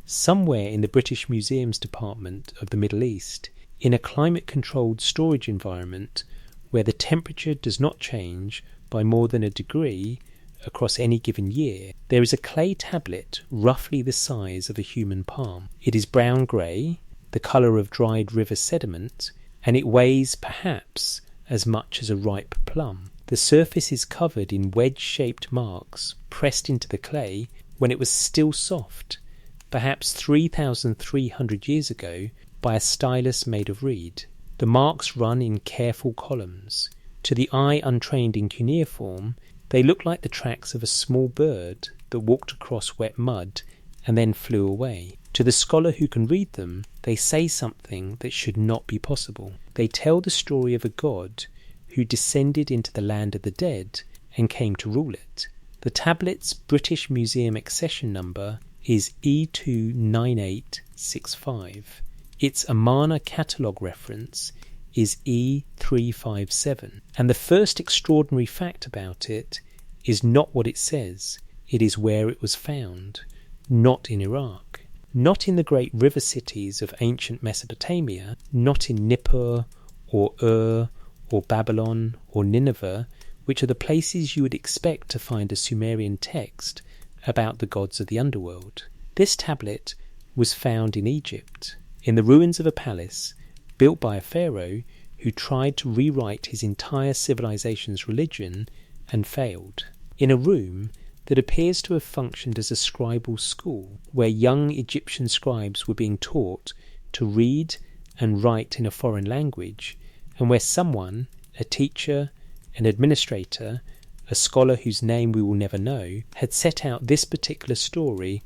somewhere in the British Museum's department of the Middle East, in a climate-controlled storage environment where the temperature does not change by more than a degree across any given year, there is a clay tablet roughly the size of a human palm. It is brown-grey, the colour of dried river sediment, and it weighs perhaps as much as a ripe plum. The surface is covered in wedge-shaped marks pressed into the clay when it was still soft, perhaps 3,300 years ago, by a stylus made of reed. The marks run in careful columns. To the eye untrained in cuneiform, they look like the tracks of a small bird that walked across wet mud and then flew away. To the scholar who can read them, they say something that should not be possible. They tell the story of a god who descended into the land of the dead and came to rule it. The tablet's British Museum accession number is E29865. Its Amarna catalogue reference is E357. And the first extraordinary fact about it is not what it says, it is where it was found, not in Iraq, not in the great river cities of ancient Mesopotamia, not in Nippur or or Babylon or Nineveh, which are the places you would expect to find a Sumerian text about the gods of the underworld. This tablet was found in Egypt, in the ruins of a palace built by a pharaoh who tried to rewrite his entire civilization's religion and failed, in a room that appears to have functioned as a scribal school, where young Egyptian scribes were being taught to read and write in a foreign language, and where someone, a teacher, an administrator, a scholar whose name we will never know, had set out this particular story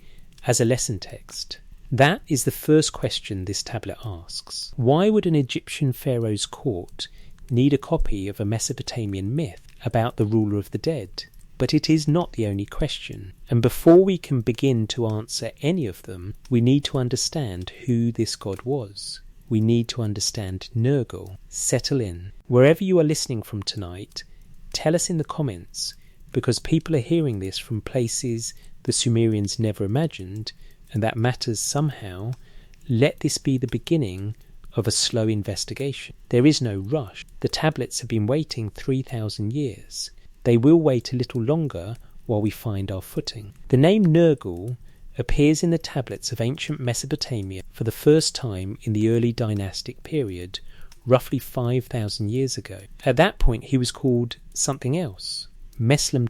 as a lesson text. That is the first question this tablet asks. Why would an Egyptian pharaoh's court need a copy of a Mesopotamian myth about the ruler of the dead? But it is not the only question, and before we can begin to answer any of them, we need to understand who this god was. We need to understand Nergal. Settle in. Wherever you are listening from tonight, tell us in the comments, because people are hearing this from places the Sumerians never imagined, and that matters somehow. Let this be the beginning of a slow investigation. There is no rush. The tablets have been waiting 3,000 years. They will wait a little longer while we find our footing. The name Nergal appears in the tablets of ancient Mesopotamia for the first time in the early dynastic period, roughly 5,000 years ago. At that point he was called something else, Meslam,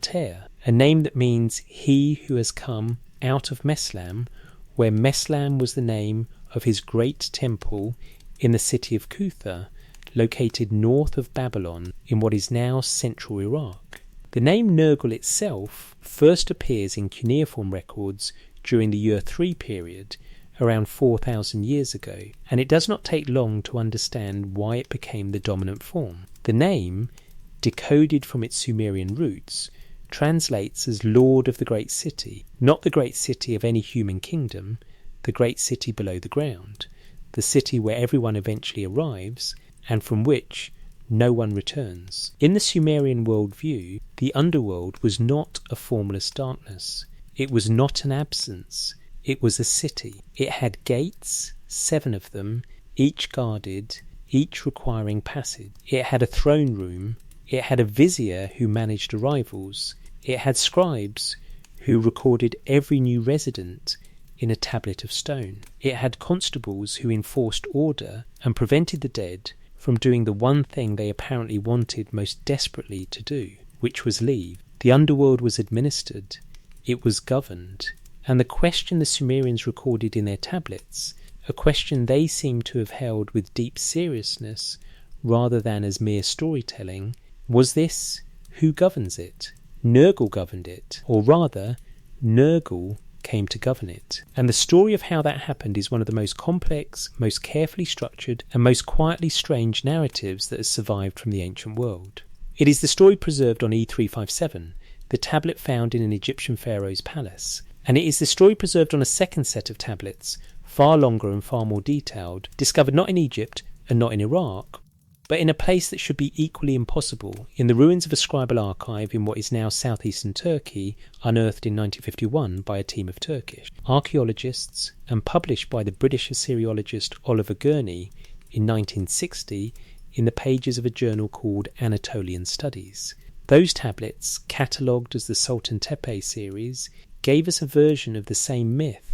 a name that means he who has come out of Meslam, where Meslam was the name of his great temple in the city of Cutha, located north of Babylon in what is now central Iraq. The name Nergal itself first appears in cuneiform records during the Year 3 period, around 4,000 years ago, and it does not take long to understand why it became the dominant form. The name, decoded from its Sumerian roots, translates as Lord of the Great City, not the great city of any human kingdom, the great city below the ground, the city where everyone eventually arrives, and from which no one returns. In the Sumerian worldview, the underworld was not a formless darkness. It was not an absence. It was a city. It had gates, 7 of them, each guarded, each requiring passage. It had a throne room. It had a vizier who managed arrivals. It had scribes who recorded every new resident in a tablet of stone. It had constables who enforced order and prevented the dead from doing the one thing they apparently wanted most desperately to do, which was leave. The underworld was administered. It was governed. And the question the Sumerians recorded in their tablets, a question they seem to have held with deep seriousness rather than as mere storytelling, was this: who governs it? Nergal governed it, or rather, Nergal came to govern it. And the story of how that happened is one of the most complex, most carefully structured, and most quietly strange narratives that has survived from the ancient world. It is the story preserved on E357, the tablet found in an Egyptian pharaoh's palace, and it is the story preserved on a second set of tablets, far longer and far more detailed, discovered not in Egypt and not in Iraq, but in a place that should be equally impossible, in the ruins of a scribal archive in what is now southeastern Turkey, unearthed in 1951 by a team of Turkish archaeologists and published by the British Assyriologist Oliver Gurney in 1960 in the pages of a journal called Anatolian Studies. Those tablets, catalogued as the Sultan Tepe series, gave us a version of the same myth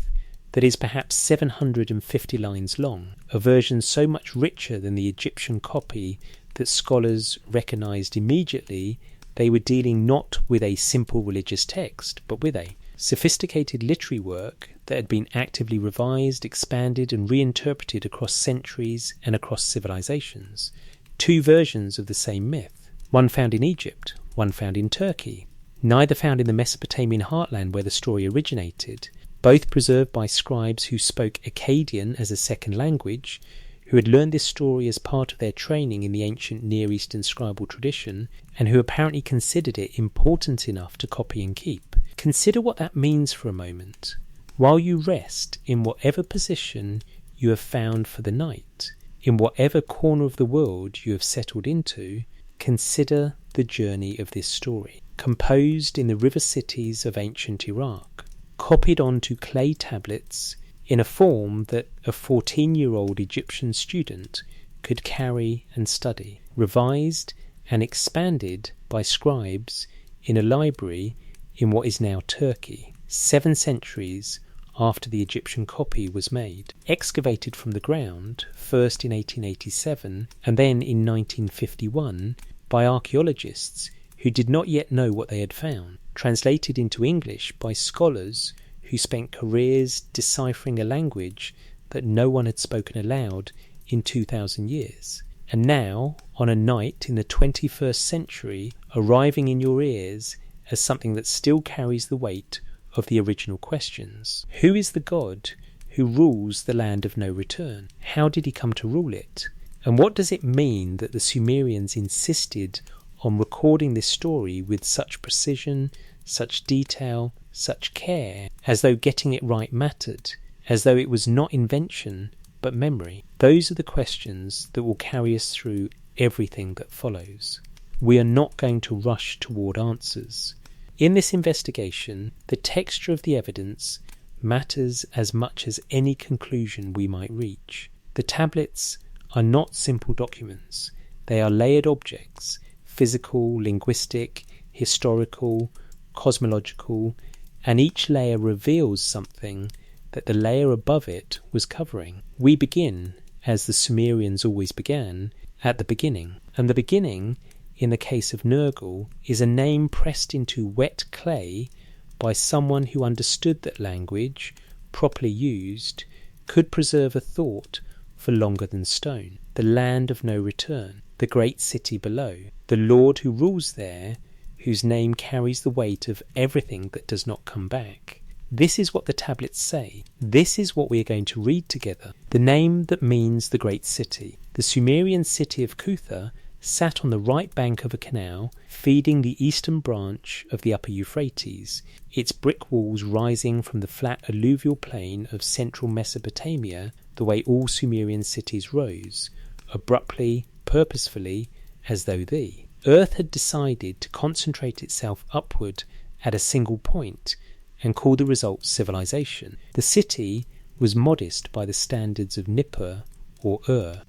that is perhaps 750 lines long, a version so much richer than the Egyptian copy that scholars recognised immediately they were dealing not with a simple religious text, but with a sophisticated literary work that had been actively revised, expanded and reinterpreted across centuries and across civilizations. Two versions of the same myth, one found in Egypt, one found in Turkey, neither found in the Mesopotamian heartland where the story originated, both preserved by scribes who spoke Akkadian as a second language, who had learned this story as part of their training in the ancient Near Eastern scribal tradition, and who apparently considered it important enough to copy and keep. Consider what that means for a moment. While you rest in whatever position you have found for the night, in whatever corner of the world you have settled into, consider the journey of this story, composed in the river cities of ancient Iraq, copied onto clay tablets in a form that a 14-year-old Egyptian student could carry and study, revised and expanded by scribes in a library in what is now Turkey, 7 centuries after the Egyptian copy was made, excavated from the ground, first in 1887 and then in 1951 by archaeologists who did not yet know what they had found, translated into English by scholars who spent careers deciphering a language that no one had spoken aloud in 2,000 years. And now, on a night in the 21st century, arriving in your ears as something that still carries the weight of the original questions. Who is the God who rules the land of no return? How did he come to rule it? And what does it mean that the Sumerians insisted on recording this story with such precision, such detail, such care, as though getting it right mattered, as though it was not invention but memory? Those are the questions that will carry us through everything that follows. We are not going to rush toward answers. In this investigation, the texture of the evidence matters as much as any conclusion we might reach. The tablets are not simple documents. They are layered objects, physical, linguistic, historical, cosmological, and each layer reveals something that the layer above it was covering. We begin, as the Sumerians always began, at the beginning. And the beginning, in the case of Nergal, is a name pressed into wet clay by someone who understood that language, properly used, could preserve a thought for longer than stone. The land of no return, the great city below, the Lord who rules there, whose name carries the weight of everything that does not come back. This is what the tablets say. This is what we are going to read together. The name that means the great city. The Sumerian city of Cutha sat on the right bank of a canal feeding the eastern branch of the upper Euphrates, its brick walls rising from the flat alluvial plain of central Mesopotamia the way all Sumerian cities rose, abruptly, purposefully, as though the Earth had decided to concentrate itself upward at a single point and call the result civilization. The city was modest by the standards of Nippur or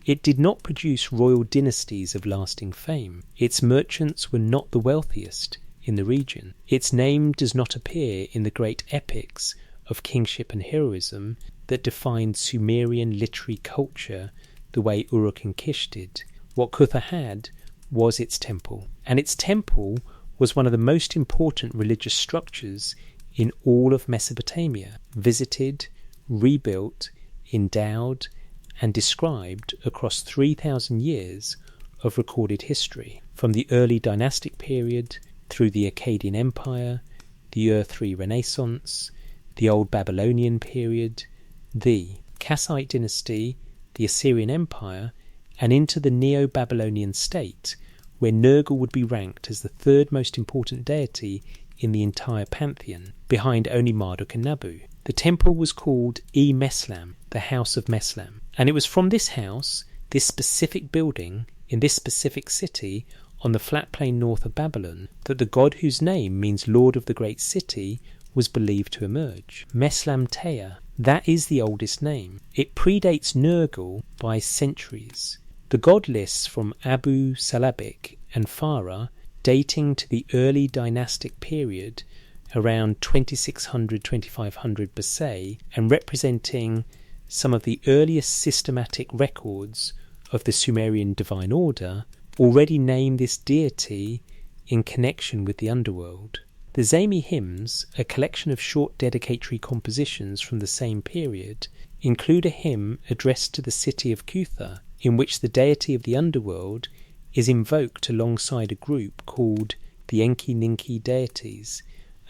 It did not produce royal dynasties of lasting fame. Its merchants were not the wealthiest in the region. Its name does not appear in the great epics of kingship and heroism that defined Sumerian literary culture the way Uruk and Kish did. What Cutha had was its temple, and its temple was one of the most important religious structures in all of Mesopotamia, visited, rebuilt, endowed, and described across 3,000 years of recorded history, from the early dynastic period through the Akkadian Empire, the Ur-3 Renaissance, the Old Babylonian period, the Kassite dynasty, the Assyrian Empire, and into the Neo-Babylonian state, where Nergal would be ranked as the third most important deity in the entire pantheon, behind only Marduk and Nabu. The temple was called Emeslam, the House of Meslam, and it was from this house, this specific building, in this specific city on the flat plain north of Babylon that the god whose name means Lord of the Great City was believed to emerge. Meslam Tea, that is the oldest name. It predates Nergal by centuries. The god lists from Abu Salabik and Farah dating to the early dynastic period around 2600-2500 BC and representing some of the earliest systematic records of the Sumerian divine order already name this deity in connection with the underworld. The Zami hymns, a collection of short dedicatory compositions from the same period, include a hymn addressed to the city of Cutha, in which the deity of the underworld is invoked alongside a group called the Enki-Ninki deities,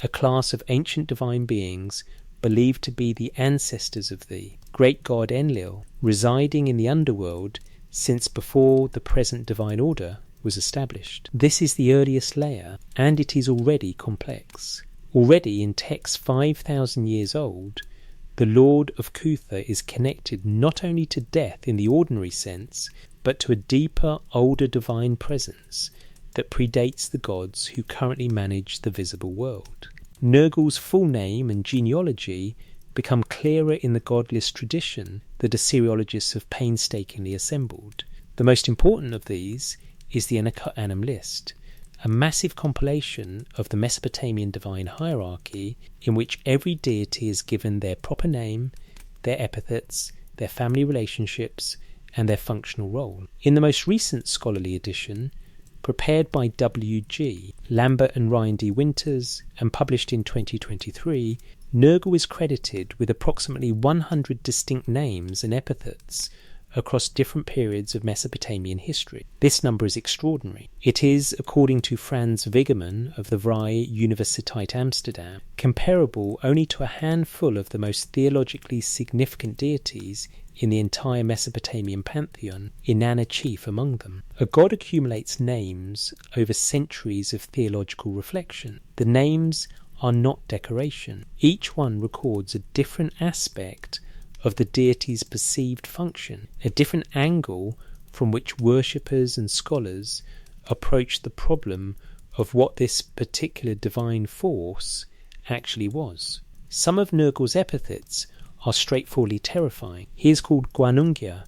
a class of ancient divine beings believed to be the ancestors of the great god Enlil, residing in the underworld since before the present divine order was established. This is the earliest layer, and it is already complex. Already in texts 5,000 years old, the Lord of Cutha is connected not only to death in the ordinary sense, but to a deeper, older divine presence that predates the gods who currently manage the visible world. Nergal's full name and genealogy become clearer in the godless tradition that Assyriologists have painstakingly assembled. The most important of these is the Anam list, a massive compilation of the Mesopotamian divine hierarchy in which every deity is given their proper name, their epithets, their family relationships, and their functional role. In the most recent scholarly edition, prepared by W.G. Lambert and Ryan D. Winters and published in 2023, Nergal is credited with approximately 100 distinct names and epithets across different periods of Mesopotamian history. This number is extraordinary. It is, according to Frans Vigeman of the Vrije Universiteit Amsterdam, comparable only to a handful of the most theologically significant deities in the entire Mesopotamian pantheon, Inanna chief among them. A god accumulates names over centuries of theological reflection. The names are not decoration. Each one records a different aspect of the deity's perceived function, a different angle from which worshippers and scholars approach the problem of what this particular divine force actually was. Some of Nergal's epithets are straightforwardly terrifying. He is called kur-nu-gi-a,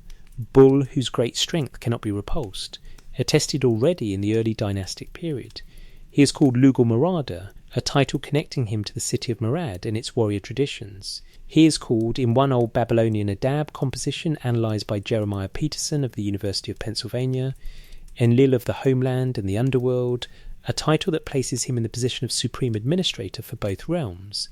bull whose great strength cannot be repulsed, attested already in the early dynastic period. He is called Lugal-Marada, a title connecting him to the city of Marad and its warrior traditions. He is called, in one old Babylonian Adab composition analysed by Jeremiah Peterson of the University of Pennsylvania, Enlil of the homeland and the underworld, a title that places him in the position of supreme administrator for both realms,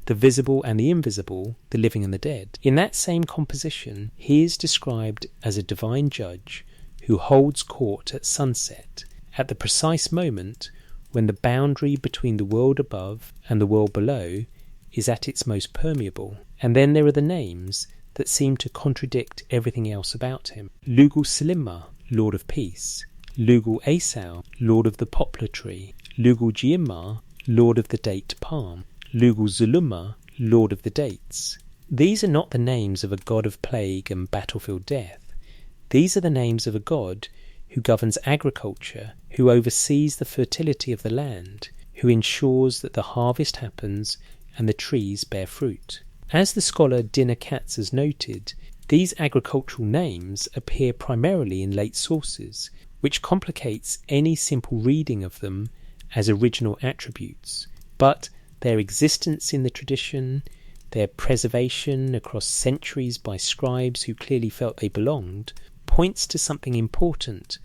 the visible and the invisible, the living and the dead. In that same composition, he is described as a divine judge who holds court at sunset, at the precise moment when the boundary between the world above and the world below is at its most permeable. And then there are the names that seem to contradict everything else about him. Lugal-Silima, Lord of Peace. Lugal-Esau, Lord of the Poplar Tree. Lugal-Giima, Lord of the Date Palm. Lugal-Zuluma, Lord of the Dates. These are not the names of a god of plague and battlefield death. These are the names of a god who governs agriculture, who oversees the fertility of the land, who ensures that the harvest happens and the trees bear fruit. As the scholar Dinah Katz has noted, these agricultural names appear primarily in late sources, which complicates any simple reading of them as original attributes. But their existence in the tradition, their preservation across centuries by scribes who clearly felt they belonged, points to something important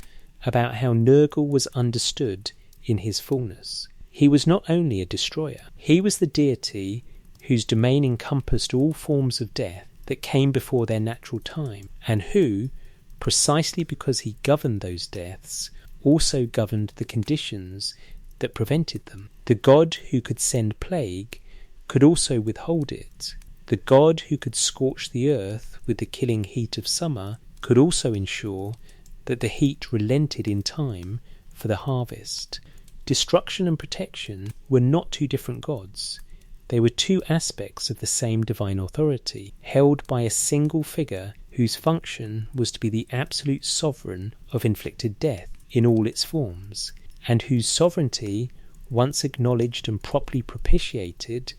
about how Nergal was understood in his fullness. He was not only a destroyer, he was the deity whose domain encompassed all forms of death that came before their natural time, and who, precisely because he governed those deaths, also governed the conditions that prevented them. The god who could send plague could also withhold it. The god who could scorch the earth with the killing heat of summer could also ensure that the heat relented in time for the harvest. Destruction and protection were not two different gods. They were two aspects of the same divine authority, held by a single figure whose function was to be the absolute sovereign of inflicted death in all its forms, and whose sovereignty, once acknowledged and properly propitiated,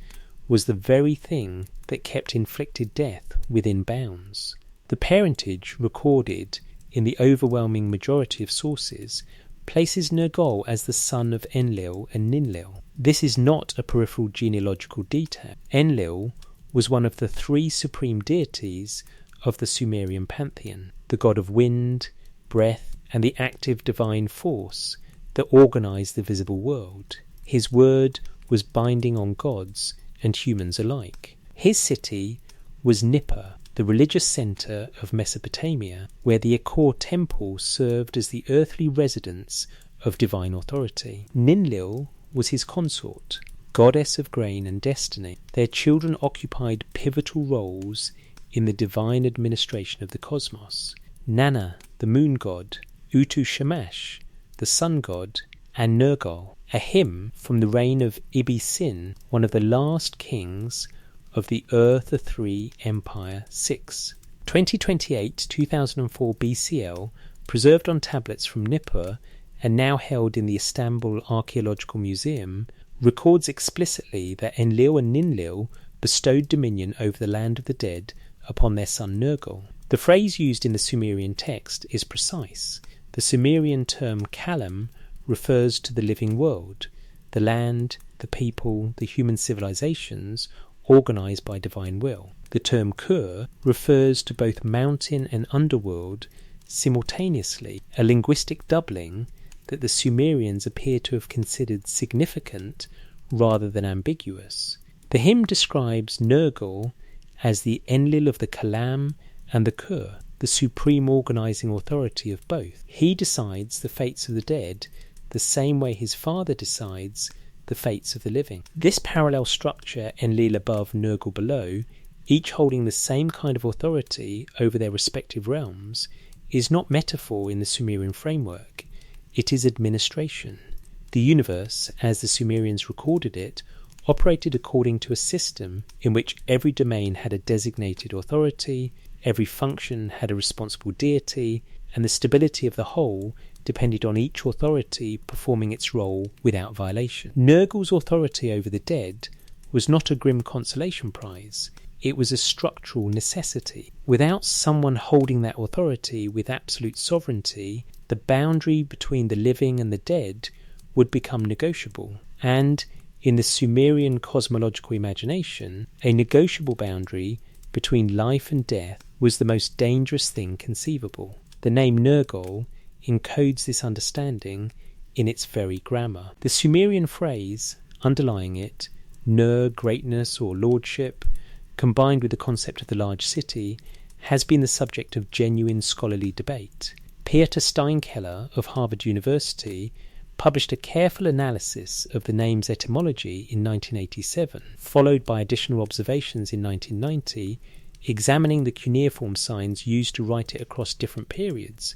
was the very thing that kept inflicted death within bounds. The parentage recorded in the overwhelming majority of sources places Nergal as the son of Enlil and Ninlil. This is not a peripheral genealogical detail. Enlil was one of the three supreme deities of the Sumerian pantheon, the god of wind, breath, and the active divine force that organised the visible world. His word was binding on gods and humans alike. His city was Nippur, the religious centre of Mesopotamia, where the Kor temple served as the earthly residence of divine authority. Ninlil was his consort, goddess of grain and destiny. Their children occupied pivotal roles in the divine administration of the cosmos. Nana, the moon god, Utu Shamash, the sun god, and Nergal, a hymn from the reign of Ibbi-Sin, one of the last kings of the Earth of Three Empire 6. 2028-2004 BCL, preserved on tablets from Nippur and now held in the Istanbul Archaeological Museum, records explicitly that Enlil and Ninlil bestowed dominion over the land of the dead upon their son Nergal. The phrase used in the Sumerian text is precise. The Sumerian term kalam refers to the living world, the land, the people, the human civilizations organised by divine will. The term kur refers to both mountain and underworld simultaneously, a linguistic doubling that the Sumerians appear to have considered significant rather than ambiguous. The hymn describes Nergal as the Enlil of the Kalam and the Kur, the supreme organising authority of both. He decides the fates of the dead the same way his father decides the fates of the living. This parallel structure, Enlil above, Nergal below, each holding the same kind of authority over their respective realms, is not metaphor in the Sumerian framework. It is administration. The universe, as the Sumerians recorded it, operated according to a system in which every domain had a designated authority, every function had a responsible deity, and the stability of the whole depended on each authority performing its role without violation. Nergal's authority over the dead was not a grim consolation prize. It was a structural necessity. Without someone holding that authority with absolute sovereignty, the boundary between the living and the dead would become negotiable. And, in the Sumerian cosmological imagination, a negotiable boundary between life and death was the most dangerous thing conceivable. The name Nergal encodes this understanding in its very grammar. The Sumerian phrase underlying it, Ner, greatness or lordship, combined with the concept of the large city, has been the subject of genuine scholarly debate. Pieter Steinkeller of Harvard University published a careful analysis of the name's etymology in 1987, followed by additional observations in 1990, examining the cuneiform signs used to write it across different periods,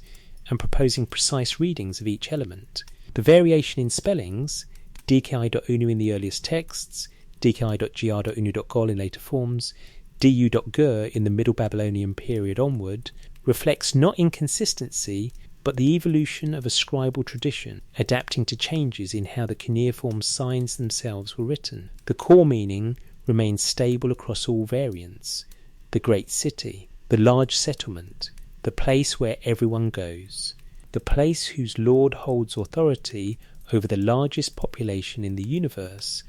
and proposing precise readings of each element. The variation in spellings, dki.unu in the earliest texts, dki.gr.unu.gol in later forms, du.gur in the Middle Babylonian period onward, reflects not inconsistency, but the evolution of a scribal tradition, adapting to changes in how the cuneiform signs themselves were written. The core meaning remains stable across all variants. The great city, the large settlement, the place where everyone goes, the place whose lord holds authority over the largest population in the universe,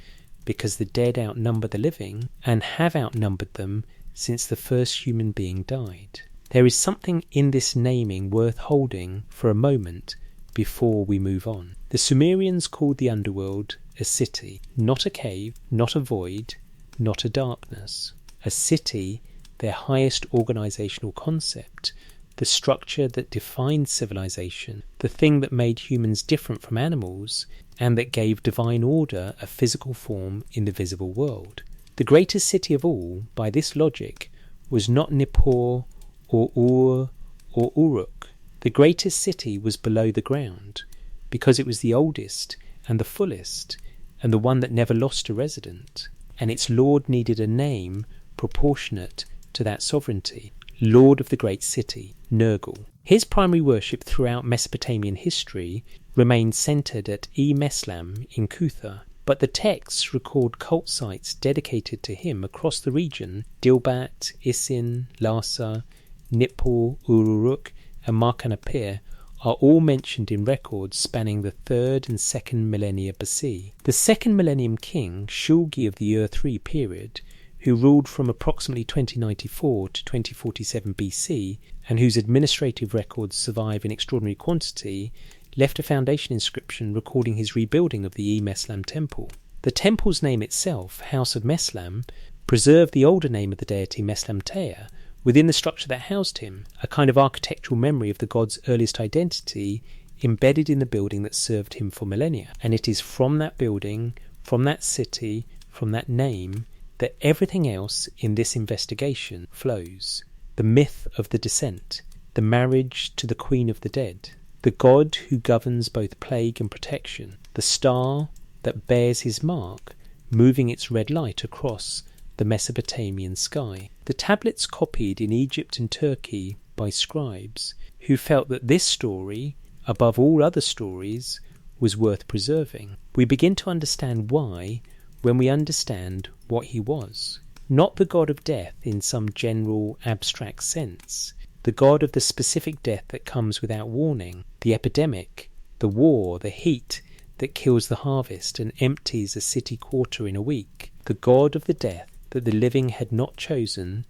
because the dead outnumber the living, and have outnumbered them since the first human being died. There is something in this naming worth holding for a moment before we move on. The Sumerians called the underworld a city, not a cave, not a void, not a darkness. A city, their highest organisational concept, the structure that defined civilization, the thing that made humans different from animals, and that gave divine order a physical form in the visible world. The greatest city of all, by this logic, was not Nippur or Ur or Uruk. The greatest city was below the ground, because it was the oldest and the fullest, and the one that never lost a resident, and its lord needed a name proportionate to that sovereignty. lord of the great city, Nergal. His primary worship throughout Mesopotamian history remained centered at Emeslam in Cutha, but the texts record cult sites dedicated to him across the region. Dilbat, Isin, Lhasa, Nippur, Ururuk, and Markanapir are all mentioned in records spanning the 3rd and 2nd millennia BC. The 2nd millennium king, Shulgi of the Ur-3 period, who ruled from approximately 2094 to 2047 BC, and whose administrative records survive in extraordinary quantity, left a foundation inscription recording his rebuilding of the Emeslam temple. The temple's name itself, House of Meslam, preserved the older name of the deity Meslamtea within the structure that housed him, a kind of architectural memory of the god's earliest identity embedded in the building that served him for millennia. And it is from that building, from that city, from that name, that everything else in this investigation flows. The myth of the descent, the marriage to the queen of the dead, the god who governs both plague and protection, the star that bears his mark, moving its red light across the Mesopotamian sky. The tablets copied in Egypt and Turkey by scribes who felt that this story, above all other stories, was worth preserving. We begin to understand why when we understand what he was. Not the god of death in some general abstract sense, the god of the specific death that comes without warning, the epidemic, the war, the heat that kills the harvest and empties a city quarter in a week, the god of the death that the living had not chosen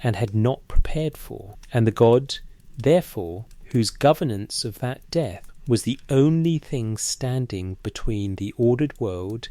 and had not prepared for, and the god, therefore, whose governance of that death was the only thing standing between the ordered world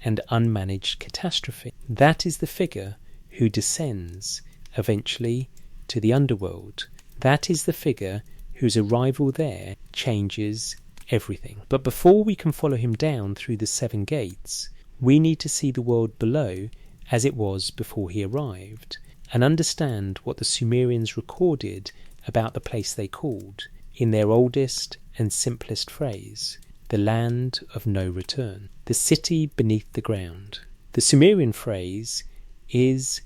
and unmanaged catastrophe. That is the figure who descends, eventually, to the underworld. That is the figure whose arrival there changes everything. But before we can follow him down through the 7 gates, we need to see the world below as it was before he arrived, and understand what the Sumerians recorded about the place they called, in their oldest and simplest phrase, the land of no return, the city beneath the ground. The Sumerian phrase is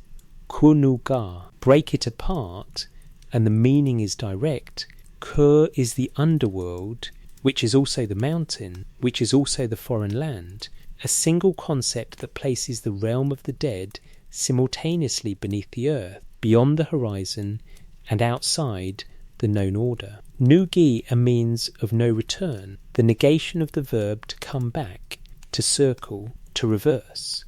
kur-nu-gi-a, break it apart, and the meaning is direct. Kur is the underworld, which is also the mountain, which is also the foreign land, a single concept that places the realm of the dead simultaneously beneath the earth, beyond the horizon, and outside the known order. Nu-gi, a means of no return, the negation of the verb to come back, to circle, to reverse.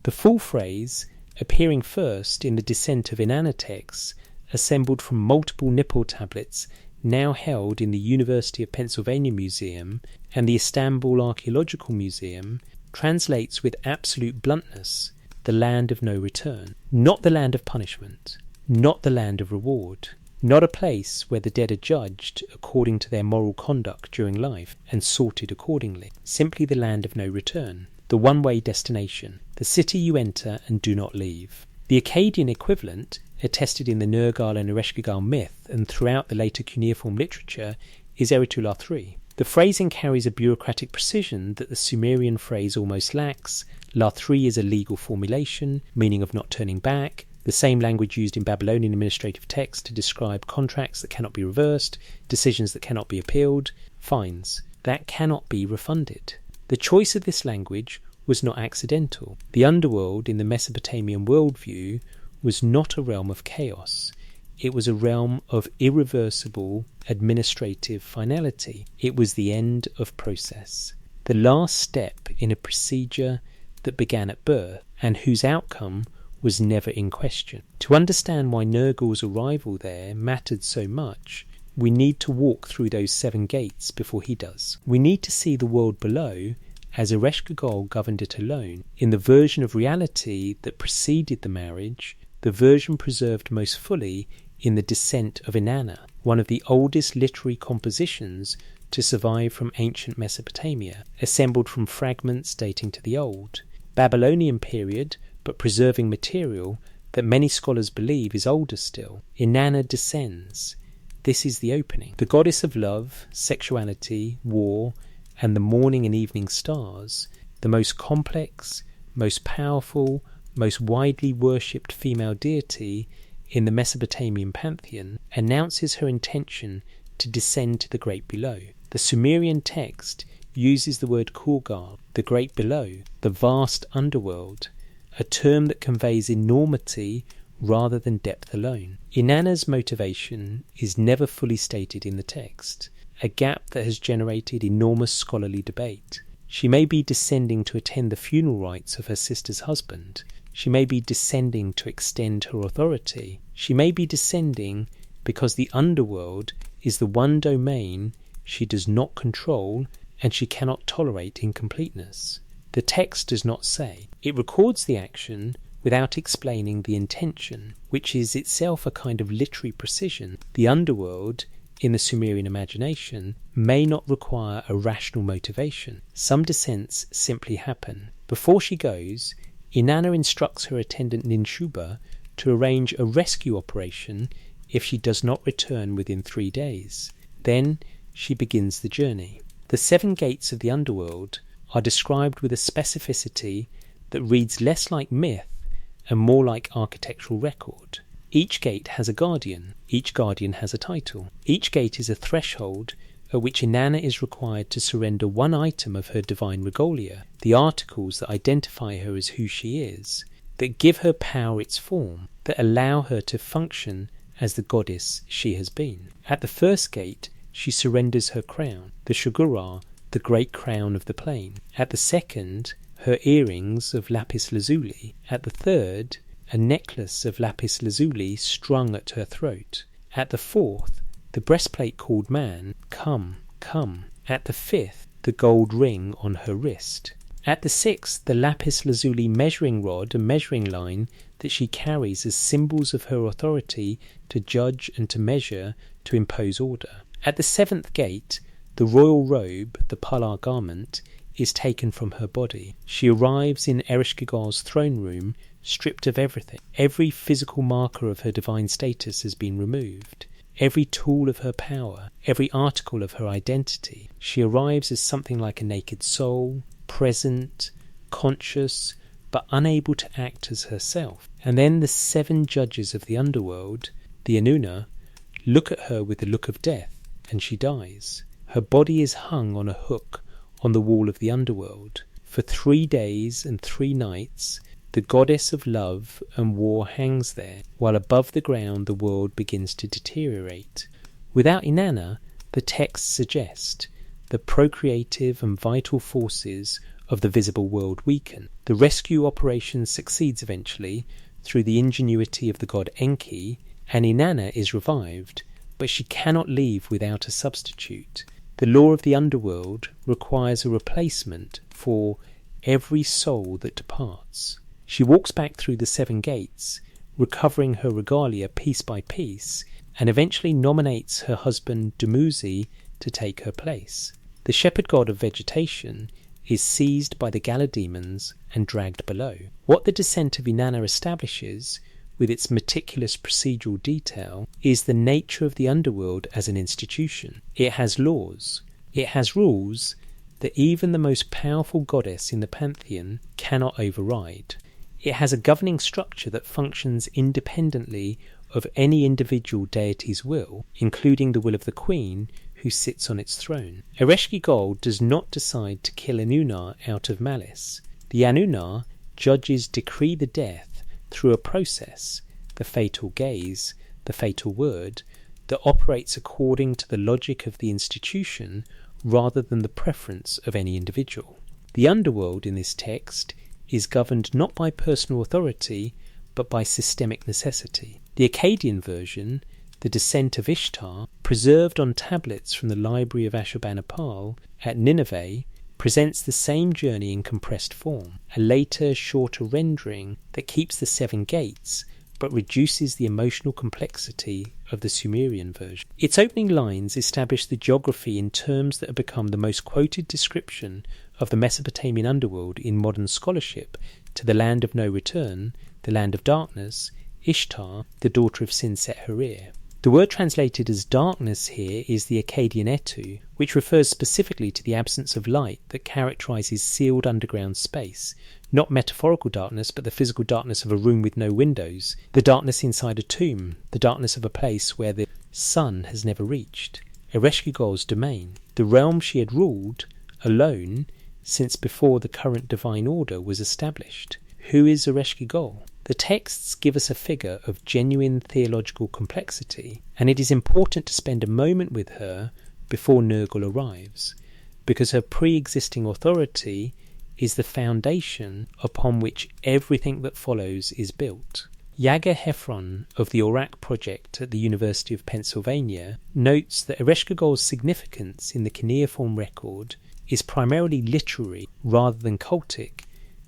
The full phrase, appearing first in the Descent of Inanna texts, assembled from multiple Nippur tablets now held in the University of Pennsylvania Museum and the Istanbul Archaeological Museum, translates with absolute bluntness the land of no return, not the land of punishment, not the land of reward, not a place where the dead are judged according to their moral conduct during life and sorted accordingly, simply the land of no return, the one-way destination, the city you enter and do not leave. The Akkadian equivalent, attested in the Nergal and Ereshkigal myth and throughout the later cuneiform literature, is Erettu-la-3. The phrasing carries a bureaucratic precision that the Sumerian phrase almost lacks. La-3 is a legal formulation, meaning of not turning back, the same language used in Babylonian administrative texts to describe contracts that cannot be reversed, decisions that cannot be appealed, fines that cannot be refunded. The choice of this language was not accidental. The underworld in the Mesopotamian worldview was not a realm of chaos. It was a realm of irreversible administrative finality. It was the end of process, the last step in a procedure that began at birth and whose outcome was never in question. To understand why Nergal's arrival there mattered so much, we need to walk through those 7 gates before he does. We need to see the world below as Ereshkigal governed it alone, in the version of reality that preceded the marriage, the version preserved most fully in the Descent of Inanna, one of the oldest literary compositions to survive from ancient Mesopotamia, assembled from fragments dating to the Old Babylonian period, but preserving material that many scholars believe is older still. Inanna descends. This is the opening. The goddess of love, sexuality, war, and the morning and evening stars, the most complex, most powerful, most widely worshipped female deity in the Mesopotamian pantheon, announces her intention to descend to the great below. The Sumerian text uses the word kur-nu-gi-a, the great below, the vast underworld, a term that conveys enormity rather than depth alone. Inanna's motivation is never fully stated in the text, a gap that has generated enormous scholarly debate. She may be descending to attend the funeral rites of her sister's husband. She may be descending to extend her authority. She may be descending because the underworld is the one domain she does not control and she cannot tolerate incompleteness. The text does not say. It records the action without explaining the intention, which is itself a kind of literary precision. The underworld, in the Sumerian imagination, may not require a rational motivation. Some descents simply happen. Before she goes, Inanna instructs her attendant Ninshuba to arrange a rescue operation if she does not return within 3 days. Then she begins the journey. The 7 gates of the underworld are described with a specificity that reads less like myth and more like architectural record. Each gate has a guardian. Each guardian has a title. Each gate is a threshold at which Inanna is required to surrender one item of her divine regalia, the articles that identify her as who she is, that give her power its form, that allow her to function as the goddess she has been. At the first gate, she surrenders her crown, the shugura, the great crown of the plain. At the second, her earrings of lapis lazuli. At the third, a necklace of lapis lazuli strung at her throat. At the fourth, the breastplate called man, come, come. At the fifth, the gold ring on her wrist. At the sixth, the lapis lazuli measuring rod and measuring line that she carries as symbols of her authority to judge and to measure, to impose order. At the seventh gate, the royal robe, the pala garment, is taken from her body. She arrives in Ereshkigal's throne room, stripped of everything. Every physical marker of her divine status has been removed. Every tool of her power, every article of her identity. She arrives as something like a naked soul, present, conscious, but unable to act as herself. And then the 7 judges of the underworld, the Anunna, look at her with the look of death, and she dies. Her body is hung on a hook on the wall of the underworld. For 3 days and 3 nights, the goddess of love and war hangs there, while above the ground the world begins to deteriorate. Without Inanna, the texts suggest, the procreative and vital forces of the visible world weaken. The rescue operation succeeds eventually through the ingenuity of the god Enki, and Inanna is revived, but she cannot leave without a substitute. The law of the underworld requires a replacement for every soul that departs. She walks back through the 7 gates, recovering her regalia piece by piece, and eventually nominates her husband Dumuzi to take her place. The shepherd god of vegetation is seized by the Gala demons and dragged below. What the descent of Inanna establishes, with its meticulous procedural detail, is the nature of the underworld as an institution. It has laws. It has rules that even the most powerful goddess in the pantheon cannot override. It has a governing structure that functions independently of any individual deity's will, including the will of the queen who sits on its throne. Ereshkigal does not decide to kill Anunna out of malice. The Anunna judges decree the death through a process, the fatal gaze, the fatal word, that operates according to the logic of the institution rather than the preference of any individual. The underworld in this text is governed not by personal authority, but by systemic necessity. The Akkadian version, the Descent of Ishtar, preserved on tablets from the library of Ashurbanipal at Nineveh, presents the same journey in compressed form, a later, shorter rendering that keeps the 7 gates, but reduces the emotional complexity of the Sumerian version. Its opening lines establish the geography in terms that have become the most quoted description of the Mesopotamian underworld in modern scholarship, to the land of no return, the land of darkness, Ishtar, the daughter of Sin-set Herir. The word translated as darkness here is the Akkadian etu, which refers specifically to the absence of light that characterises sealed underground space. Not metaphorical darkness, but the physical darkness of a room with no windows, the darkness inside a tomb, the darkness of a place where the sun has never reached. Ereshkigal's domain, the realm she had ruled, alone, since before the current divine order was established. Who is Ereshkigal? The texts give us a figure of genuine theological complexity, and it is important to spend a moment with her before Nergal arrives, because her pre-existing authority is the foundation upon which everything that follows is built. Yager Heffron of the ORACC project at the University of Pennsylvania notes that Ereshkigal's significance in the Cuneiform record is primarily literary rather than cultic.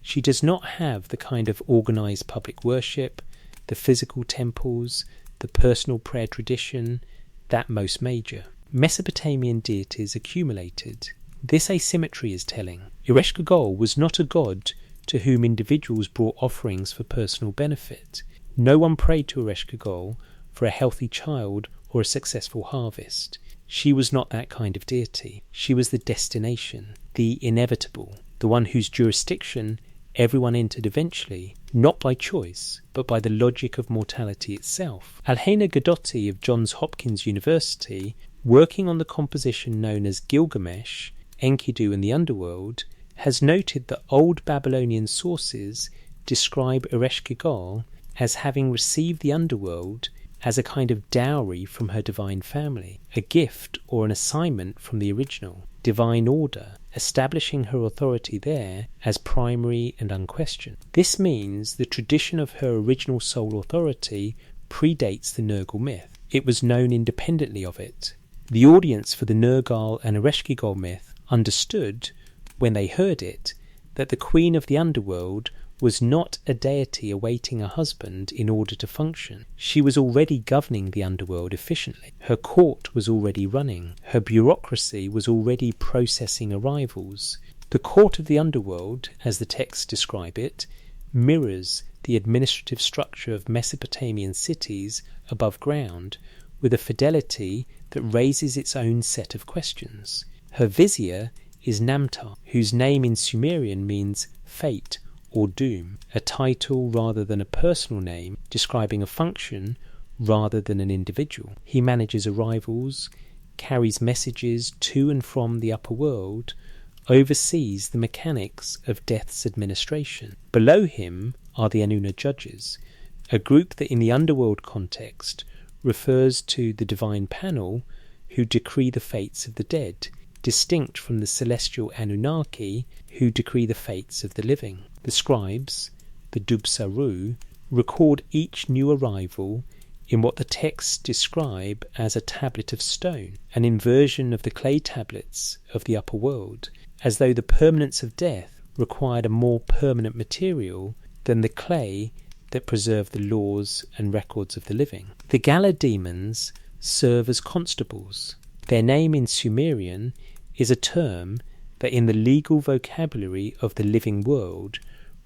She does not have the kind of organised public worship, the physical temples, the personal prayer tradition, that most major. Mesopotamian deities accumulated. This asymmetry is telling. Ereshkigal was not a god to whom individuals brought offerings for personal benefit. No one prayed to Ereshkigal for a healthy child or a successful harvest. She was not that kind of deity. She was the destination, the inevitable, the one whose jurisdiction everyone entered eventually, not by choice, but by the logic of mortality itself. Alhena Gadotti of Johns Hopkins University, working on the composition known as Gilgamesh, Enkidu and the Underworld, has noted that old Babylonian sources describe Ereshkigal as having received the Underworld as a kind of dowry from her divine family, a gift or an assignment from the original divine order, establishing her authority there as primary and unquestioned. This means the tradition of her original sole authority predates the Nergal myth. It was known independently of it. The audience for the Nergal and Ereshkigal myth understood, when they heard it, that the queen of the underworld was not a deity awaiting a husband in order to function. She was already governing the underworld efficiently. Her court was already running. Her bureaucracy was already processing arrivals. The court of the underworld, as the texts describe it, mirrors the administrative structure of Mesopotamian cities above ground with a fidelity that raises its own set of questions. Her vizier is Namtar, whose name in Sumerian means fate or doom, a title rather than a personal name, describing a function rather than an individual. He manages arrivals, carries messages to and from the upper world, oversees the mechanics of death's administration. Below him are the Anunnaki judges, a group that in the underworld context refers to the divine panel who decree the fates of the dead, distinct from the celestial Anunnaki who decree the fates of the living. The scribes, the Dubsaru, record each new arrival in what the texts describe as a tablet of stone, an inversion of the clay tablets of the upper world, as though the permanence of death required a more permanent material than the clay that preserved the laws and records of the living. The Gala demons serve as constables. Their name in Sumerian is a term that in the legal vocabulary of the living world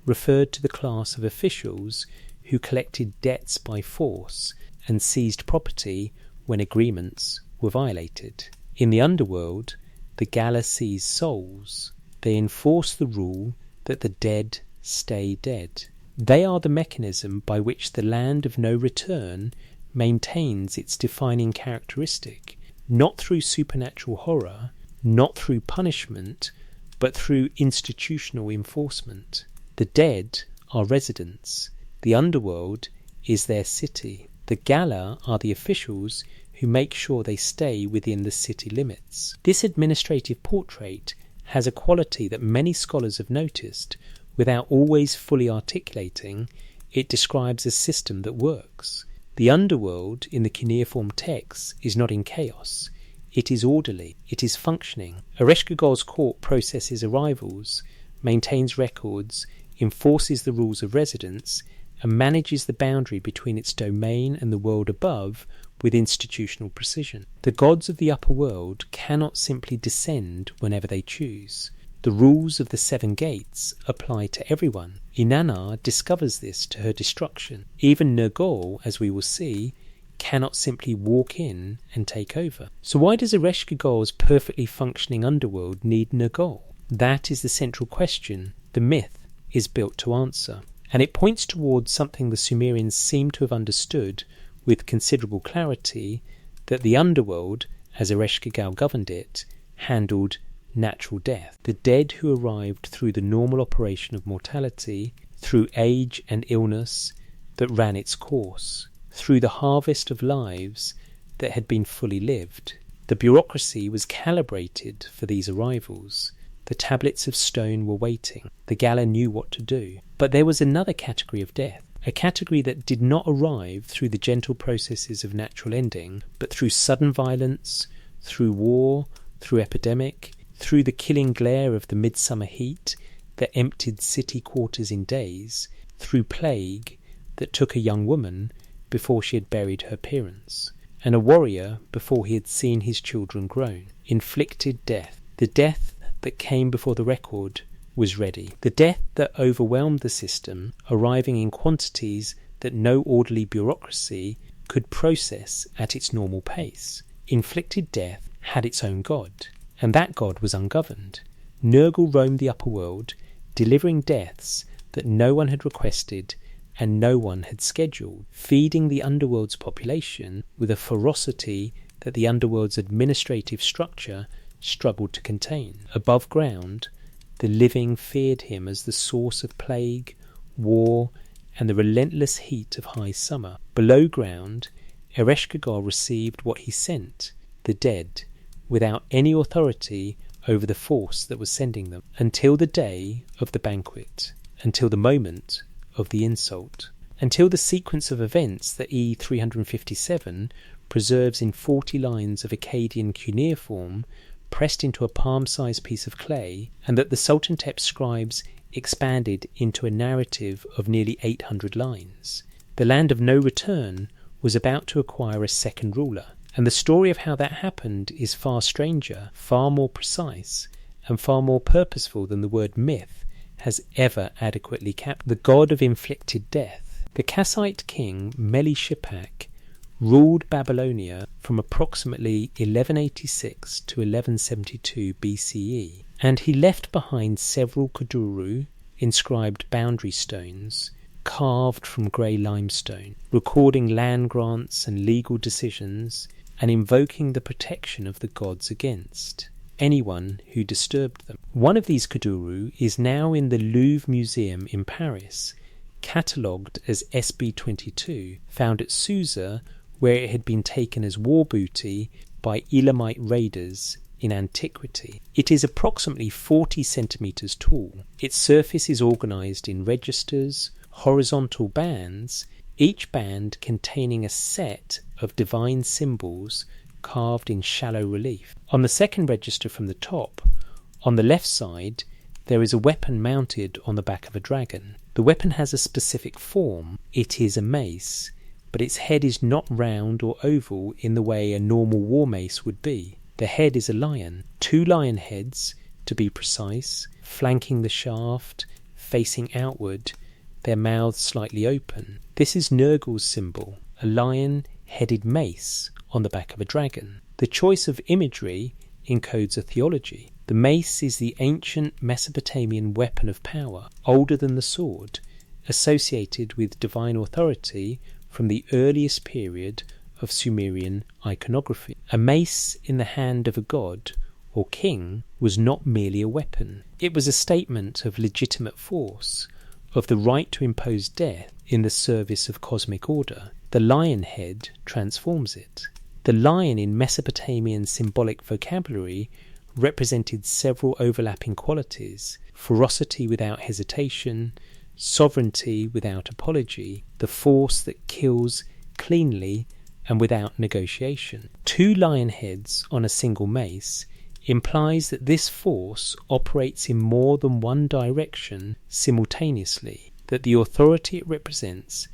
referred to the class of officials who collected debts by force and seized property when agreements were violated. In the underworld, the Gala seize souls. They enforce the rule that the dead stay dead. They are the mechanism by which the land of no return maintains its defining characteristic, not through supernatural horror, not through punishment, but through institutional enforcement. The dead are residents. The underworld is their city. The Gala are the officials who make sure they stay within the city limits. This administrative portrait has a quality that many scholars have noticed. Without always fully articulating, it describes a system that works. The underworld in the cuneiform texts is not in chaos. It is orderly. It is functioning. Ereshkigal's court processes arrivals, maintains records, enforces the rules of residence, and manages the boundary between its domain and the world above with institutional precision. The gods of the upper world cannot simply descend whenever they choose. The rules of the seven gates apply to everyone. Inanna discovers this to her destruction. Even Nergal, as we will see, cannot simply walk in and take over. So why does Ereshkigal's perfectly functioning underworld need Nergal? That is the central question the myth is built to answer. And it points towards something the Sumerians seem to have understood with considerable clarity, that the underworld, as Ereshkigal governed it, handled natural death. The dead who arrived through the normal operation of mortality, through age and illness that ran its course, through the harvest of lives that had been fully lived. The bureaucracy was calibrated for these arrivals. The tablets of stone were waiting. The Gala knew what to do. But there was another category of death, a category that did not arrive through the gentle processes of natural ending, but through sudden violence, through war, through epidemic, through the killing glare of the midsummer heat that emptied city quarters in days, through plague that took a young woman before she had buried her parents, and a warrior before he had seen his children grown. Inflicted death, the death that came before the record was ready, the death that overwhelmed the system, arriving in quantities that no orderly bureaucracy could process at its normal pace. Inflicted death had its own god, and that god was ungoverned. Nergal roamed the upper world, delivering deaths that no one had requested and no one had scheduled, feeding the underworld's population with a ferocity that the underworld's administrative structure struggled to contain. Above ground, the living feared him as the source of plague, war, and the relentless heat of high summer. Below ground, Ereshkigal received what he sent, the dead, without any authority over the force that was sending them, until the day of the banquet, until the moment of the insult, until the sequence of events that E357 preserves in 40 lines of Akkadian cuneiform pressed into a palm-sized piece of clay, and that the Sultanate scribes expanded into a narrative of nearly 800 lines. The land of no return was about to acquire a second ruler, and the story of how that happened is far stranger, far more precise, and far more purposeful than the word myth has ever adequately captured. The god of inflicted death. The Kassite king Melishipak ruled Babylonia from approximately 1186 to 1172 BCE, and he left behind several kuduru, inscribed boundary stones, carved from grey limestone, recording land grants and legal decisions, and invoking the protection of the gods against anyone who disturbed them. One of these kuduru is now in the Louvre Museum in Paris, catalogued as SB22, found at Susa, where it had been taken as war booty by Elamite raiders in antiquity. It is approximately 40 centimetres tall. Its surface is organised in registers, horizontal bands, each band containing a set of divine symbols carved in shallow relief. On the second register from the top, on the left side, there is a weapon mounted on the back of a dragon. The weapon has a specific form. It is a mace, but its head is not round or oval in the way a normal war mace would be. The head is a lion, 2 lion heads, to be precise, flanking the shaft, facing outward, their mouths slightly open. This is Nergal's symbol, a lion-headed mace on the back of a dragon. The choice of imagery encodes a theology. The mace is the ancient Mesopotamian weapon of power, older than the sword, associated with divine authority from the earliest period of Sumerian iconography. A mace in the hand of a god or king was not merely a weapon. It was a statement of legitimate force, of the right to impose death in the service of cosmic order. The lion head transforms it. The lion in Mesopotamian symbolic vocabulary represented several overlapping qualities: ferocity without hesitation, sovereignty without apology, the force that kills cleanly and without negotiation. 2 lion heads on a single mace implies that this force operates in more than one direction simultaneously, that the authority it represents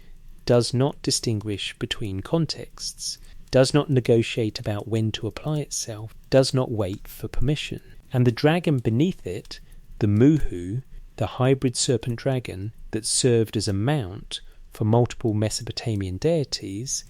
does not distinguish between contexts, does not negotiate about when to apply itself, does not wait for permission. And the dragon beneath it, the muhu, the hybrid serpent dragon that served as a mount for multiple Mesopotamian deities,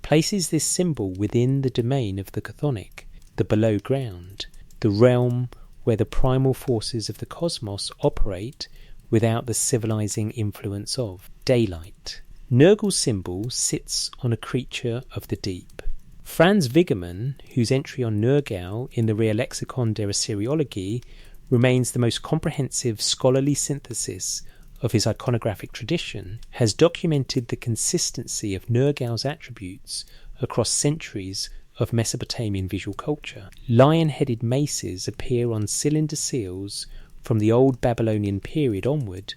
places this symbol within the domain of the chthonic, the below ground, the realm where the primal forces of the cosmos operate without the civilizing influence of daylight. Nergal's symbol sits on a creature of the deep. Franz Wigemann, whose entry on Nergal in the Reallexikon der Assyriologie remains the most comprehensive scholarly synthesis of his iconographic tradition, has documented the consistency of Nergal's attributes across centuries of Mesopotamian visual culture. Lion-headed maces appear on cylinder seals from the Old Babylonian period onward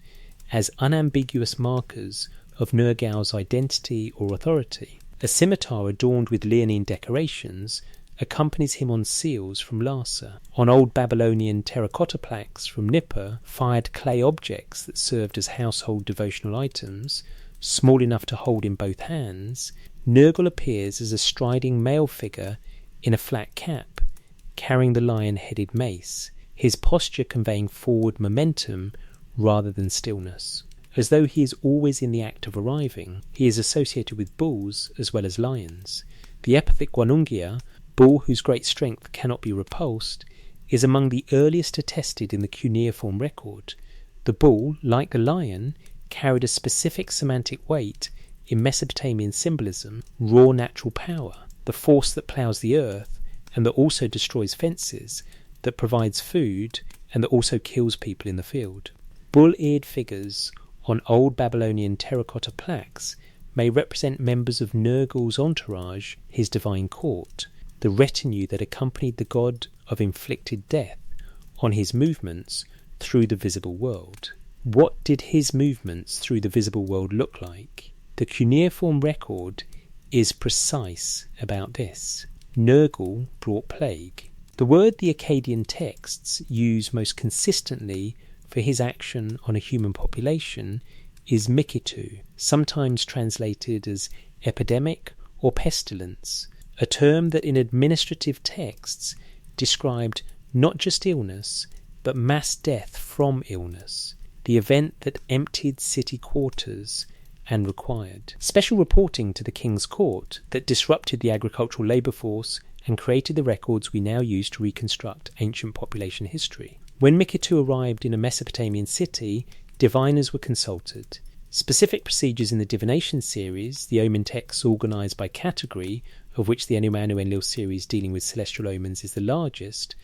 as unambiguous markers of Nergal's identity or authority. A scimitar adorned with leonine decorations accompanies him on seals from Larsa. On Old Babylonian terracotta plaques from Nippur, fired clay objects that served as household devotional items, small enough to hold in both hands, Nergal appears as a striding male figure in a flat cap, carrying the lion-headed mace, his posture conveying forward momentum rather than stillness. As though he is always in the act of arriving, he is associated with bulls as well as lions. The epithet kur-nu-gi-a, bull whose great strength cannot be repulsed, is among the earliest attested in the cuneiform record. The bull, like the lion, carried a specific semantic weight in Mesopotamian symbolism: raw natural power, the force that ploughs the earth and that also destroys fences, that provides food and that also kills people in the field. Bull-eared figures on Old Babylonian terracotta plaques may represent members of Nergal's entourage, his divine court, the retinue that accompanied the god of inflicted death on his movements through the visible world. What did his movements through the visible world look like? The cuneiform record is precise about this. Nergal brought plague. The word the Akkadian texts use most consistently for his action on a human population is mikitu, sometimes translated as epidemic or pestilence, a term that in administrative texts described not just illness, but mass death from illness, the event that emptied city quarters and required special reporting to the king's court that disrupted the agricultural labour force and created the records we now use to reconstruct ancient population history. When Mikitu arrived in a Mesopotamian city, diviners were consulted. Specific procedures in the divination series, the omen texts organised by category, of which the Enlil and Ninlil series dealing with celestial omens is the largest,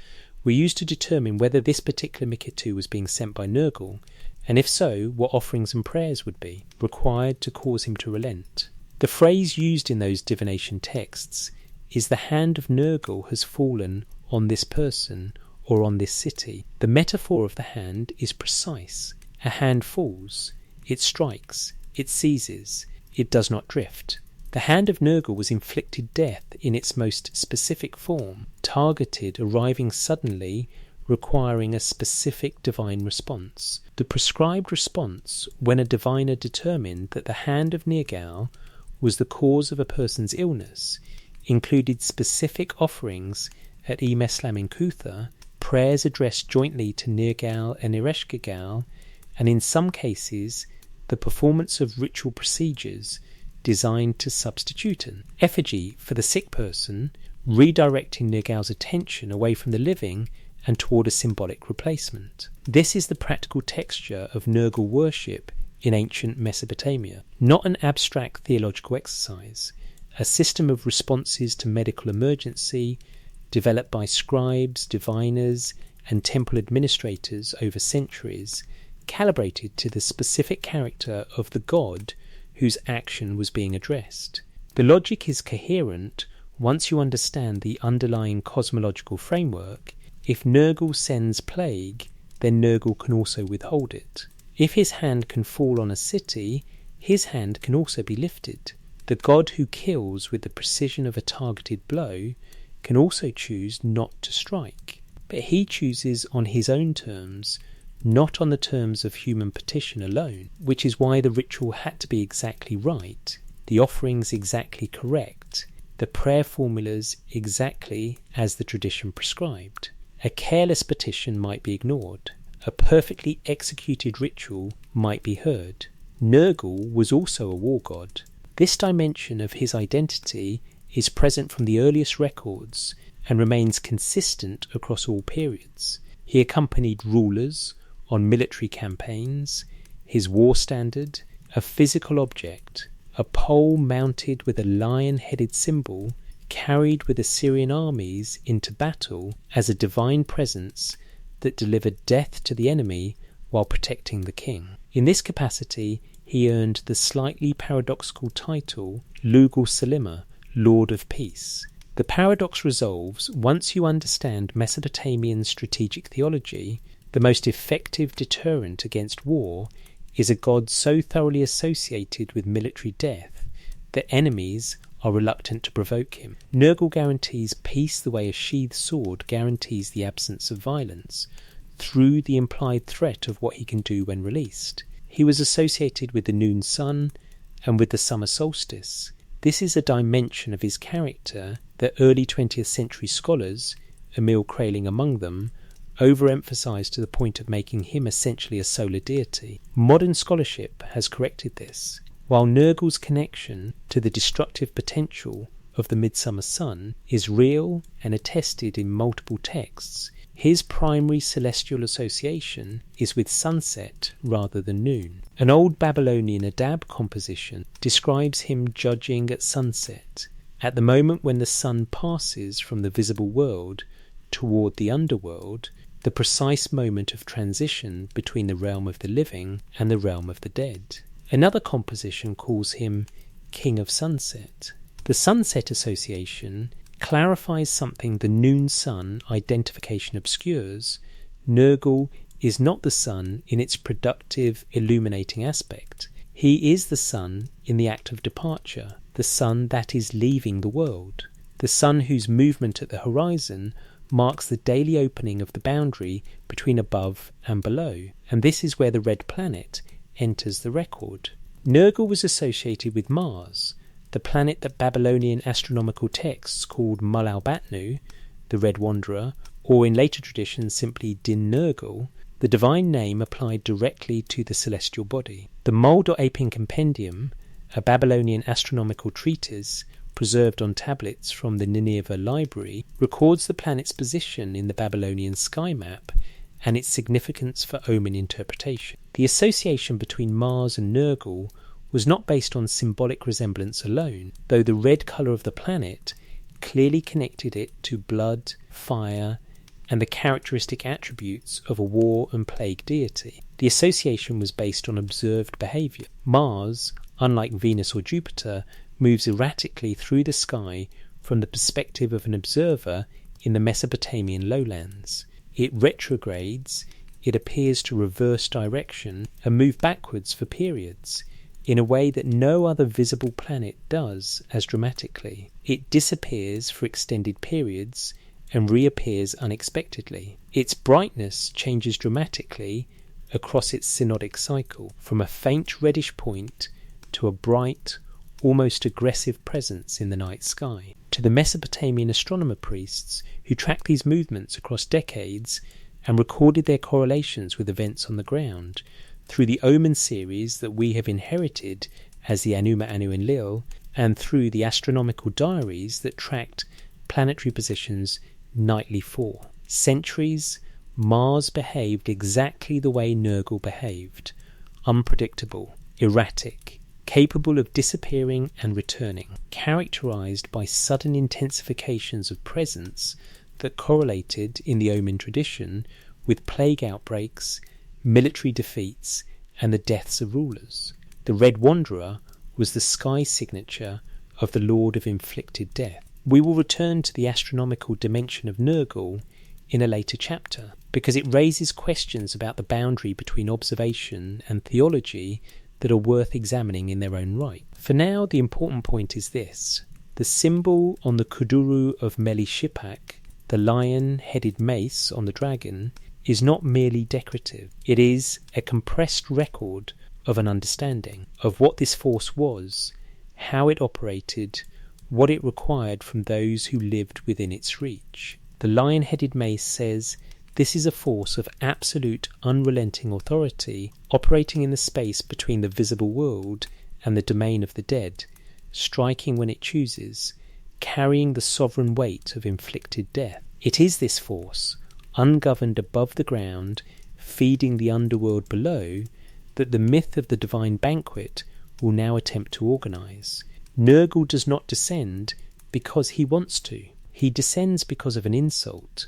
were used to determine whether this particular Mikitu was being sent by Nergal, and if so, what offerings and prayers would be required to cause him to relent. The phrase used in those divination texts is "the hand of Nergal has fallen on this person or on this city." The metaphor of the hand is precise. A hand falls, it strikes, it seizes, it does not drift. The hand of Nergal was inflicted death in its most specific form, targeted, arriving suddenly, requiring a specific divine response. The prescribed response, when a diviner determined that the hand of Nergal was the cause of a person's illness, included specific offerings at Emeslam in Cutha, prayers addressed jointly to Nergal and Ereshkigal, and in some cases the performance of ritual procedures designed to substitute an effigy for the sick person, redirecting Nergal's attention away from the living and toward a symbolic replacement. This is the practical texture of Nergal worship in ancient Mesopotamia, not an abstract theological exercise, a system of responses to medical emergency developed by scribes, diviners, and temple administrators over centuries, calibrated to the specific character of the god whose action was being addressed. The logic is coherent once you understand the underlying cosmological framework. If Nergal sends plague, then Nergal can also withhold it. If his hand can fall on a city, his hand can also be lifted. The god who kills with the precision of a targeted blow can also choose not to strike, but he chooses on his own terms, not on the terms of human petition alone, which is why the ritual had to be exactly right, the offerings exactly correct, the prayer formulas exactly as the tradition prescribed. A careless petition might be ignored. A perfectly executed ritual might be heard. Nergal was also a war god. This dimension of his identity is present from the earliest records and remains consistent across all periods. He accompanied rulers on military campaigns. His war standard, a physical object, a pole mounted with a lion-headed symbol, carried with Assyrian armies into battle as a divine presence that delivered death to the enemy while protecting the king. In this capacity, he earned the slightly paradoxical title Lugal Salima, Lord of Peace. The paradox resolves once you understand Mesopotamian strategic theology. The most effective deterrent against war is a god so thoroughly associated with military death that enemies are reluctant to provoke him. Nergal guarantees peace the way a sheathed sword guarantees the absence of violence, through the implied threat of what he can do when released. He was associated with the noon sun and with the summer solstice. This is a dimension of his character that early 20th century scholars, Emil Kraling among them, overemphasized to the point of making him essentially a solar deity. Modern scholarship has corrected this. While Nergal's connection to the destructive potential of the midsummer sun is real and attested in multiple texts, his primary celestial association is with sunset rather than noon. An old Babylonian Adab composition describes him judging at sunset, at the moment when the sun passes from the visible world toward the underworld, the precise moment of transition between the realm of the living and the realm of the dead. Another composition calls him King of Sunset. The sunset association clarifies something the noon sun identification obscures. Nergal is not the sun in its productive, illuminating aspect. He is the sun in the act of departure, the sun that is leaving the world, the sun whose movement at the horizon marks the daily opening of the boundary between above and below, and this is where the red planet enters the record. Nergal was associated with Mars, the planet that Babylonian astronomical texts called Mulalbatnu, the Red Wanderer, or in later traditions simply Din Nergal, the divine name applied directly to the celestial body. The Mold-or-Apin Compendium, a Babylonian astronomical treatise preserved on tablets from the Nineveh Library, records the planet's position in the Babylonian sky map and its significance for omen interpretation. The association between Mars and Nergal was not based on symbolic resemblance alone, though the red colour of the planet clearly connected it to blood, fire, and the characteristic attributes of a war and plague deity. The association was based on observed behaviour. Mars, unlike Venus or Jupiter, moves erratically through the sky from the perspective of an observer in the Mesopotamian lowlands. It retrogrades, it appears to reverse direction and move backwards for periods, in a way that no other visible planet does as dramatically. It disappears for extended periods and reappears unexpectedly. Its brightness changes dramatically across its synodic cycle, from a faint reddish point to a bright, almost aggressive presence in the night sky. To the Mesopotamian astronomer priests who tracked these movements across decades and recorded their correlations with events on the ground, through the omen series that we have inherited as the Enuma Anu Enlil, and through the astronomical diaries that tracked planetary positions nightly for centuries, Mars behaved exactly the way Nergal behaved: unpredictable, erratic, capable of disappearing and returning, characterized by sudden intensifications of presence that correlated in the omen tradition with plague outbreaks, military defeats, and the deaths of rulers. The Red Wanderer was the sky signature of the Lord of Inflicted Death. We will return to the astronomical dimension of Nergal in a later chapter, because it raises questions about the boundary between observation and theology that are worth examining in their own right. For now, the important point is this: the symbol on the kuduru of Melishipak, the lion-headed mace on the dragon, is not merely decorative. It is a compressed record of an understanding of what this force was, how it operated, what it required from those who lived within its reach. The lion-headed mace says this is a force of absolute unrelenting authority operating in the space between the visible world and the domain of the dead, striking when it chooses, carrying the sovereign weight of inflicted death. It is this force, ungoverned above the ground, feeding the underworld below, that the myth of the divine banquet will now attempt to organise. Nergal does not descend because he wants to. He descends because of an insult,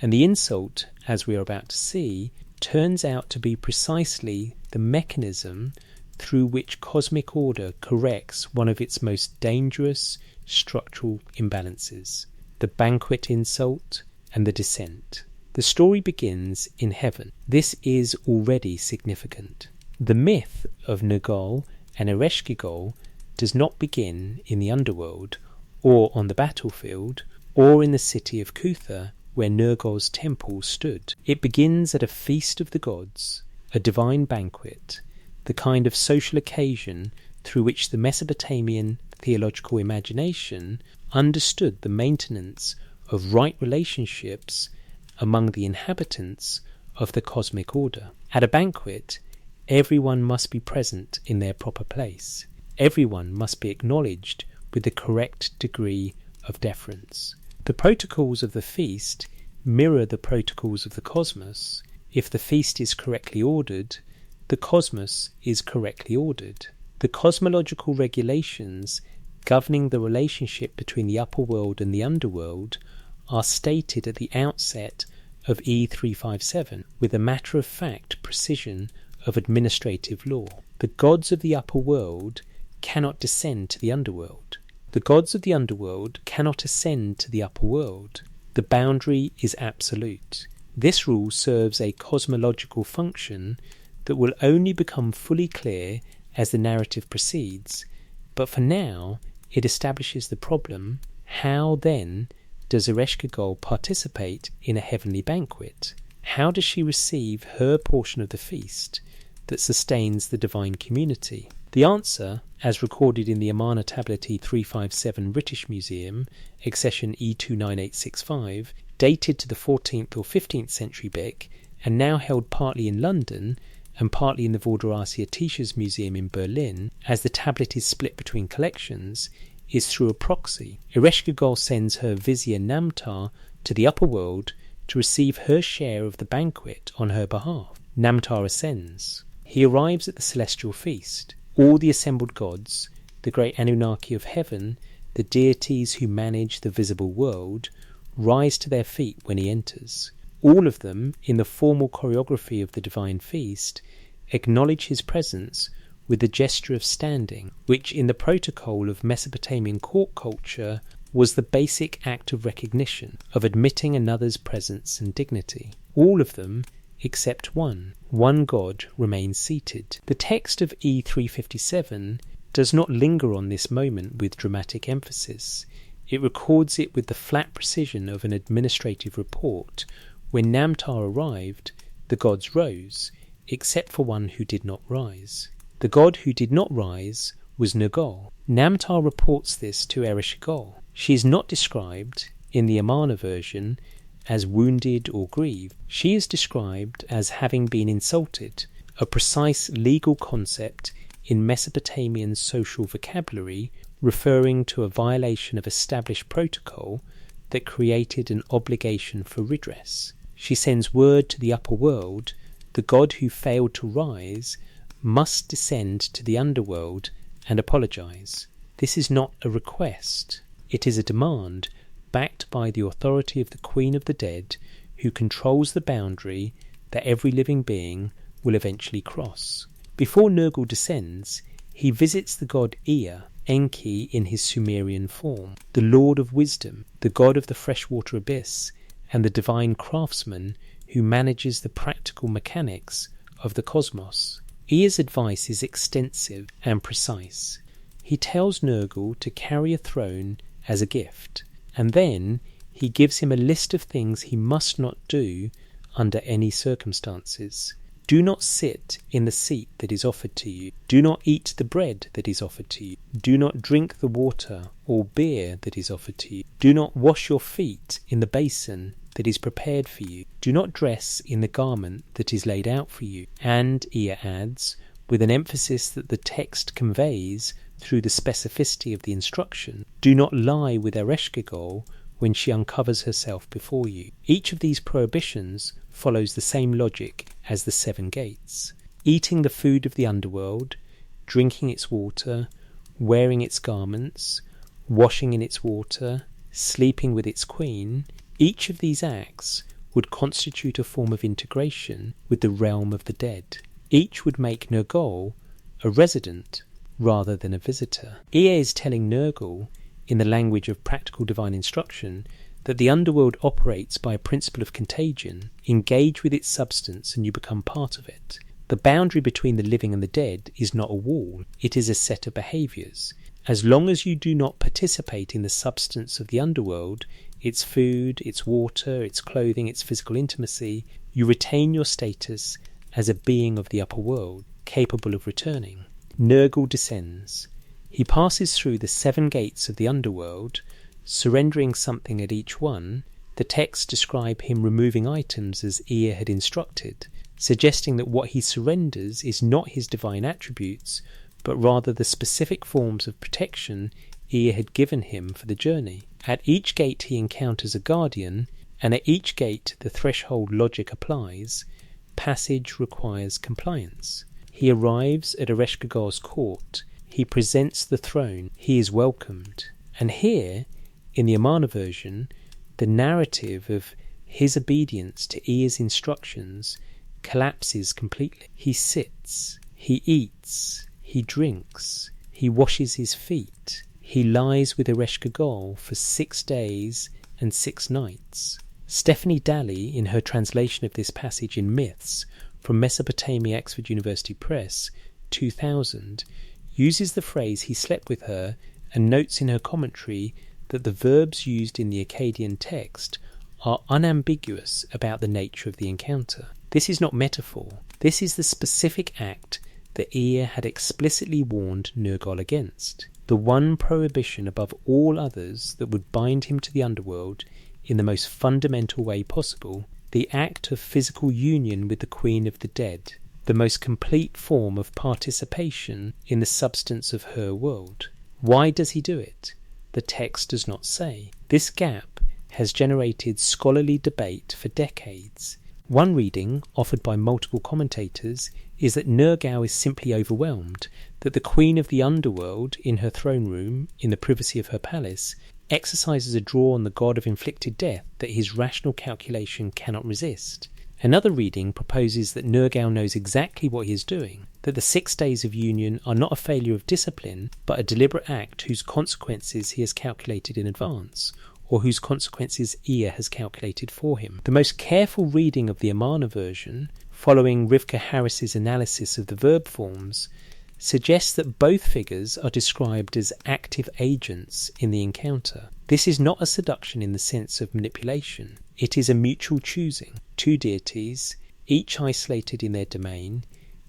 and the insult, as we are about to see, turns out to be precisely the mechanism through which cosmic order corrects one of its most dangerous structural imbalances, the banquet insult and the descent. The story begins in heaven. This is already significant. The myth of Nergal and Ereshkigal does not begin in the underworld, or on the battlefield, or in the city of Cutha, where Nergal's temple stood. It begins at a feast of the gods, a divine banquet, the kind of social occasion through which the Mesopotamian theological imagination understood the maintenance of right relationships among the inhabitants of the cosmic order. At a banquet, everyone must be present in their proper place. Everyone must be acknowledged with the correct degree of deference. The protocols of the feast mirror the protocols of the cosmos. If the feast is correctly ordered, the cosmos is correctly ordered. The cosmological regulations governing the relationship between the upper world and the underworld are stated at the outset of E357 with a matter-of-fact precision of administrative law. The gods of the upper world cannot descend to the underworld. The gods of the underworld cannot ascend to the upper world. The boundary is absolute. This rule serves a cosmological function that will only become fully clear as the narrative proceeds, but for now it establishes the problem: how then does Ereshkigal participate in a heavenly banquet? How does she receive her portion of the feast that sustains the divine community? The answer, as recorded in the Amarna Tablet E357 British Museum, accession E29865, dated to the 14th or 15th century Beck, and now held partly in London and partly in the Vorderasier Teachers Museum in Berlin, as the tablet is split between collections, is through a proxy. Ereshkigal sends her vizier Namtar to the upper world to receive her share of the banquet on her behalf. Namtar ascends. He arrives at the celestial feast. All the assembled gods, the great Anunnaki of heaven, the deities who manage the visible world, rise to their feet when he enters. All of them, in the formal choreography of the divine feast, acknowledge his presence with the gesture of standing, which in the protocol of Mesopotamian court culture was the basic act of recognition, of admitting another's presence and dignity. All of them, except one god, remains seated. The text of E357 does not linger on this moment with dramatic emphasis. It records it with the flat precision of an administrative report. When Namtar arrived, the gods rose, except for one who did not rise. The god who did not rise was Nergal. Namtar reports this to Ereshkigal. She is not described, in the Amarna version, as wounded or grieved. She is described as having been insulted, a precise legal concept in Mesopotamian social vocabulary referring to a violation of established protocol that created an obligation for redress. She sends word to the upper world: the god who failed to rise must descend to the underworld and apologize. This is not a request, it is a demand backed by the authority of the Queen of the Dead, who controls the boundary that every living being will eventually cross. Before Nergal descends, he visits the god Ea, Enki in his Sumerian form, the Lord of Wisdom, the god of the freshwater abyss, and the divine craftsman who manages the practical mechanics of the cosmos. Ea's advice is extensive and precise. He tells Nergal to carry a throne as a gift, and then he gives him a list of things he must not do under any circumstances. Do not sit in the seat that is offered to you. Do not eat the bread that is offered to you. Do not drink the water or beer that is offered to you. Do not wash your feet in the basin that is prepared for you. Do not dress in the garment that is laid out for you. And, Ea adds, with an emphasis that the text conveys through the specificity of the instruction, do not lie with Ereshkigal when she uncovers herself before you. Each of these prohibitions follows the same logic as the 7 gates. Eating the food of the underworld, drinking its water, wearing its garments, washing in its water, sleeping with its queen, each of these acts would constitute a form of integration with the realm of the dead. Each would make Nergal a resident rather than a visitor. Ea is telling Nergal, in the language of practical divine instruction, that the underworld operates by a principle of contagion. Engage with its substance and you become part of it. The boundary between the living and the dead is not a wall, it is a set of behaviours. As long as you do not participate in the substance of the underworld, its food, its water, its clothing, its physical intimacy, you retain your status as a being of the upper world, capable of returning. Nergal descends. He passes through the 7 gates of the underworld, surrendering something at each one. The texts describe him removing items as Ea had instructed, suggesting that what he surrenders is not his divine attributes, but rather the specific forms of protection Ea had given him for the journey. At each gate he encounters a guardian, and at each gate the threshold logic applies. Passage requires compliance. He arrives at Ereshkigal's court. He presents the throne. He is welcomed. And here, in the Amarna version, the narrative of his obedience to Ea's instructions collapses completely. He sits, he eats, he drinks, he washes his feet, he lies with Ereshkigal for 6 days and 6 nights. Stephanie Daly, in her translation of this passage in Myths from Mesopotamia, Oxford University Press, 2000, uses the phrase "he slept with her" and notes in her commentary that the verbs used in the Akkadian text are unambiguous about the nature of the encounter. This is not metaphor. This is the specific act that Ea had explicitly warned Nergal against. The one prohibition above all others that would bind him to the underworld in the most fundamental way possible, the act of physical union with the Queen of the Dead, the most complete form of participation in the substance of her world. Why does he do it? The text does not say. This gap has generated scholarly debate for decades. One reading, offered by multiple commentators, is that Nergal is simply overwhelmed, that the Queen of the Underworld, in her throne room, in the privacy of her palace, exercises a draw on the god of inflicted death that his rational calculation cannot resist. Another reading proposes that Nergal knows exactly what he is doing, that the 6 days of union are not a failure of discipline, but a deliberate act whose consequences he has calculated in advance, or whose consequences Ea has calculated for him. The most careful reading of the Amarna version, following Rivka Harris's analysis of the verb forms, suggests that both figures are described as active agents in the encounter. This is not a seduction in the sense of manipulation. It is a mutual choosing. 2 deities, each isolated in their domain,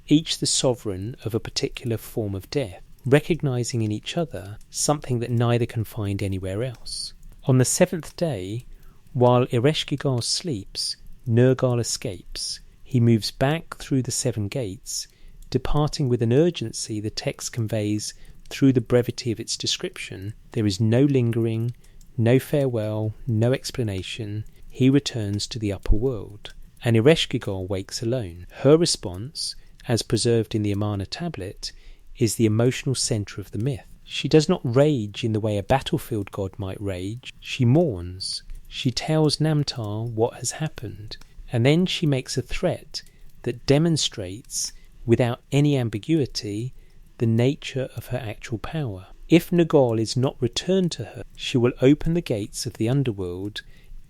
each the sovereign of a particular form of death, recognizing in each other something that neither can find anywhere else. On the 7th day, while Ereshkigal sleeps, Nergal escapes. He moves back through the 7 gates, departing with an urgency the text conveys through the brevity of its description. There is no lingering, no farewell, no explanation. He returns to the upper world, and Ereshkigal wakes alone. Her response, as preserved in the Amarna tablet, is the emotional centre of the myth. She does not rage in the way a battlefield god might rage. She mourns. She tells Namtar what has happened, and then she makes a threat that demonstrates, without any ambiguity, the nature of her actual power. If Nergal is not returned to her, she will open the gates of the underworld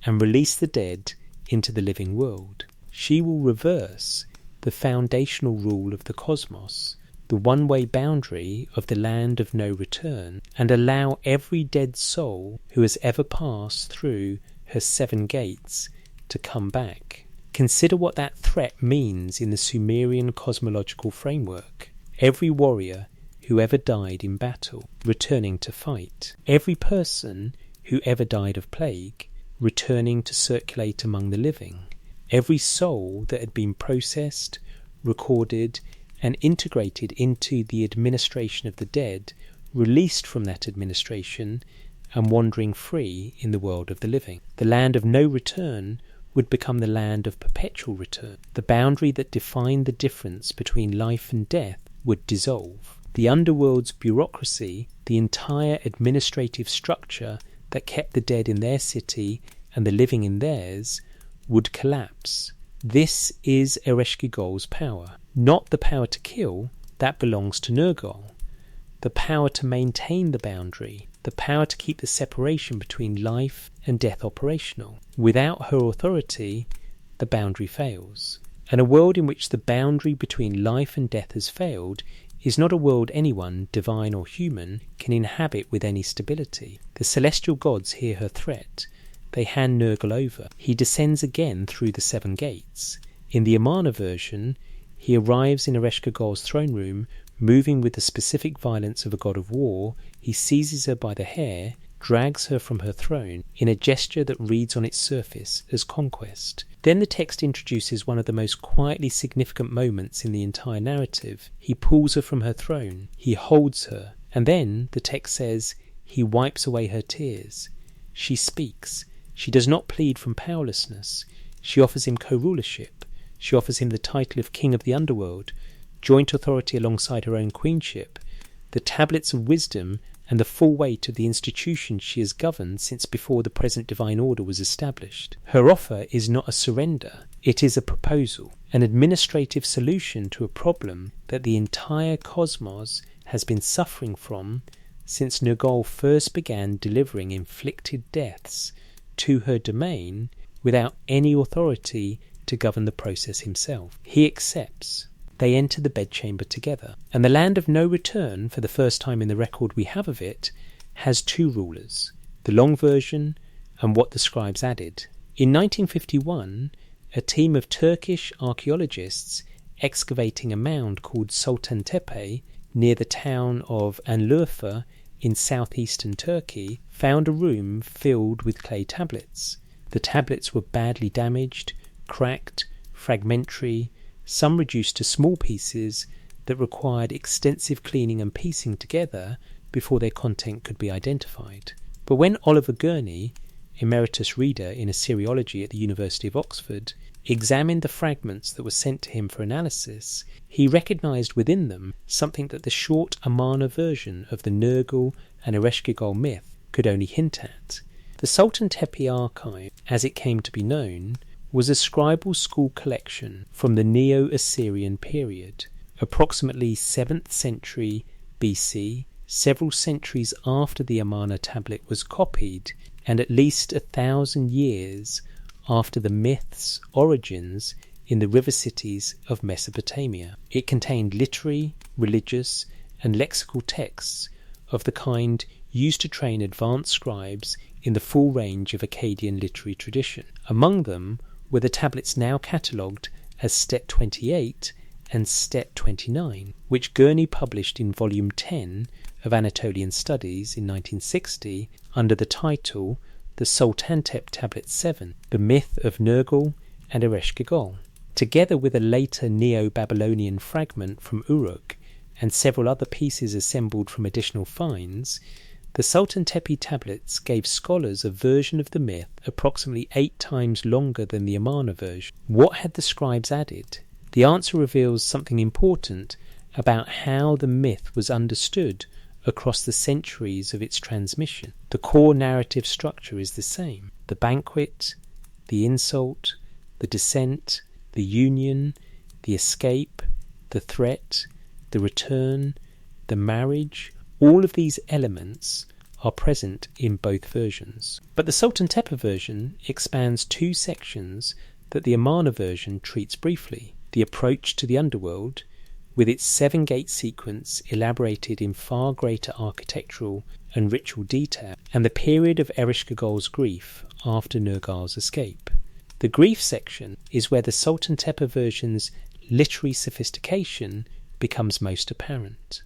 and release the dead into the living world. She will reverse the foundational rule of the cosmos, the one-way boundary of the land of no return, and allow every dead soul who has ever passed through her 7 gates to come back. Consider what that threat means in the Sumerian cosmological framework. Every warrior who ever died in battle, returning to fight. Every person who ever died of plague, returning to circulate among the living. Every soul that had been processed, recorded, and integrated into the administration of the dead, released from that administration and wandering free in the world of the living. The land of no return would become the land of perpetual return. The boundary that defined the difference between life and death would dissolve. The underworld's bureaucracy, the entire administrative structure that kept the dead in their city and the living in theirs, would collapse. This is Ereshkigal's power. Not the power to kill, that belongs to Nergal. The power to maintain the boundary, the power to keep the separation between life and death operational. Without her authority, the boundary fails. And a world in which the boundary between life and death has failed is not a world anyone, divine or human, can inhabit with any stability. The celestial gods hear her threat. They hand Nergal over. He descends again through the 7 gates. In the Amarna version, he arrives in Ereshkigal's throne room, moving with the specific violence of a god of war. He seizes her by the hair, drags her from her throne, in a gesture that reads on its surface as conquest. Then the text introduces one of the most quietly significant moments in the entire narrative. He pulls her from her throne, he holds her, and then, the text says, he wipes away her tears. She speaks. She does not plead from powerlessness. She offers him co-rulership. She offers him the title of King of the Underworld, joint authority alongside her own queenship, the tablets of wisdom, and the full weight of the institution she has governed since before the present divine order was established. Her offer is not a surrender, it is a proposal, an administrative solution to a problem that the entire cosmos has been suffering from since Nergal first began delivering inflicted deaths to her domain without any authority to govern the process himself. He accepts. They enter the bedchamber together, and the land of no return, for the first time in the record we have of it, has 2 rulers, the long version and what the scribes added. In 1951, a team of Turkish archaeologists excavating a mound called Sultan Tepe near the town of Anlurfa in southeastern Turkey found a room filled with clay tablets. The tablets were badly damaged, cracked, fragmentary, some reduced to small pieces that required extensive cleaning and piecing together before their content could be identified. But when Oliver Gurney, emeritus reader in Assyriology at the University of Oxford, examined the fragments that were sent to him for analysis, he recognised within them something that the short Amarna version of the Nergal and Ereshkigal myth could only hint at. The Sultan Tepe archive, as it came to be known, was a scribal school collection from the Neo-Assyrian period, approximately 7th century BC, several centuries after the Amarna tablet was copied, and at least 1,000 years after the myth's origins in the river cities of Mesopotamia. It contained literary, religious, and lexical texts of the kind used to train advanced scribes in the full range of Akkadian literary tradition. Among them were the tablets now catalogued as Stet 28 and Stet 29, which Gurney published in Volume 10 of Anatolian Studies in 1960 under the title The Sultantep Tablet 7, The Myth of Nergal and Ereshkigal. Together with a later Neo-Babylonian fragment from Uruk and several other pieces assembled from additional finds, the Sultan Tepe tablets gave scholars a version of the myth approximately 8 times longer than the Amarna version. What had the scribes added? The answer reveals something important about how the myth was understood across the centuries of its transmission. The core narrative structure is the same. The banquet, the insult, the descent, the union, the escape, the threat, the return, the marriage, all of these elements are present in both versions. But the Sultan Tepe version expands 2 sections that the Amarna version treats briefly. The approach to the underworld, with its 7-gate sequence elaborated in far greater architectural and ritual detail, and the period of Ereshkigal's grief after Nergal's escape. The grief section is where the Sultan Tepe version's literary sophistication becomes most apparent.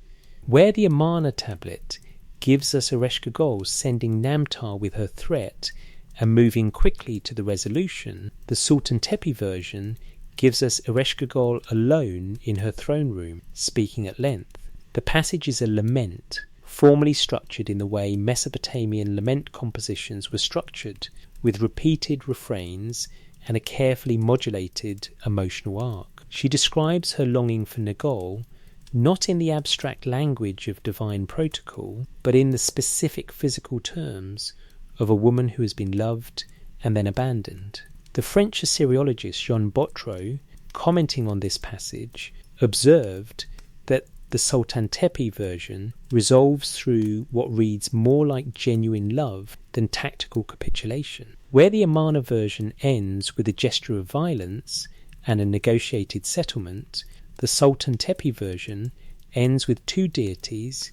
Where the Amarna tablet gives us Ereshkigal sending Namtar with her threat and moving quickly to the resolution, the Sultan Tepe version gives us Ereshkigal alone in her throne room, speaking at length. The passage is a lament, formally structured in the way Mesopotamian lament compositions were structured, with repeated refrains and a carefully modulated emotional arc. She describes her longing for Nergal not in the abstract language of divine protocol, but in the specific physical terms of a woman who has been loved and then abandoned. The French Assyriologist Jean Botreau, commenting on this passage, observed that the Sultan Tepe version resolves through what reads more like genuine love than tactical capitulation. Where the Amarna version ends with a gesture of violence and a negotiated settlement, the Sultan Tepe version ends with two deities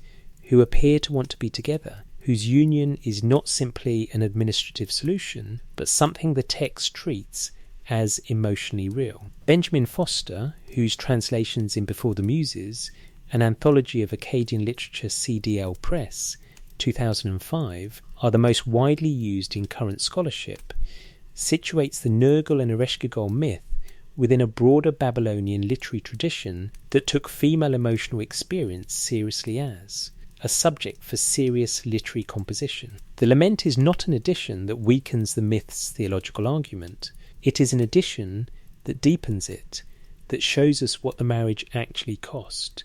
who appear to want to be together, whose union is not simply an administrative solution, but something the text treats as emotionally real. Benjamin Foster, whose translations in Before the Muses, an anthology of Akkadian literature CDL Press, 2005, are the most widely used in current scholarship, situates the Nergal and Ereshkigal myth within a broader Babylonian literary tradition that took female emotional experience seriously as a subject for serious literary composition. The lament is not an addition that weakens the myth's theological argument. It is an addition that deepens it, that shows us what the marriage actually cost,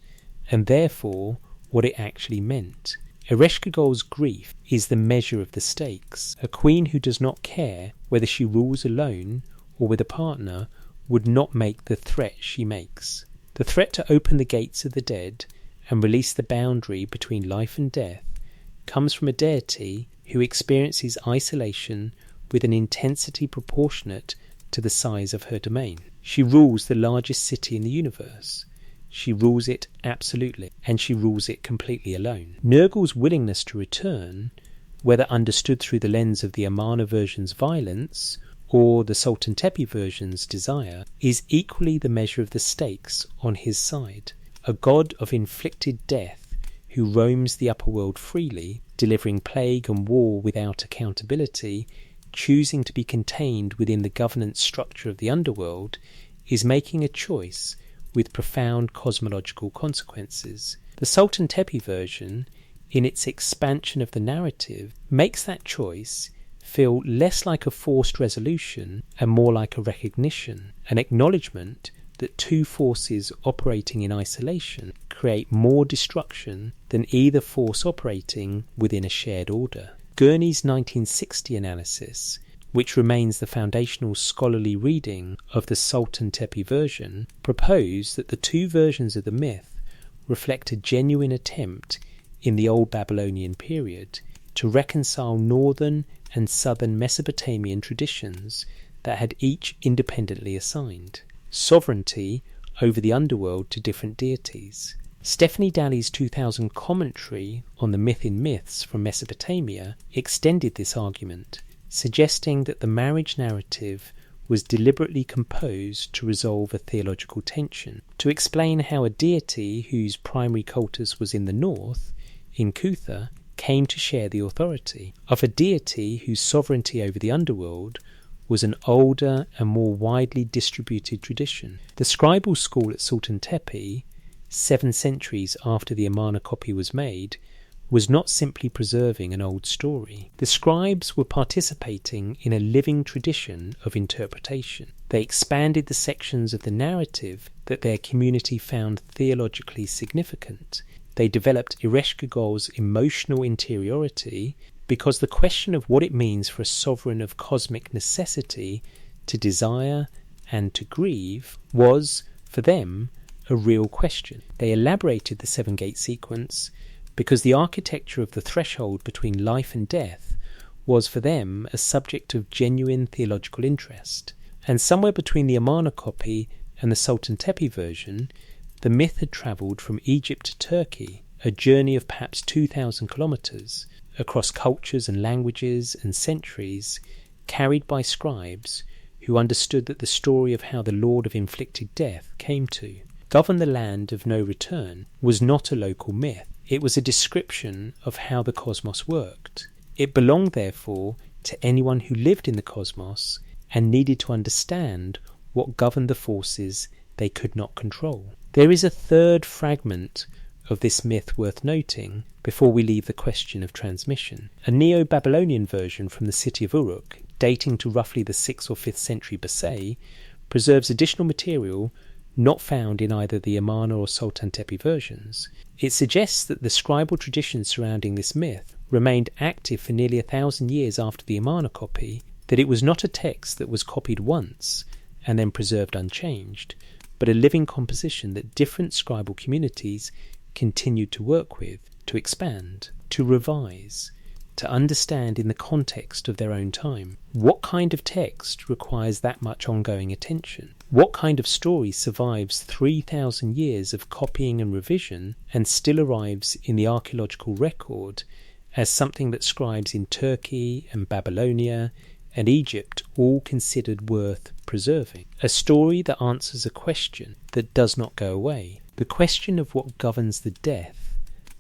and therefore what it actually meant. Ereshkigal's grief is the measure of the stakes. A queen who does not care whether she rules alone or with a partner would not make the threat she makes. The threat to open the gates of the dead and release the boundary between life and death comes from a deity who experiences isolation with an intensity proportionate to the size of her domain. She rules the largest city in the universe. She rules it absolutely, and she rules it completely alone. Nergal's willingness to return, whether understood through the lens of the Amarna version's violence or the Sultan Tepe version's desire, is equally the measure of the stakes on his side. A god of inflicted death who roams the upper world freely, delivering plague and war without accountability, choosing to be contained within the governance structure of the underworld, is making a choice with profound cosmological consequences. The Sultan Tepe version, in its expansion of the narrative, makes that choice feel less like a forced resolution and more like a recognition, an acknowledgement that two forces operating in isolation create more destruction than either force operating within a shared order. Gurney's 1960 analysis, which remains the foundational scholarly reading of the Sultan Tepe version, proposed that the two versions of the myth reflect a genuine attempt in the Old Babylonian period to reconcile northern and southern Mesopotamian traditions that had each independently assigned sovereignty over the underworld to different deities. Stephanie Daly's 2000 commentary on the Myth in Myths from Mesopotamia extended this argument, suggesting that the marriage narrative was deliberately composed to resolve a theological tension, to explain how a deity whose primary cultus was in the north, in Cutha, came to share the authority of a deity whose sovereignty over the underworld was an older and more widely distributed tradition. The scribal school at Sultan Tepe, 7 centuries after the Amarna copy was made, was not simply preserving an old story. The scribes were participating in a living tradition of interpretation. They expanded the sections of the narrative that their community found theologically significant. They developed Ereshkigal's emotional interiority because the question of what it means for a sovereign of cosmic necessity to desire and to grieve was, for them, a real question. They elaborated the 7-gate sequence because the architecture of the threshold between life and death was for them a subject of genuine theological interest. And somewhere between the Amarna copy and the Sultan Tepe version, the myth had travelled from Egypt to Turkey, a journey of perhaps 2,000 kilometres, across cultures and languages and centuries, carried by scribes who understood that the story of how the Lord of inflicted death came to govern the land of no return was not a local myth. It was a description of how the cosmos worked. It belonged, therefore, to anyone who lived in the cosmos and needed to understand what governed the forces they could not control. There is a third fragment of this myth worth noting before we leave the question of transmission. A Neo-Babylonian version from the city of Uruk, dating to roughly the 6th or 5th century BC, preserves additional material not found in either the Amarna or Sultan Tepe versions. It suggests that the scribal traditions surrounding this myth remained active for nearly 1,000 years after the Amarna copy, that it was not a text that was copied once and then preserved unchanged, but a living composition that different scribal communities continued to work with, to expand, to revise, to understand in the context of their own time. What kind of text requires that much ongoing attention? What kind of story survives 3,000 years of copying and revision and still arrives in the archaeological record as something that scribes in Turkey and Babylonia and Egypt all considered worth preserving? A story that answers a question that does not go away. The question of what governs the death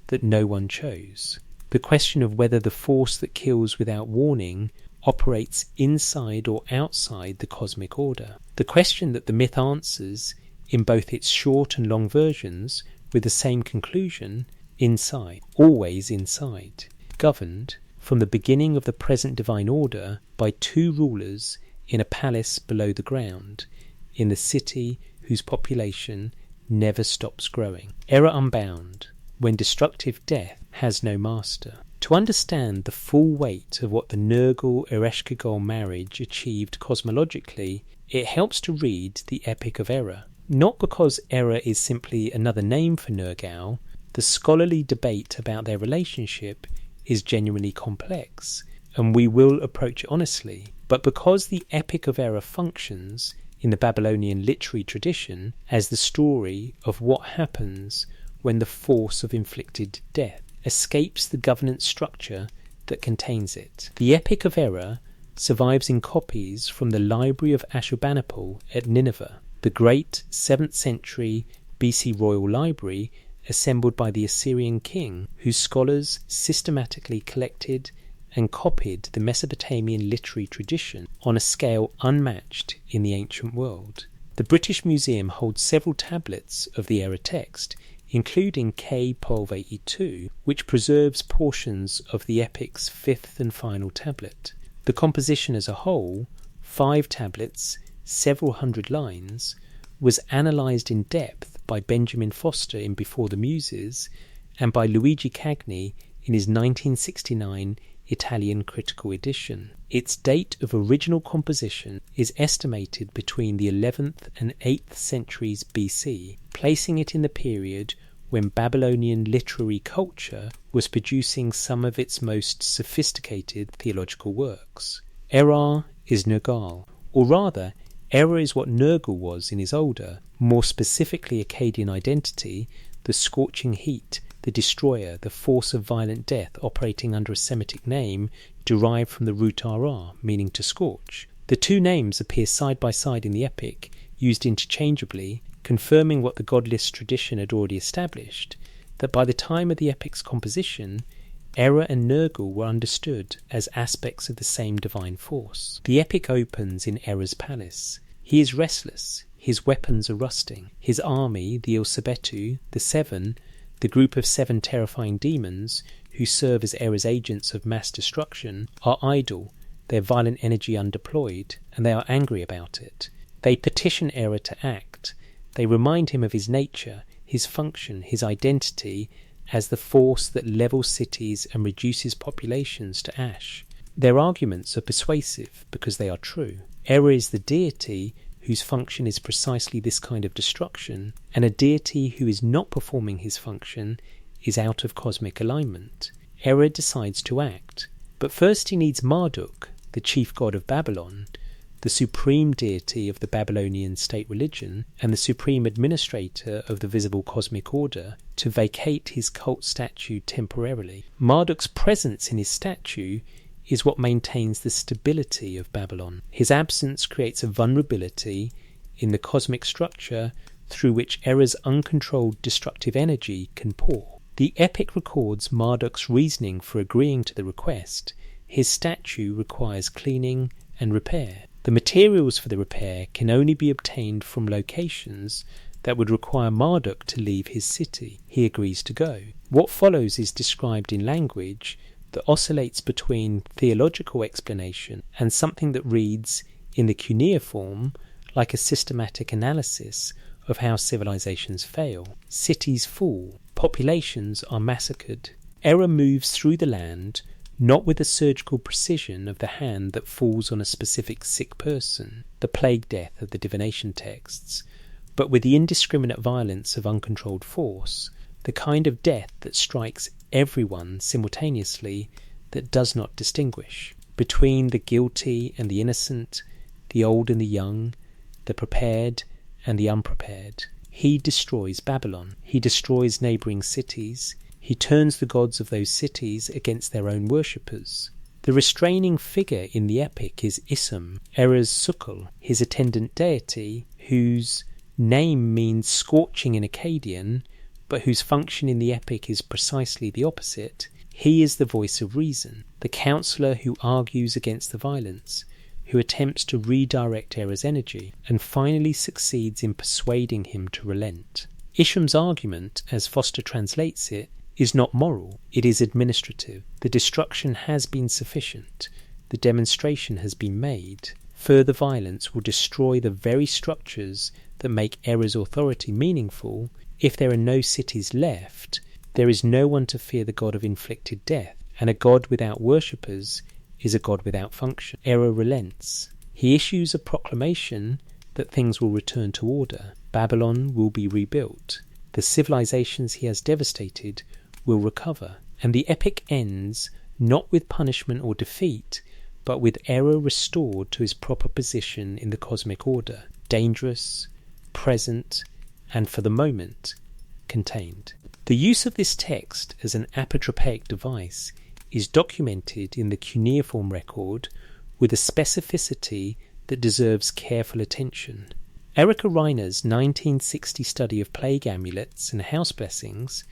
that no one chose. The question of whether the force that kills without warning operates inside or outside the cosmic order. The question that the myth answers in both its short and long versions with the same conclusion: inside, always inside, governed from the beginning of the present divine order by two rulers in a palace below the ground, in the city whose population never stops growing. Erra unbound, when destructive death has no master. To understand the full weight of what the Nergal-Ereshkigal marriage achieved cosmologically, it helps to read the Epic of Erra. Not because Erra is simply another name for Nergal, the scholarly debate about their relationship is genuinely complex, and we will approach it honestly, but because the Epic of Erra functions in the Babylonian literary tradition as the story of what happens when the force of inflicted death escapes the governance structure that contains it. The Epic of Erra survives in copies from the Library of Ashurbanipal at Nineveh, the great 7th century BC royal library assembled by the Assyrian king, whose scholars systematically collected and copied the Mesopotamian literary tradition on a scale unmatched in the ancient world. The British Museum holds several tablets of the Erra text, including K-1282, which preserves portions of the epic's 5th and final tablet. The composition as a whole, 5 tablets, several hundred lines, was analysed in depth by Benjamin Foster in Before the Muses and by Luigi Cagni in his 1969 Italian critical edition. Its date of original composition is estimated between the 11th and 8th centuries BC, placing it in the period when Babylonian literary culture was producing some of its most sophisticated theological works. Erra is Nergal, or rather, Erra is what Nergal was in his older, more specifically Akkadian identity, the scorching heat, the destroyer, the force of violent death operating under a Semitic name derived from the root Erra, meaning to scorch. The two names appear side by side in the epic, used interchangeably, confirming what the godless tradition had already established, that by the time of the epic's composition, Erra and Nergal were understood as aspects of the same divine force. The epic opens in Erra's palace. He is restless, his weapons are rusting, his army, the Sibitti, the Seven, the group of 7 terrifying demons who serve as Erra's agents of mass destruction, are idle, their violent energy undeployed, and they are angry about it. They petition Erra to act. They remind him of his nature, his function, his identity as the force that levels cities and reduces populations to ash. Their arguments are persuasive because they are true. Erra is the deity whose function is precisely this kind of destruction, and a deity who is not performing his function is out of cosmic alignment. Erra decides to act, but first he needs Marduk, the chief god of Babylon, the supreme deity of the Babylonian state religion and the supreme administrator of the visible cosmic order, to vacate his cult statue temporarily. Marduk's presence in his statue is what maintains the stability of Babylon. His absence creates a vulnerability in the cosmic structure through which Erra's uncontrolled destructive energy can pour. The epic records Marduk's reasoning for agreeing to the request. His statue requires cleaning and repair. The materials for the repair can only be obtained from locations that would require Marduk to leave his city. He agrees to go. What follows is described in language that oscillates between theological explanation and something that reads in the cuneiform like a systematic analysis of how civilizations fail. Cities fall, populations are massacred. Erra moves through the land not with the surgical precision of the hand that falls on a specific sick person, the plague death of the divination texts, but with the indiscriminate violence of uncontrolled force, the kind of death that strikes everyone simultaneously, that does not distinguish between the guilty and the innocent, the old and the young, the prepared and the unprepared. He destroys Babylon. He destroys neighbouring cities. He turns the gods of those cities against their own worshippers. The restraining figure in the epic is Isum, Erra's Sukul, his attendant deity, whose name means scorching in Akkadian, but whose function in the epic is precisely the opposite. He is the voice of reason, the counsellor who argues against the violence, who attempts to redirect Erra's energy, and finally succeeds in persuading him to relent. Ishum's argument, as Foster translates it, is not moral, it is administrative. The destruction has been sufficient. The demonstration has been made. Further violence will destroy the very structures that make Erra's authority meaningful. If there are no cities left, there is no one to fear the god of inflicted death, and a god without worshippers is a god without function. Erra relents. He issues a proclamation that things will return to order. Babylon will be rebuilt. The civilizations he has devastated will recover. And the epic ends not with punishment or defeat, but with Erra restored to his proper position in the cosmic order, dangerous, present, and for the moment, contained. The use of this text as an apotropaic device is documented in the cuneiform record with a specificity that deserves careful attention. Erica Reiner's 1960 study of plague amulets and house blessings,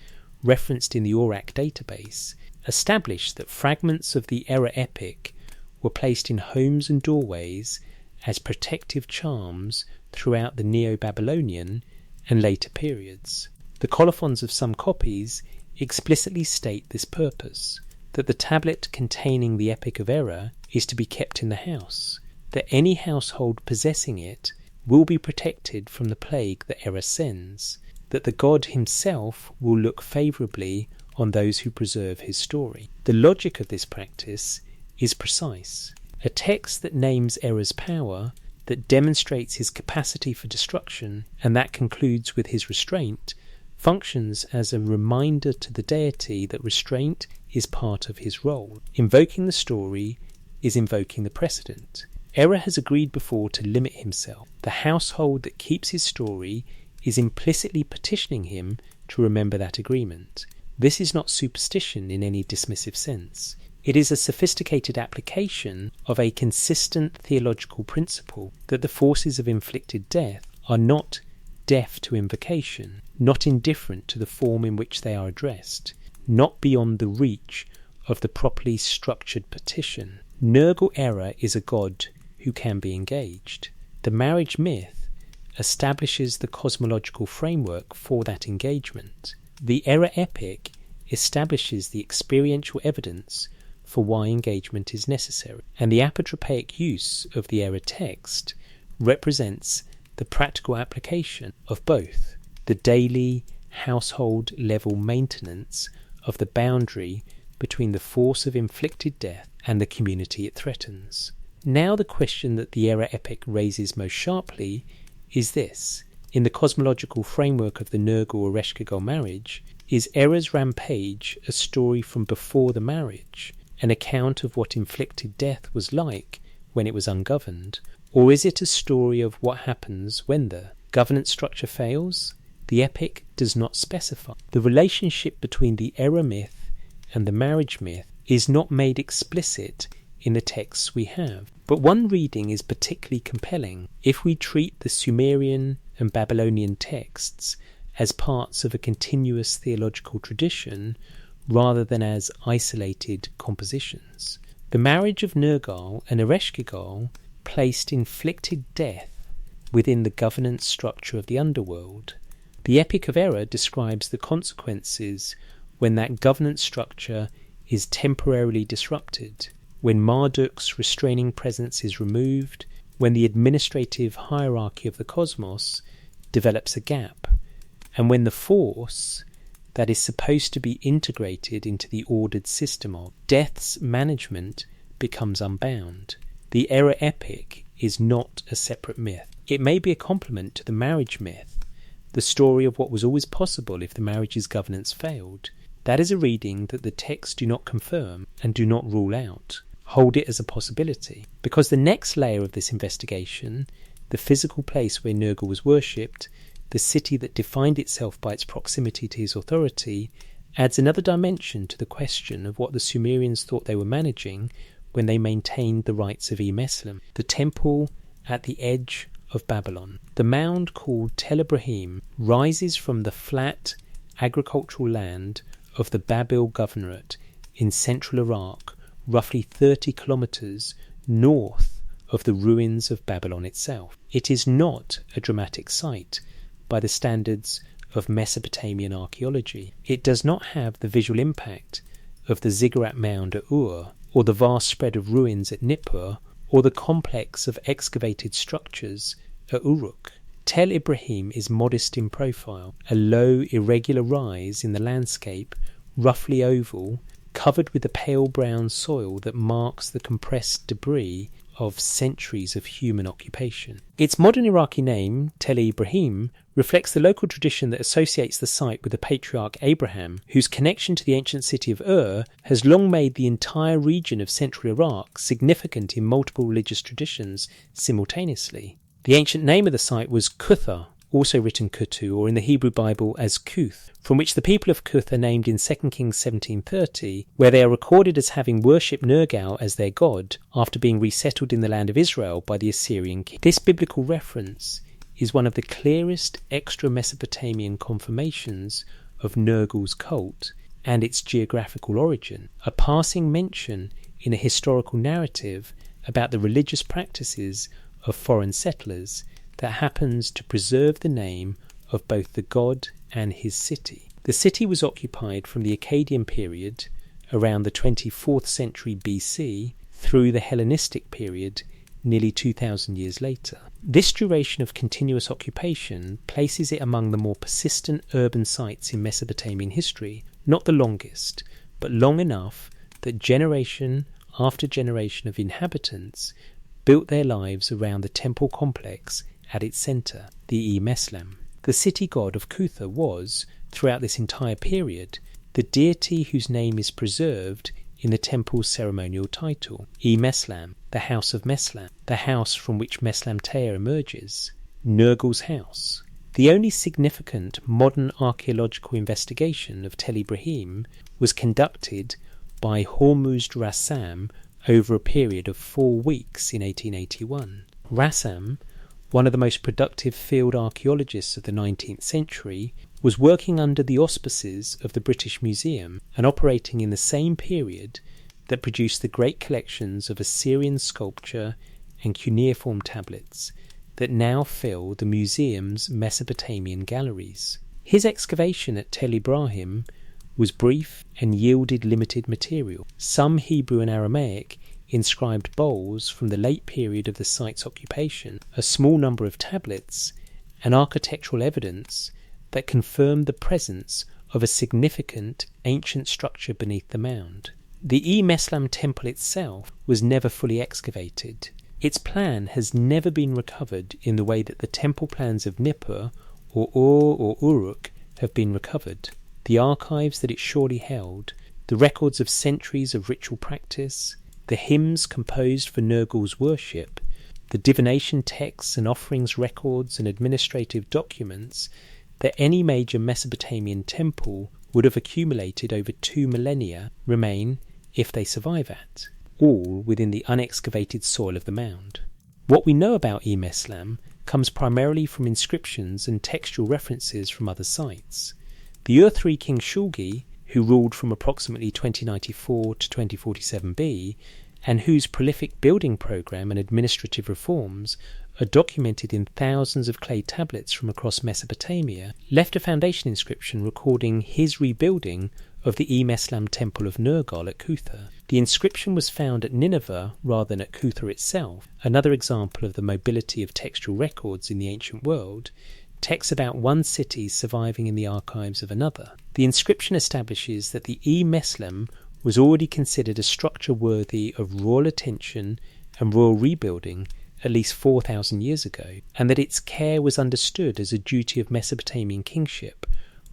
referenced in the ORACC database, established that fragments of the Erra epic were placed in homes and doorways as protective charms throughout the Neo-Babylonian and later periods. The colophons of some copies explicitly state this purpose, that the tablet containing the epic of Erra is to be kept in the house, that any household possessing it will be protected from the plague that Erra sends, that the god himself will look favourably on those who preserve his story. The logic of this practice is precise. A text that names Erra's power, that demonstrates his capacity for destruction, and that concludes with his restraint, functions as a reminder to the deity that restraint is part of his role. Invoking the story is invoking the precedent. Erra has agreed before to limit himself. The household that keeps his story is implicitly petitioning him to remember that agreement. This is not superstition in any dismissive sense. It is a sophisticated application of a consistent theological principle that the forces of inflicted death are not deaf to invocation, not indifferent to the form in which they are addressed, not beyond the reach of the properly structured petition. Nergal Erra is a god who can be engaged. The marriage myth establishes the cosmological framework for that engagement. The Erra epic establishes the experiential evidence for why engagement is necessary, and the apotropaic use of the Erra text represents the practical application of both, the daily household level maintenance of the boundary between the force of inflicted death and the community it threatens. Now the question that the Erra epic raises most sharply is this: in the cosmological framework of the Nergal Ereshkigal marriage, is Erra's rampage a story from before the marriage, an account of what inflicted death was like when it was ungoverned, or is it a story of what happens when the governance structure fails? The epic does not specify. The relationship between the Erra myth and the marriage myth is not made explicit in the texts we have, but one reading is particularly compelling if we treat the Sumerian and Babylonian texts as parts of a continuous theological tradition rather than as isolated compositions. The marriage of Nergal and Ereshkigal placed inflicted death within the governance structure of the underworld, The Epic of Erra describes the consequences when that governance structure is temporarily disrupted, when Marduk's restraining presence is removed, when the administrative hierarchy of the cosmos develops a gap, and when the force that is supposed to be integrated into the ordered system of death's management becomes unbound. The Erra epic is not a separate myth. It may be a complement to the marriage myth, the story of what was always possible if the marriage's governance failed. That is a reading that the texts do not confirm and do not rule out. Hold it as a possibility, because the next layer of this investigation, the physical place where Nergal was worshipped, the city that defined itself by its proximity to his authority, adds another dimension to the question of what the Sumerians thought they were managing when they maintained the rites of Emeslam, the temple at the edge of Babylon. The mound called Tell Ibrahim rises from the flat agricultural land of the Babil Governorate in central Iraq, roughly 30 kilometres north of the ruins of Babylon itself. It is not a dramatic site by the standards of Mesopotamian archaeology. It does not have the visual impact of the ziggurat mound at Ur, or the vast spread of ruins at Nippur, or the complex of excavated structures at Uruk. Tell Ibrahim is modest in profile, a low, irregular rise in the landscape, roughly oval, covered with the pale brown soil that marks the compressed debris of centuries of human occupation. Its modern Iraqi name, Tell Ibrahim, reflects the local tradition that associates the site with the patriarch Abraham, whose connection to the ancient city of has long made the entire region of central Iraq significant in multiple religious traditions simultaneously. The ancient name of the site was Cutha, also written Kutu, or in the Hebrew Bible as Cuth, from which the people of Cuth are named in 2 Kings 17:30, where they are recorded as having worshipped Nergal as their god after being resettled in the land of Israel by the Assyrian king. This biblical reference is one of the clearest extra-Mesopotamian confirmations of Nergal's cult and its geographical origin, a passing mention in a historical narrative about the religious practices of foreign settlers that happens to preserve the name of both the god and his city. The city was occupied from the Akkadian period, around the 24th century BC, through the Hellenistic period, nearly 2,000 years later. This duration of continuous occupation places it among the more persistent urban sites in Mesopotamian history, not the longest, but long enough that generation after generation of inhabitants built their lives around the temple complex at its centre, the Emeslam. The city god of Cutha was, throughout this entire period, the deity whose name is preserved in the temple's ceremonial title, Emeslam, the house of Meslam, the house from which Meslam Teya emerges, Nergal's house. The only significant modern archaeological investigation of Tell Ibrahim was conducted by Hormuzd Rassam over a period of 4 weeks in 1881. Rassam, one of the most productive field archaeologists of the 19th century, was working under the auspices of the British Museum and operating in the same period that produced the great collections of Assyrian sculpture and cuneiform tablets that now fill the museum's Mesopotamian galleries. His excavation at Tell Ibrahim was brief and yielded limited material. Some Hebrew and Aramaic inscribed bowls from the late period of the site's occupation, a small number of tablets, and architectural evidence that confirmed the presence of a significant ancient structure beneath the mound. The Emeslam temple itself was never fully excavated. Its plan has never been recovered in the way that the temple plans of Nippur or Ur or Uruk have been recovered. The archives that it surely held, the records of centuries of ritual practice, the hymns composed for Nergal's worship, the divination texts and offerings records and administrative documents that any major Mesopotamian temple would have accumulated over 2 millennia remain, if they survive at, all within the unexcavated soil of the mound. What we know about Emeslam comes primarily from inscriptions and textual references from other sites. The Ur III king Shulgi, who ruled from approximately 2094 to 2047 B, and whose prolific building program and administrative reforms are documented in thousands of clay tablets from across Mesopotamia, left a foundation inscription recording his rebuilding of the Emeslam temple of Nergal at Cutha. The inscription was found at Nineveh rather than at Cutha itself, another example of the mobility of textual records in the ancient world, texts about one city surviving in the archives of another. The inscription establishes that the Emeslam was already considered a structure worthy of royal attention and royal rebuilding at least 4,000 years ago, and that its care was understood as a duty of Mesopotamian kingship,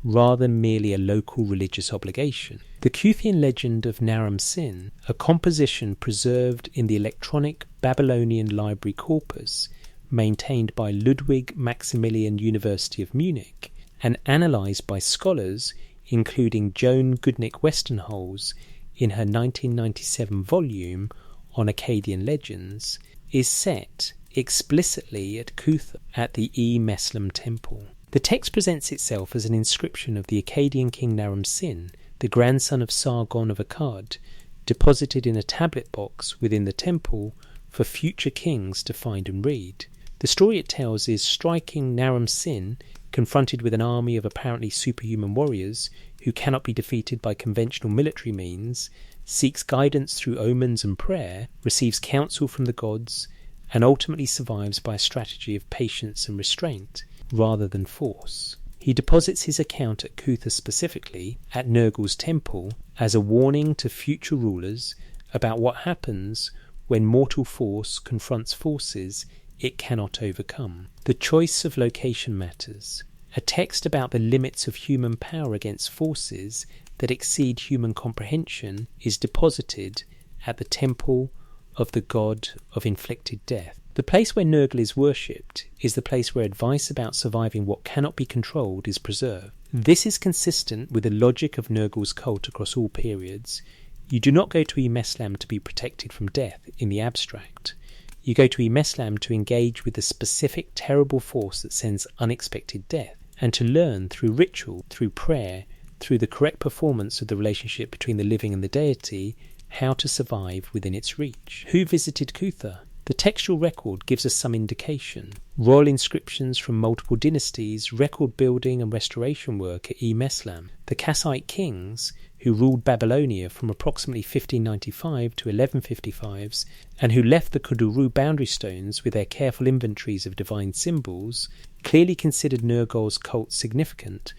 rather than merely a local religious obligation. The Cuthian legend of Naram Sin, a composition preserved in the electronic Babylonian library corpus, maintained by Ludwig Maximilian University of Munich, and analysed by scholars including Joan Goodnick Westenholz in her 1997 volume on Akkadian legends, is set explicitly at Cutha at the Emeslam temple. The text presents itself as an inscription of the Akkadian king Naram Sin, the grandson of Sargon of Akkad, deposited in a tablet box within the temple for future kings to find and read. The story it tells is striking Naram Sin, confronted with an army of apparently superhuman warriors who cannot be defeated by conventional military means, seeks guidance through omens and prayer, receives counsel from the gods, and ultimately survives by a strategy of patience and restraint, rather than force. He deposits his account at Cutha specifically, at Nergal's temple, as a warning to future rulers about what happens when mortal force confronts forces it cannot overcome. The choice of location matters. A text about the limits of human power against forces that exceed human comprehension is deposited at the temple of the god of inflicted death. The place where Nergal is worshipped is the place where advice about surviving what cannot be controlled is preserved. This is consistent with the logic of Nergal's cult across all periods. You do not go to Emeslam to be protected from death in the abstract. You go to Emeslam to engage with the specific terrible force that sends unexpected death, and to learn through ritual, through prayer, through the correct performance of the relationship between the living and the deity, how to survive within its reach. Who visited Cutha? The textual record gives us some indication. Royal inscriptions from multiple dynasties, record building and restoration work at Emeslam. The Kassite kings, who ruled Babylonia from approximately 1595 to 1155s, and who left the Kudurru boundary stones with their careful inventories of divine symbols, clearly considered Nergal's cult significant.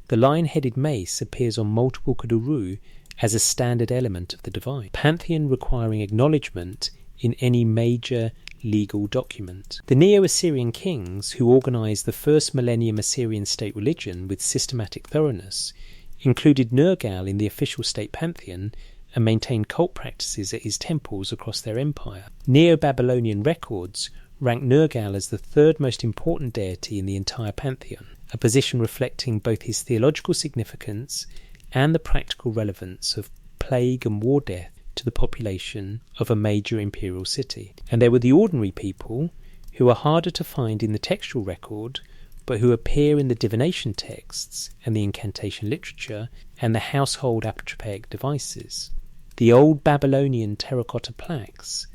The lion-headed mace appears on multiple Kudurru as a standard element of the divine. Pantheon requiring acknowledgement in any major legal document. The Neo-Assyrian kings, who organised the first millennium Assyrian state religion with systematic thoroughness, included Nergal in the official state pantheon and maintained cult practices at his temples across their empire. Neo-Babylonian records rank Nergal as the third most important deity in the entire pantheon, a position reflecting both his theological significance and the practical relevance of plague and war death to the population of a major imperial city. And there were the ordinary people, who are harder to find in the textual record, but who appear in the divination texts and the incantation literature and the household apotropaic devices. The old Babylonian terracotta plaques,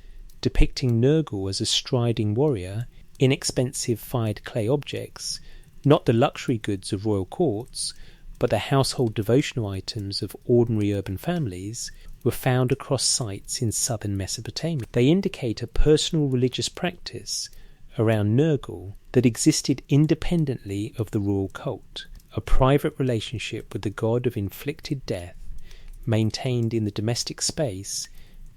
depicting Nergal as a striding warrior, inexpensive fired clay objects, not the luxury goods of royal courts, but the household devotional items of ordinary urban families, were found across sites in southern Mesopotamia. They indicate a personal religious practice around Nergal that existed independently of the royal cult, a private relationship with the god of inflicted death maintained in the domestic space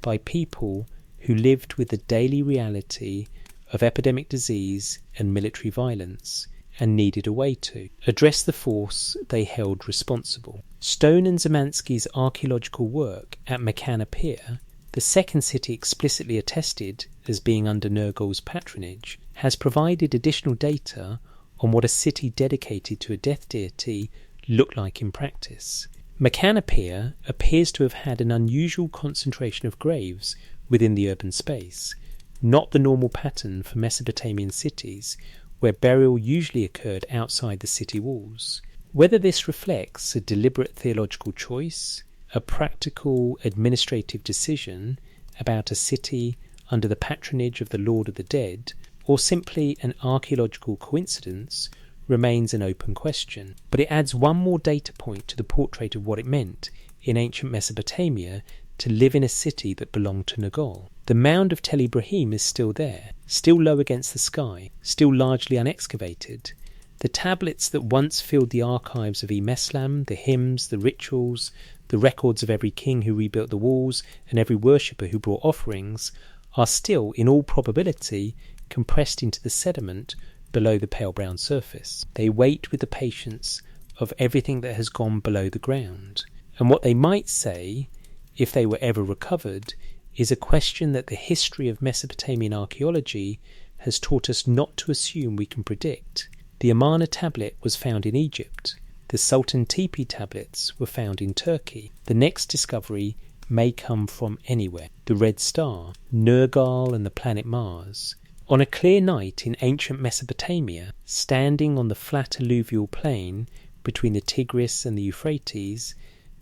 by people who lived with the daily reality of epidemic disease and military violence, and needed a way to address the force they held responsible. Stone and Zemansky's archaeological work at Mekana Pier, the second city explicitly attested as being under Nergal's patronage, has provided additional data on what a city dedicated to a death deity looked like in practice. Mekana Pier appears to have had an unusual concentration of graves within the urban space, not the normal pattern for Mesopotamian cities, where burial usually occurred outside the city walls. Whether this reflects a deliberate theological choice, a practical administrative decision, about a city under the patronage of the Lord of the Dead, or simply an archaeological coincidence, remains an open question. But it adds one more data point to the portrait of what it meant in ancient Mesopotamia to live in a city that belonged to Nergal. The mound of Tell Ibrahim is still there, still low against the sky, still largely unexcavated. The tablets that once filled the archives of Emeslam, the hymns, the rituals, the records of every king who rebuilt the walls and every worshipper who brought offerings, are still, in all probability, compressed into the sediment below the pale brown surface. They wait with the patience of everything that has gone below the ground. And what they might say, if they were ever recovered, is a question that the history of Mesopotamian archaeology has taught us not to assume we can predict. The Amarna tablet was found in Egypt. The Sultan Tepe tablets were found in Turkey. The next discovery may come from anywhere. The Red Star, Nergal and the planet Mars. On a clear night in ancient Mesopotamia, standing on the flat alluvial plain between the Tigris and the Euphrates,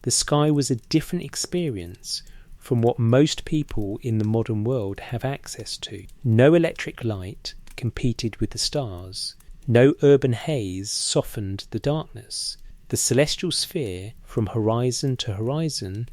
the sky was a different experience from what most people in the modern world have access to. No electric light competed with the stars. No urban haze softened the darkness. The celestial sphere, from horizon to horizon,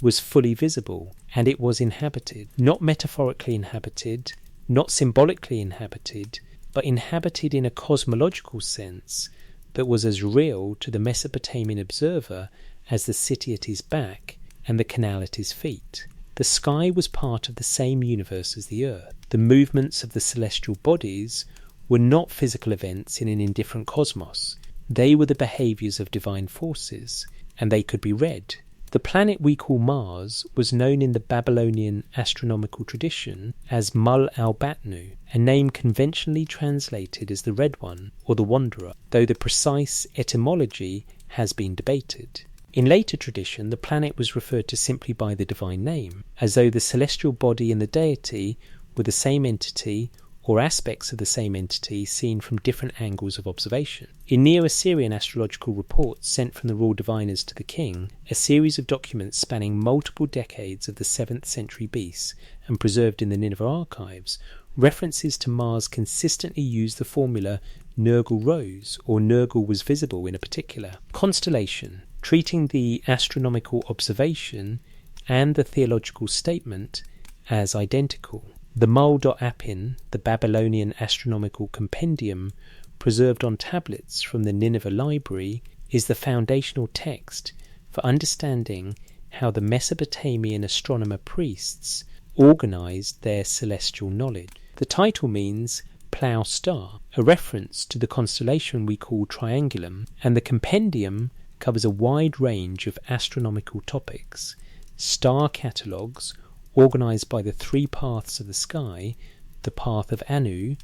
was fully visible, and it was inhabited. Not metaphorically inhabited, not symbolically inhabited, but inhabited in a cosmological sense that was as real to the Mesopotamian observer as the city at his back and the canal at his feet. The sky was part of the same universe as the earth. The movements of the celestial bodies were not physical events in an indifferent cosmos. They were the behaviours of divine forces, and they could be read. The planet we call Mars was known in the Babylonian astronomical tradition as Mul al-Batnu, a name conventionally translated as the Red One or the Wanderer, though the precise etymology has been debated. In later tradition, the planet was referred to simply by the divine name, as though the celestial body and the deity were the same entity or aspects of the same entity seen from different angles of observation. In Neo-Assyrian astrological reports sent from the royal diviners to the king, a series of documents spanning multiple decades of the 7th century BC and preserved in the Nineveh archives, references to Mars consistently use the formula Nergal rose or Nergal was visible in a particular constellation, treating the astronomical observation and the theological statement as identical. The Mul.Apin, the Babylonian astronomical compendium preserved on tablets from the Nineveh library, is the foundational text for understanding how the Mesopotamian astronomer priests organised their celestial knowledge. The title means plough star, a reference to the constellation we call Triangulum, and the compendium covers a wide range of astronomical topics. Star catalogues organised by the 3 paths of the sky, the path of Anu,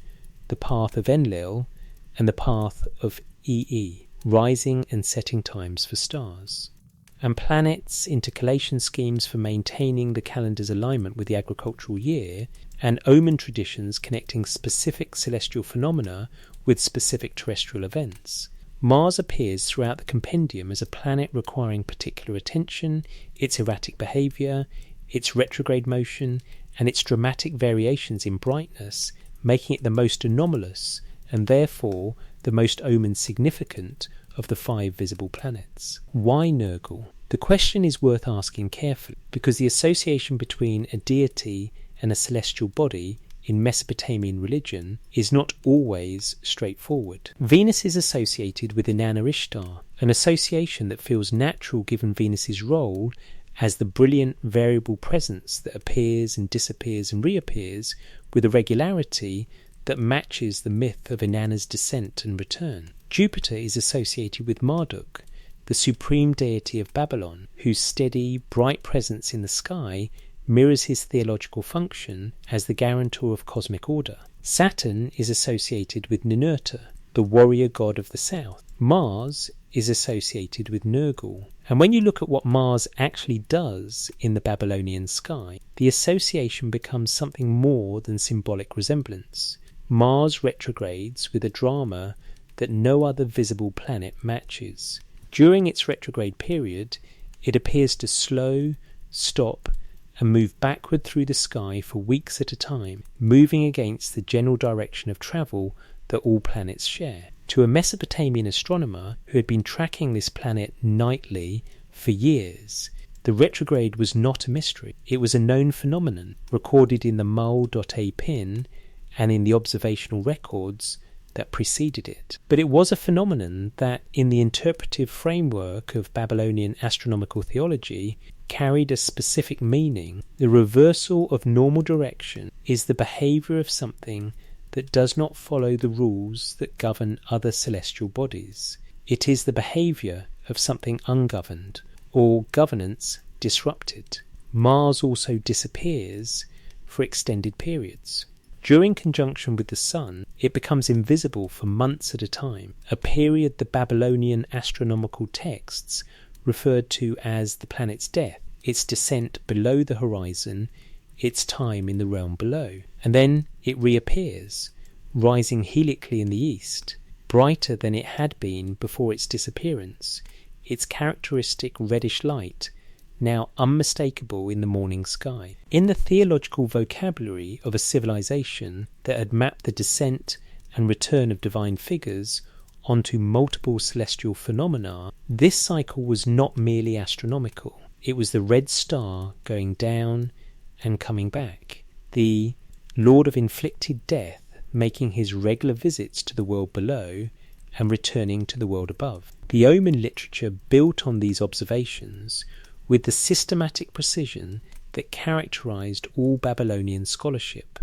the path of Enlil, and the path of Ee, rising and setting times for stars. And planets, intercalation schemes for maintaining the calendar's alignment with the agricultural year, and omen traditions connecting specific celestial phenomena with specific terrestrial events. Mars appears throughout the compendium as a planet requiring particular attention, its erratic behaviour, its retrograde motion, and its dramatic variations in brightness, making it the most anomalous, and therefore the most omen significant of the 5 visible planets. Why Nergal? The question is worth asking carefully, because the association between a deity and a celestial body in Mesopotamian religion is not always straightforward. Venus is associated with Inanna Ishtar, an association that feels natural given Venus's role as the brilliant variable presence that appears and disappears and reappears with a regularity that matches the myth of Inanna's descent and return. Jupiter is associated with Marduk, the supreme deity of Babylon, whose steady, bright presence in the sky mirrors his theological function as the guarantor of cosmic order. Saturn is associated with Ninurta, the warrior god of the south. Mars is associated with Nergal. And when you look at what Mars actually does in the Babylonian sky, the association becomes something more than symbolic resemblance. Mars retrogrades with a drama that no other visible planet matches. During its retrograde period, it appears to slow, stop, and move backward through the sky for weeks at a time, moving against the general direction of travel that all planets share. To a Mesopotamian astronomer who had been tracking this planet nightly for years, the retrograde was not a mystery. It was a known phenomenon, recorded in the mul.a pin and in the observational records that preceded it. But it was a phenomenon that, in the interpretive framework of Babylonian astronomical theology, carried a specific meaning. The reversal of normal direction is the behaviour of something that does not follow the rules that govern other celestial bodies. It is the behaviour of something ungoverned, or governance disrupted. Mars also disappears for extended periods. During conjunction with the Sun, it becomes invisible for months at a time, a period the Babylonian astronomical texts referred to as the planet's death, its descent below the horizon, its time in the realm below. And then it reappears, rising helically in the east, brighter than it had been before its disappearance, its characteristic reddish light now unmistakable in the morning sky. In the theological vocabulary of a civilization that had mapped the descent and return of divine figures onto multiple celestial phenomena, this cycle was not merely astronomical. It was the red star going down and coming back, the Lord of inflicted death making his regular visits to the world below and returning to the world above. The omen literature built on these observations with the systematic precision that characterized all Babylonian scholarship.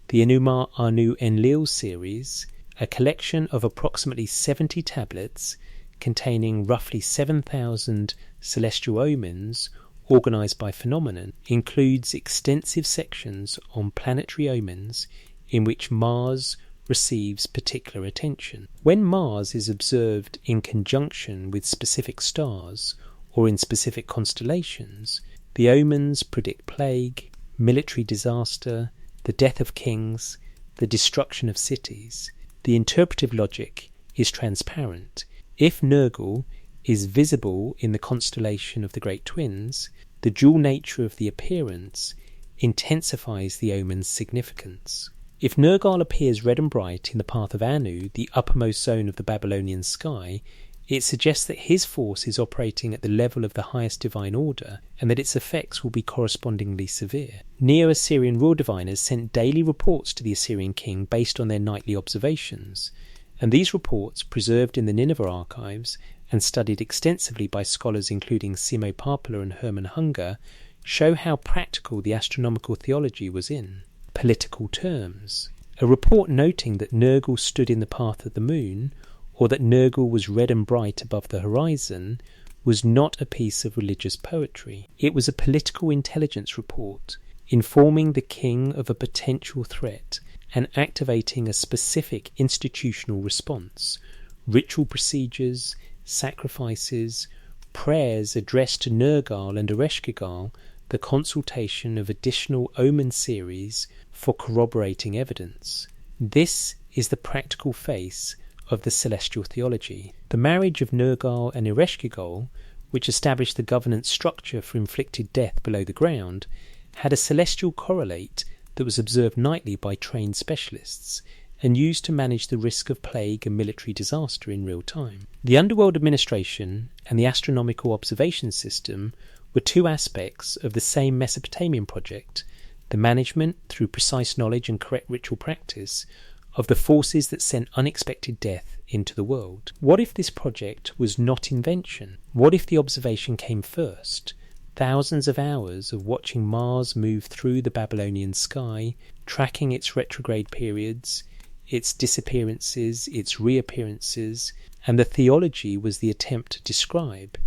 The Anu Enlil series, a collection of approximately 70 tablets containing roughly 7,000 celestial omens organized by phenomenon, includes extensive sections on planetary omens in which Mars receives particular attention. When Mars is observed in conjunction with specific stars or in specific constellations, the omens predict plague, military disaster, the death of kings, the destruction of cities. The interpretive logic is transparent. If Nergal is visible in the constellation of the Great Twins, the dual nature of the appearance intensifies the omen's significance. If Nergal appears red and bright in the path of Anu, the uppermost zone of the Babylonian sky, it suggests that his force is operating at the level of the highest divine order, and that its effects will be correspondingly severe. Neo-Assyrian royal diviners sent daily reports to the Assyrian king based on their nightly observations, and these reports, preserved in the Nineveh archives and studied extensively by scholars including Simo Parpola and Hermann Hunger, show how practical the astronomical theology was in political terms. A report noting that Nergal stood in the path of the moon, or that Nergal was red and bright above the horizon, was not a piece of religious poetry. It was a political intelligence report, informing the king of a potential threat and activating a specific institutional response, ritual procedures, sacrifices, prayers addressed to Nergal and Ereshkigal, the consultation of additional omen series for corroborating evidence. This is the practical face of the celestial theology. The marriage of Nergal and Ereshkigal, which established the governance structure for inflicted death below the ground, had a celestial correlate that was observed nightly by trained specialists and used to manage the risk of plague and military disaster in real time. The Underworld administration and the astronomical observation system were two aspects of the same Mesopotamian project, the management, through precise knowledge and correct ritual practice, of the forces that sent unexpected death into the world. What if this project was not invention? What if the observation came first? Thousands of hours of watching Mars move through the Babylonian sky, tracking its retrograde periods, its disappearances, its reappearances, and the theology was the attempt to describe,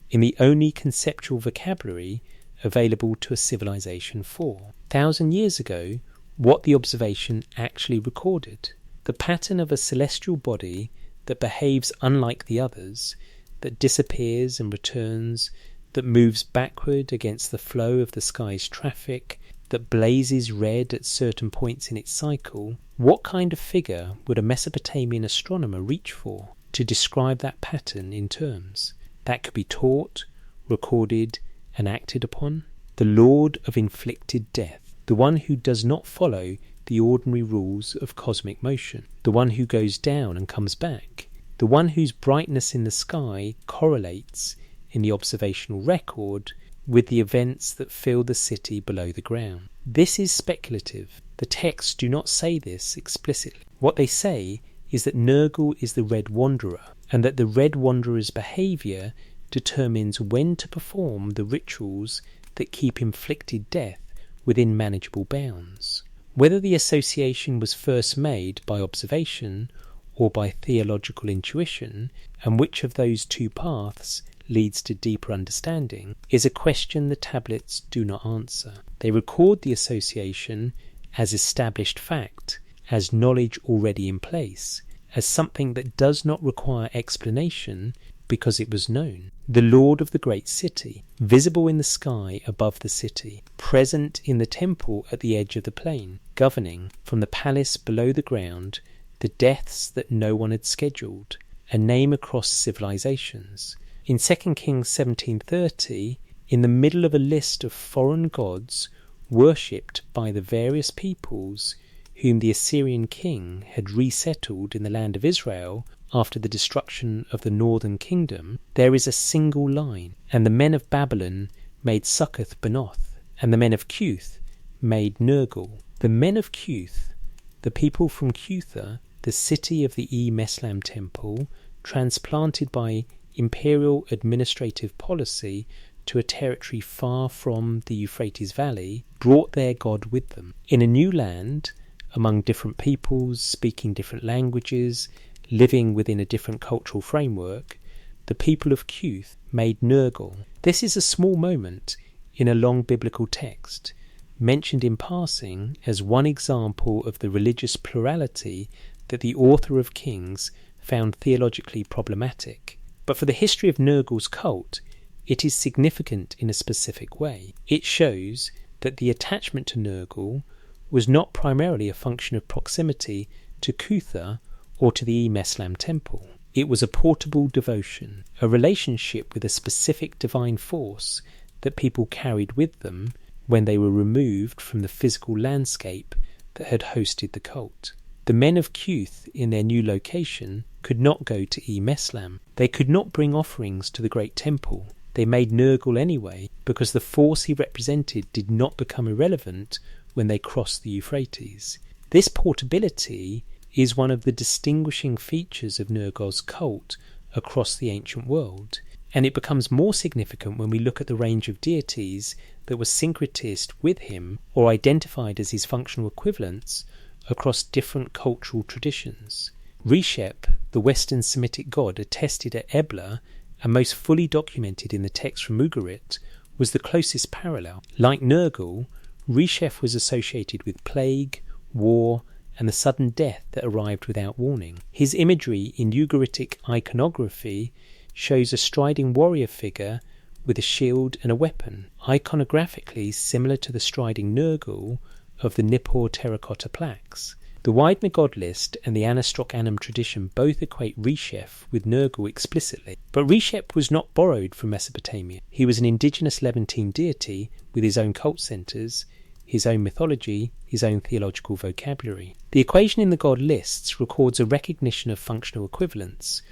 in the only conceptual vocabulary available to a civilization 4,000 years ago, what the observation actually recorded. The pattern of a celestial body that behaves unlike the others, that disappears and returns, that moves backward against the flow of the sky's traffic, that blazes red at certain points in its cycle. What kind of figure would a Mesopotamian astronomer reach for to describe that pattern in terms that could be taught, recorded, and acted upon? the Lord of inflicted death, the one who does not follow the ordinary rules of cosmic motion, the one who goes down and comes back, the one whose brightness in the sky correlates in the observational record with the events that fill the city below the ground. This is speculative. The texts do not say this explicitly. What they say is that Nergal is the Red Wanderer, and that the Red Wanderer's behaviour determines when to perform the rituals that keep inflicted death within manageable bounds. Whether the association was first made by observation or by theological intuition, and which of those two paths leads to deeper understanding, is a question the tablets do not answer. They record the association as established fact, as knowledge already in place, as something that does not require explanation because it was known. The Lord of the great city, visible in the sky above the city, present in the temple at the edge of the plain, governing from the palace below the ground the deaths that no one had scheduled, a name across civilizations. In 2 Kings 17:30, in the middle of a list of foreign gods worshipped by the various peoples whom the Assyrian king had resettled in the land of Israel after the destruction of the northern kingdom, there is a single line, and the men of Babylon made Succoth-Benoth, and the men of Cutha made Nergal. The men of Cutha, the people from Cutha, the city of the Emeslam temple, transplanted by imperial administrative policy to a territory far from the Euphrates Valley, brought their god with them. In a new land, among different peoples, speaking different languages, living within a different cultural framework, the people of Cutha made Nergal. This is a small moment in a long biblical text, mentioned in passing as one example of the religious plurality that the author of Kings found theologically problematic. But for the history of Nergal's cult, it is significant in a specific way. It shows that the attachment to Nergal was not primarily a function of proximity to Cutha or to the Emeslam temple. It was a portable devotion, a relationship with a specific divine force that people carried with them when they were removed from the physical landscape that had hosted the cult. The men of Cutha in their new location could not go to Emeslam. They could not bring offerings to the great temple. They made Nergal anyway, because the force he represented did not become irrelevant when they crossed the Euphrates. This portability is one of the distinguishing features of Nergal's cult across the ancient world, and it becomes more significant when we look at the range of deities that were syncretist with him or identified as his functional equivalents across different cultural traditions. Reshep, the Western Semitic god attested at Ebla and most fully documented in the text from Ugarit, was the closest parallel. Like Nergal, Reshep was associated with plague, war, and the sudden death that arrived without warning. His imagery in Ugaritic iconography shows a striding warrior figure with a shield and a weapon, iconographically similar to the striding Nergal of the Nippur terracotta plaques. The Widener god list and the Anastroc Anum tradition both equate Reshep with Nergal explicitly, but Reshep was not borrowed from Mesopotamia. He was an indigenous Levantine deity with his own cult centres, his own mythology, his own theological vocabulary. The equation in the god lists records a recognition of functional equivalence,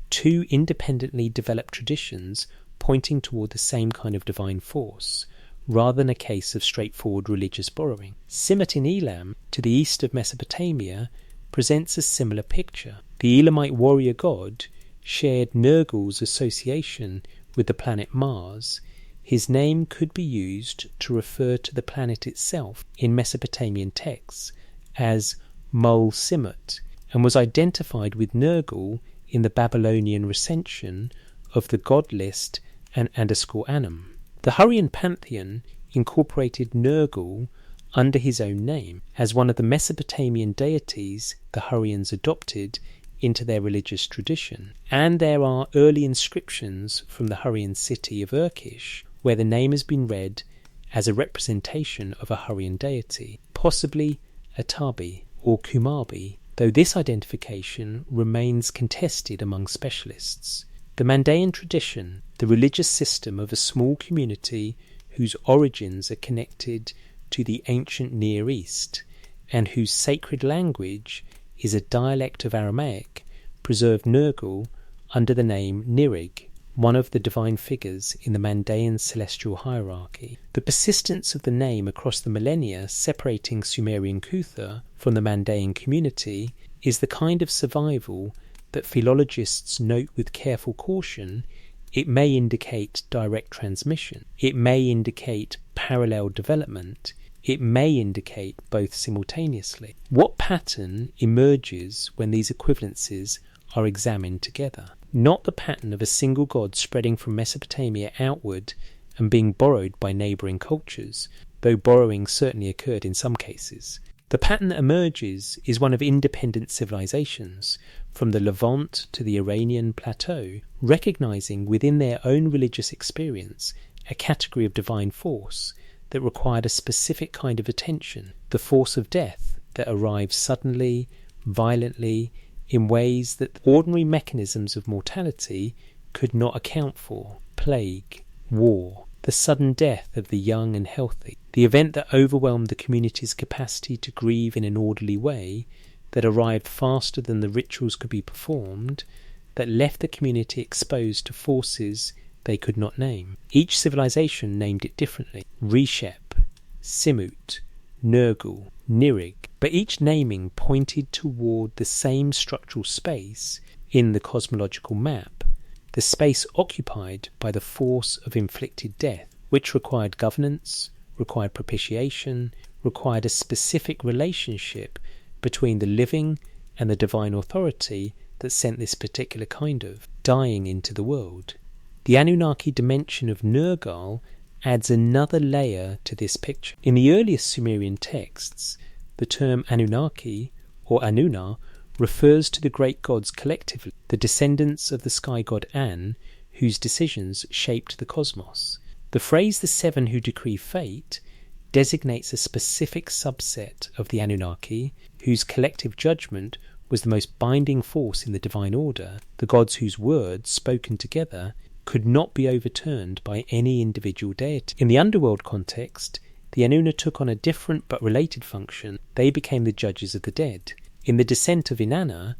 two independently developed traditions pointing toward the same kind of divine force, rather than a case of straightforward religious borrowing. Sibitti in Elam, to the east of Mesopotamia, presents a similar picture. The Elamite warrior god shared Nergal's association with the planet Mars. His name could be used to refer to the planet itself in Mesopotamian texts as Mul-Simut, and was identified with Nergal in the Babylonian recension of the god list and Underscore Anum. The Hurrian pantheon incorporated Nergal under his own name as one of the Mesopotamian deities the Hurrians adopted into their religious tradition, and there are early inscriptions from the Hurrian city of Urkish where the name has been read as a representation of a Hurrian deity, possibly Atabi or Kumabi, though this identification remains contested among specialists. The Mandaean tradition, the religious system of a small community whose origins are connected to the ancient Near East, and whose sacred language is a dialect of Aramaic, preserved Nergal under the name Nirig, one of the divine figures in the Mandaean celestial hierarchy. The persistence of the name across the millennia separating Sumerian Cutha from the Mandaean community is the kind of survival that philologists note with careful caution. It may indicate direct transmission. It may indicate parallel development. It may indicate both simultaneously. What pattern emerges when these equivalencies are examined together? Not the pattern of a single god spreading from Mesopotamia outward and being borrowed by neighbouring cultures, though borrowing certainly occurred in some cases. The pattern that emerges is one of independent civilizations, from the Levant to the Iranian plateau, recognising within their own religious experience a category of divine force that required a specific kind of attention, the force of death that arrives suddenly, violently, in ways that ordinary mechanisms of mortality could not account for. Plague, war, the sudden death of the young and healthy, the event that overwhelmed the community's capacity to grieve in an orderly way, that arrived faster than the rituals could be performed, that left the community exposed to forces they could not name. Each civilization named it differently: Reshep, Simut, Nergal, Nirig, but each naming pointed toward the same structural space in the cosmological map, the space occupied by the force of inflicted death, which required governance, required propitiation, required a specific relationship between the living and the divine authority that sent this particular kind of dying into the world. The Anunnaki dimension of Nergal adds another layer to this picture. In the earliest Sumerian texts, the term Anunnaki, or Anunna, refers to the great gods collectively, the descendants of the sky god An, whose decisions shaped the cosmos. The phrase "the seven who decree fate" designates a specific subset of the Anunnaki, whose collective judgment was the most binding force in the divine order, the gods whose words, spoken together, could not be overturned by any individual deity. In the Underworld context, the Anunna took on a different but related function. They became the judges of the dead. In the descent of Inanna,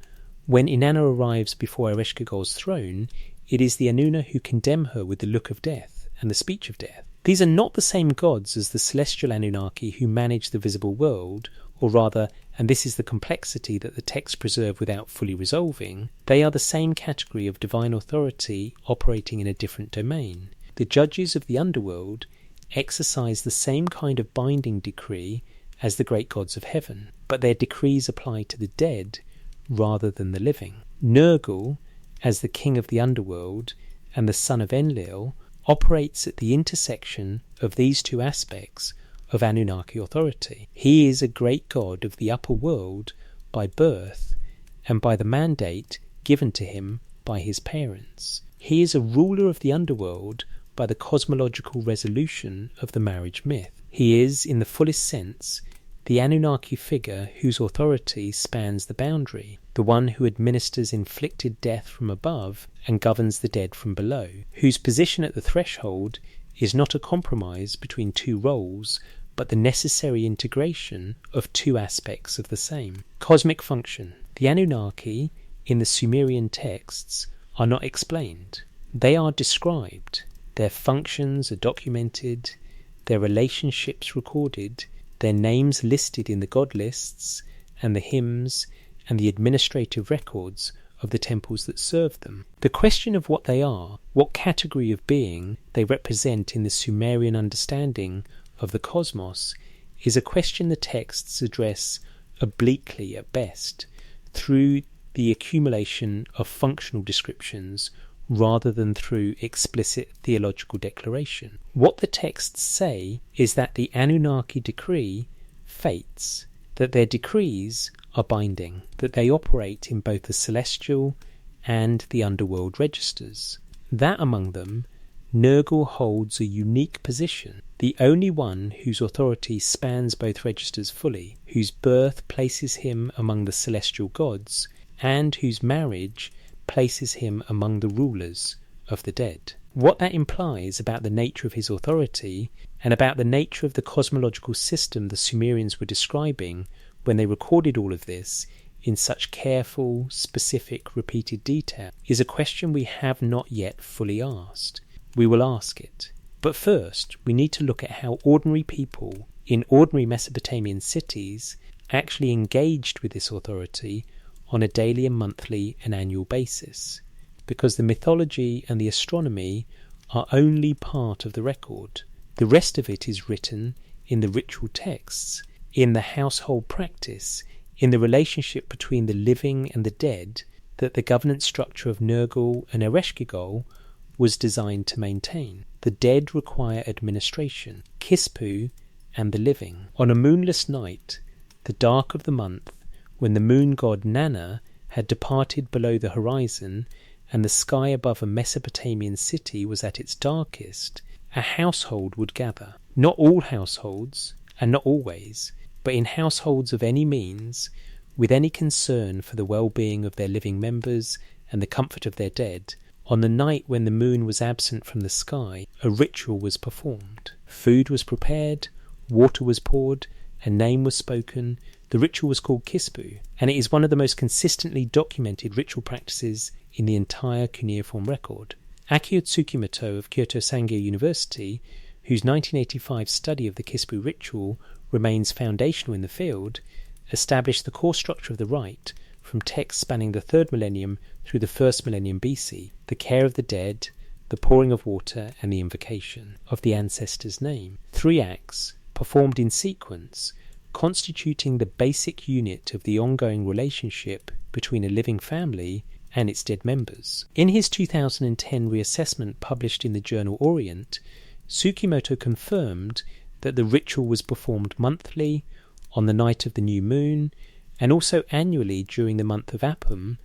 when Inanna arrives before Ereshkigal's throne, it is the Anunna who condemn her with the look of death and the speech of death. These are not the same gods as the celestial Anunnaki who manage the visible world, or rather, and this is the complexity that the texts preserve without fully resolving, they are the same category of divine authority operating in a different domain. The judges of the underworld exercise the same kind of binding decree as the great gods of heaven, but their decrees apply to the dead rather than the living. Nergal, as the king of the underworld and the son of Enlil, operates at the intersection of these two aspects of Anunnaki authority. He is a great god of the upper world by birth and by the mandate given to him by his parents. He is a ruler of the underworld by the cosmological resolution of the marriage myth. He is, in the fullest sense, the Anunnaki figure whose authority spans the boundary, the one who administers inflicted death from above and governs the dead from below, whose position at the threshold is not a compromise between two roles, but the necessary integration of two aspects of the same. Cosmic function. The Anunnaki, in the Sumerian texts, are not explained. They are described. Their functions are documented, their relationships recorded, their names listed in the god lists and the hymns and the administrative records of the temples that serve them. The question of what they are, what category of being they represent in the Sumerian understanding of the cosmos, is a question the texts address obliquely at best, through the accumulation of functional descriptions rather than through explicit theological declaration. What the texts say is that the Anunnaki decree fates, that their decrees are binding, that they operate in both the celestial and the underworld registers. That among them, Nergal holds a unique position, the only one whose authority spans both registers fully, whose birth places him among the celestial gods, and whose marriage places him among the rulers of the dead. What that implies about the nature of his authority and about the nature of the cosmological system the Sumerians were describing when they recorded all of this in such careful, specific, repeated detail is a question we have not yet fully asked. We will ask it. But first, we need to look at how ordinary people in ordinary Mesopotamian cities actually engaged with this authority on a daily and monthly and annual basis, because the mythology and the astronomy are only part of the record. The rest of it is written in the ritual texts, in the household practice, in the relationship between the living and the dead that the governance structure of Nergal and Ereshkigal was designed to maintain. The dead require administration, Kispu, and the living. On a moonless night, the dark of the month, when the moon god Nana had departed below the horizon and the sky above a Mesopotamian city was at its darkest, a household would gather. Not all households, and not always, but in households of any means, with any concern for the well-being of their living members and the comfort of their dead, on the night when the moon was absent from the sky, a ritual was performed. Food was prepared, water was poured, a name was spoken. The ritual was called Kispu, and it is one of the most consistently documented ritual practices in the entire cuneiform record. Akio Tsukimoto of Kyoto Sangyo University, whose 1985 study of the Kispu ritual remains foundational in the field, established the core structure of the rite from texts spanning the 3rd millennium through the 1st millennium BC, the care of the dead, the pouring of water, and the invocation of the ancestor's name. 3 acts, performed in sequence, constituting the basic unit of the ongoing relationship between a living family and its dead members. In his 2010 reassessment published in the journal Orient, Tsukimoto confirmed that the ritual was performed monthly, on the night of the new moon, and also annually during the month of Appam,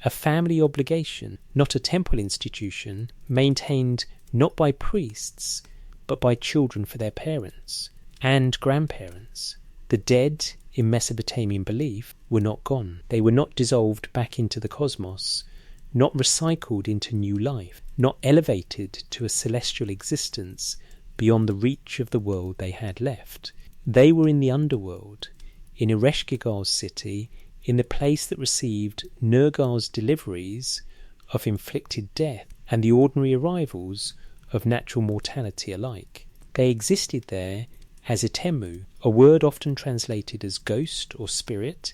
a family obligation, not a temple institution, maintained not by priests, but by children for their parents and grandparents. The dead, in Mesopotamian belief, were not gone. They were not dissolved back into the cosmos, not recycled into new life, not elevated to a celestial existence beyond the reach of the world they had left. They were in the underworld, in Ereshkigal's city, in the place that received Nergal's deliveries of inflicted death and the ordinary arrivals of natural mortality alike. They existed there as epidemic, a word often translated as ghost or spirit,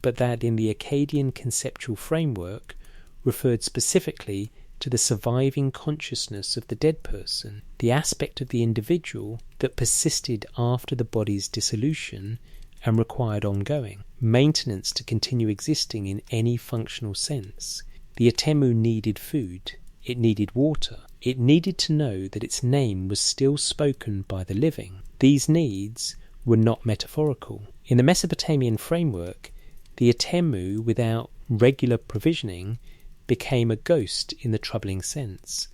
but that in the Akkadian conceptual framework referred specifically to the surviving consciousness of the dead person, the aspect of the individual that persisted after the body's dissolution and required ongoing maintenance to continue existing in any functional sense. The epidemic needed food, it needed water, it needed to know that its name was still spoken by the living. These needs were not metaphorical. In the Mesopotamian framework, the epidemic, without regular provisioning, became a ghost in the troubling sense,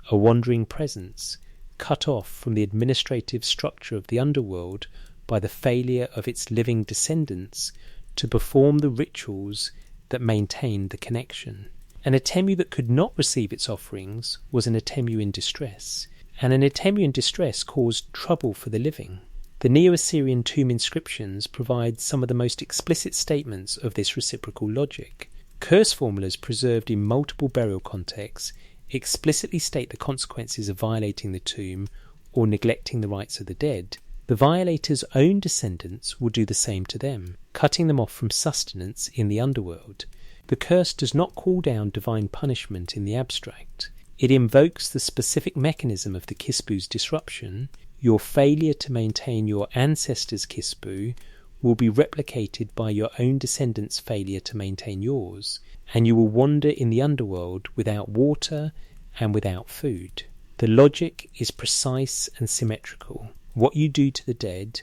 a wandering presence, cut off from the administrative structure of the underworld by the failure of its living descendants to perform the rituals that maintained the connection. An epidemic that could not receive its offerings was an epidemic in distress, and an epidemic in distress caused trouble for the living. The Neo-Assyrian tomb inscriptions provide some of the most explicit statements of this reciprocal logic. Curse formulas preserved in multiple burial contexts explicitly state the consequences of violating the tomb or neglecting the rights of the dead. The violator's own descendants will do the same to them, cutting them off from sustenance in the underworld. The curse does not call down divine punishment in the abstract. It invokes the specific mechanism of the Kispu's disruption. Your failure to maintain your ancestors' Kispu will be replicated by your own descendants' failure to maintain yours, and you will wander in the underworld without water and without food. The logic is precise and symmetrical. What you do to the dead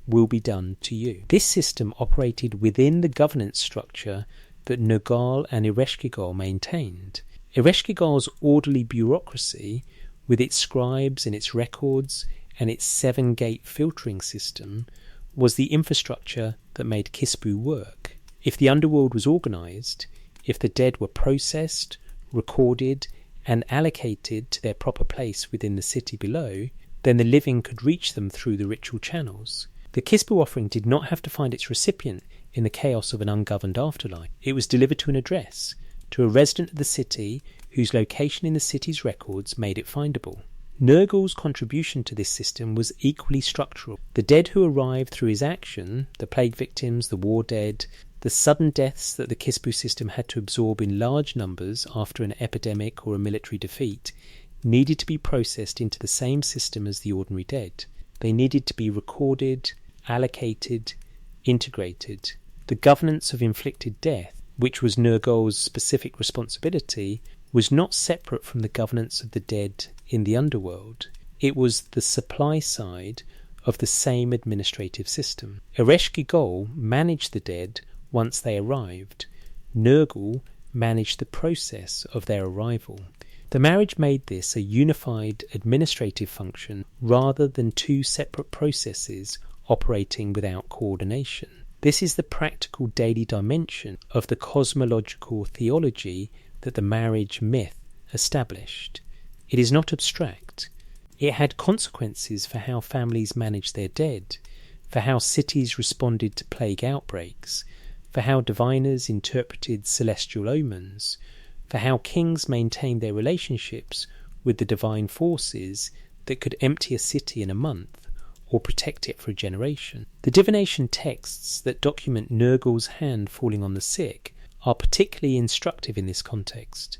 will be done to you. This system operated within the governance structure that Nergal and Ereshkigal maintained. Ereshkigal's orderly bureaucracy, with its scribes and its records and its 7-gate filtering system, was the infrastructure that made Kispu work. If the underworld was organised, if the dead were processed, recorded, and allocated to their proper place within the city below, then the living could reach them through the ritual channels. The kispu offering did not have to find its recipient in the chaos of an ungoverned afterlife. It was delivered to an address, to a resident of the city whose location in the city's records made it findable. Nergal's contribution to this system was equally structural. The dead who arrived through his action, the plague victims, the war dead, the sudden deaths that the kispu system had to absorb in large numbers after an epidemic or a military defeat, needed to be processed into the same system as the ordinary dead. They needed to be recorded, allocated, integrated. The governance of inflicted death, which was Nergal's specific responsibility, was not separate from the governance of the dead in the underworld. It was the supply side of the same administrative system. Ereshkigal managed the dead once they arrived. Nergal managed the process of their arrival. The marriage made this a unified administrative function rather than two separate processes operating without coordination. This is the practical daily dimension of the cosmological theology that the marriage myth established. It is not abstract. It had consequences for how families managed their dead, for how cities responded to plague outbreaks, for how diviners interpreted celestial omens, for how kings maintained their relationships with the divine forces that could empty a city in a month or protect it for a generation. The divination texts that document Nergal's hand falling on the sick are particularly instructive in this context.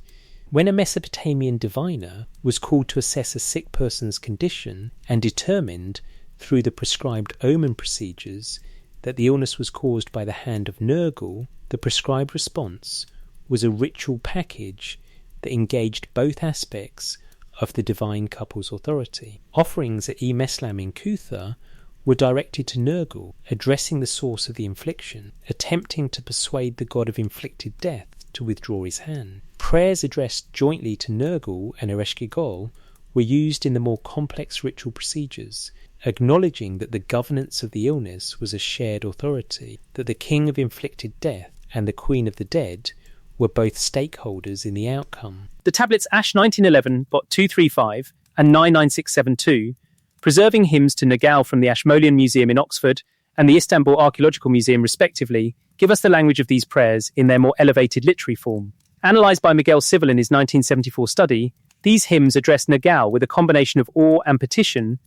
When a Mesopotamian diviner was called to assess a sick person's condition and determined, through the prescribed omen procedures, that the illness was caused by the hand of Nergal, the prescribed response was a ritual package that engaged both aspects of the divine couple's authority. Offerings at Emeslam in Cutha were directed to Nergal, addressing the source of the infliction, attempting to persuade the god of inflicted death to withdraw his hand. Prayers addressed jointly to Nergal and Ereshkigal were used in the more complex ritual procedures, acknowledging that the governance of the illness was a shared authority, that the king of inflicted death and the queen of the dead were both stakeholders in the outcome. The tablets Ash 1911, Bot 235 and 99672, preserving hymns to Nergal from the Ashmolean Museum in Oxford and the Istanbul Archaeological Museum respectively, give us the language of these prayers in their more elevated literary form. Analysed by Miguel Civil in his 1974 study, these hymns address Nergal with a combination of awe and petition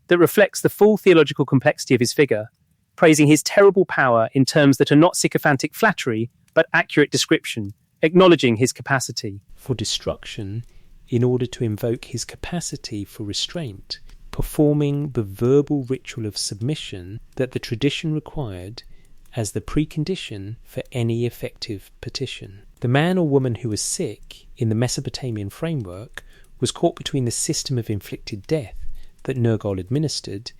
that reflects the full theological complexity of his figure, praising his terrible power in terms that are not sycophantic flattery, but accurate description, acknowledging his capacity for destruction in order to invoke his capacity for restraint, performing the verbal ritual of submission that the tradition required as the precondition for any effective petition. The man or woman who was sick in the Mesopotamian framework was caught between the system of inflicted death that Nergal administered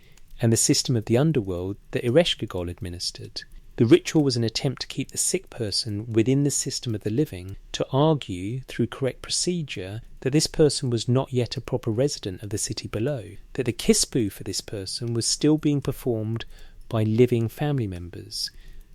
and the system of the underworld that Ereshkigal administered. The ritual was an attempt to keep the sick person within the system of the living, to argue, through correct procedure, that this person was not yet a proper resident of the city below, that the kispu for this person was still being performed by living family members,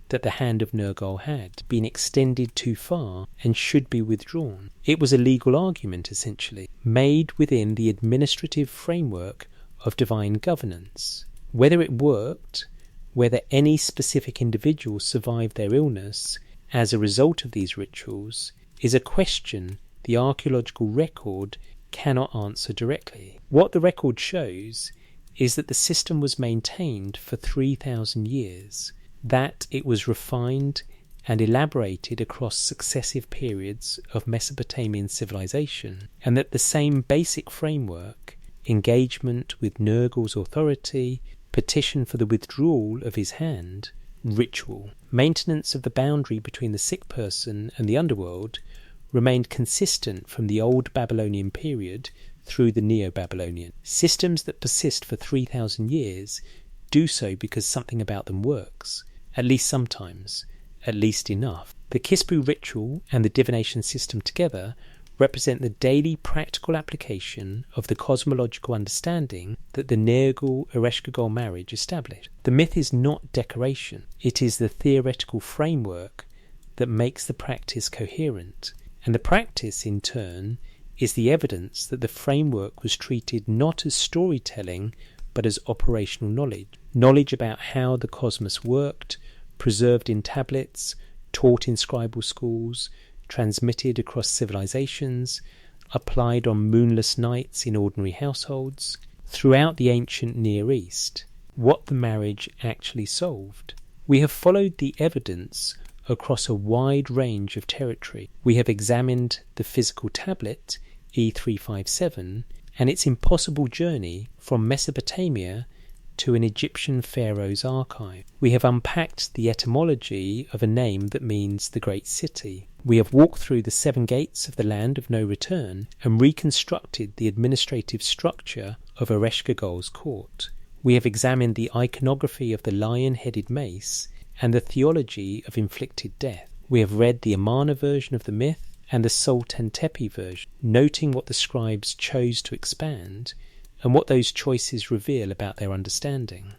that the hand of Nergal had been extended too far and should be withdrawn. It was a legal argument, essentially, made within the administrative framework of divine governance. Whether it worked, whether any specific individual survived their illness as a result of these rituals, is a question the archaeological record cannot answer directly. What the record shows is that the system was maintained for 3,000 years, that it was refined and elaborated across successive periods of Mesopotamian civilization, and that the same basic framework, engagement with Nergal's authority, petition for the withdrawal of his hand, ritual, maintenance of the boundary between the sick person and the underworld, remained consistent from the Old Babylonian period through the Neo-Babylonian. Systems that persist for 3,000 years do so because something about them works, at least sometimes, at least enough. The kispu ritual and the divination system together represent the daily practical application of the cosmological understanding that the Nergal-Ereshkigal marriage established. The myth is not decoration, it is the theoretical framework that makes the practice coherent, and the practice, in turn, is the evidence that the framework was treated not as storytelling but as operational knowledge about how the cosmos worked, preserved in tablets, taught in scribal schools, transmitted across civilizations, applied on moonless nights in ordinary households, throughout the ancient Near East, what the marriage actually solved. We have followed the evidence across a wide range of territory. We have examined the physical tablet, E357, and its impossible journey from Mesopotamia to an Egyptian pharaoh's archive. We have unpacked the etymology of a name that means the great city. We have walked through the 7 gates of the land of no return and reconstructed the administrative structure of Ereshkigal's court. We have examined the iconography of the lion-headed mace and the theology of inflicted death. We have read the Amarna version of the myth and the Sultan Tepe version, noting what the scribes chose to expand and what those choices reveal about their understanding.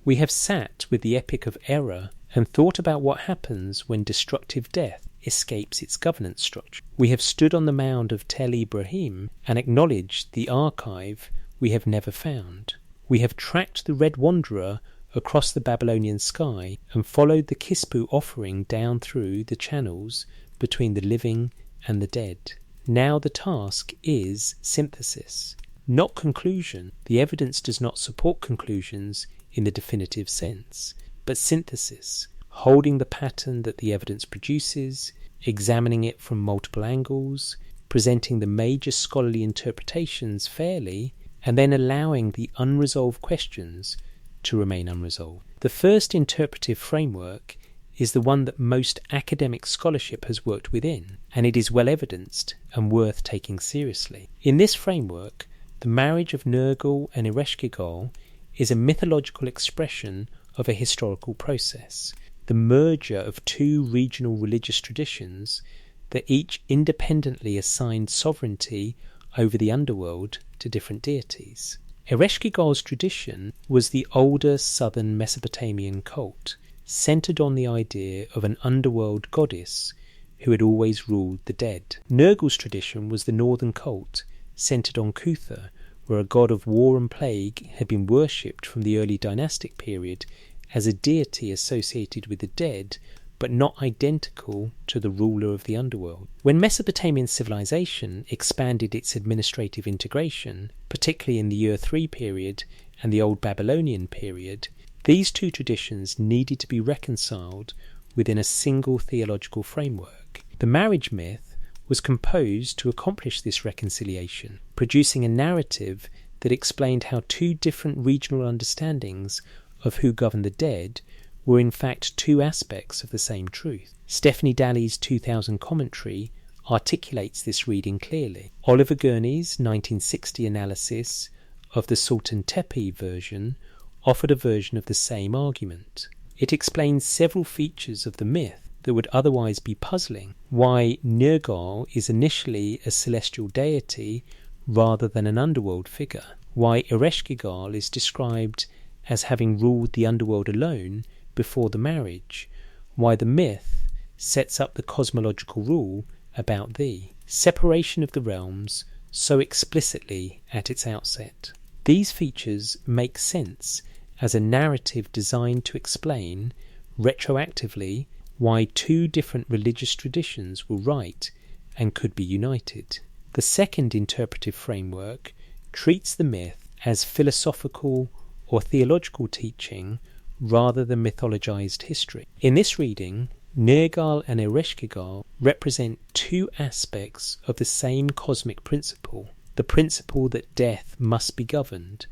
We have sat with the epic of Erra and thought about what happens when destructive death escapes its governance structure. We have stood on the mound of Tell Ibrahim and acknowledged the archive we have never found. We have tracked the Red Wanderer across the Babylonian sky and followed the Kispu offering down through the channels between the living and the dead. Now the task is synthesis, not conclusion. The evidence does not support conclusions in the definitive sense, but synthesis, holding the pattern that the evidence produces, examining it from multiple angles, presenting the major scholarly interpretations fairly, and then allowing the unresolved questions to remain unresolved. The first interpretive framework is the one that most academic scholarship has worked within, and it is well evidenced and worth taking seriously. In this framework, the marriage of Nergal and Ereshkigal is a mythological expression of a historical process, the merger of 2 regional religious traditions that each independently assigned sovereignty over the underworld to different deities. Ereshkigal's tradition was the older southern Mesopotamian cult, centered on the idea of an underworld goddess who had always ruled the dead. Nergal's tradition was the northern cult, centered on Cutha, where a god of war and plague had been worshipped from the early dynastic period as a deity associated with the dead, but not identical to the ruler of the underworld. When Mesopotamian civilization expanded its administrative integration, particularly in the Year 3 period and the Old Babylonian period, these 2 traditions needed to be reconciled within a single theological framework. The marriage myth was composed to accomplish this reconciliation, producing a narrative that explained how 2 different regional understandings of who governed the dead were in fact 2 aspects of the same truth. Stephanie Dalley's 2000 commentary articulates this reading clearly. Oliver Gurney's 1960 analysis of the Sultan Tepe version offered a version of the same argument. It explains several features of the myth that would otherwise be puzzling. Why Nergal is initially a celestial deity rather than an underworld figure. Why Ereshkigal is described as having ruled the underworld alone before the marriage. Why the myth sets up the cosmological rule about the separation of the realms so explicitly at its outset. These features make sense as a narrative designed to explain, retroactively, why 2 different religious traditions were right and could be united. The second interpretive framework treats the myth as philosophical or theological teaching rather than mythologized history. In this reading, Nergal and Ereshkigal represent 2 aspects of the same cosmic principle, the principle that death must be governed,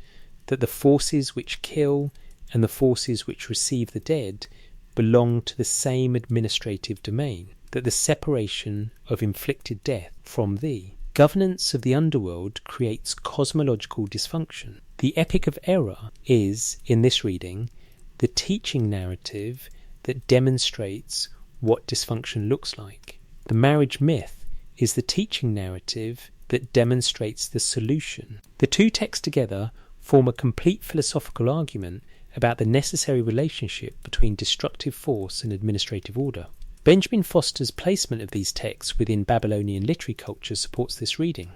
that the forces which kill and the forces which receive the dead belong to the same administrative domain, that the separation of inflicted death from thee. Governance of the underworld creates cosmological dysfunction. The Epic of Erra is, in this reading, the teaching narrative that demonstrates what dysfunction looks like. The marriage myth is the teaching narrative that demonstrates the solution. The 2 texts together form a complete philosophical argument about the necessary relationship between destructive force and administrative order. Benjamin Foster's placement of these texts within Babylonian literary culture supports this reading.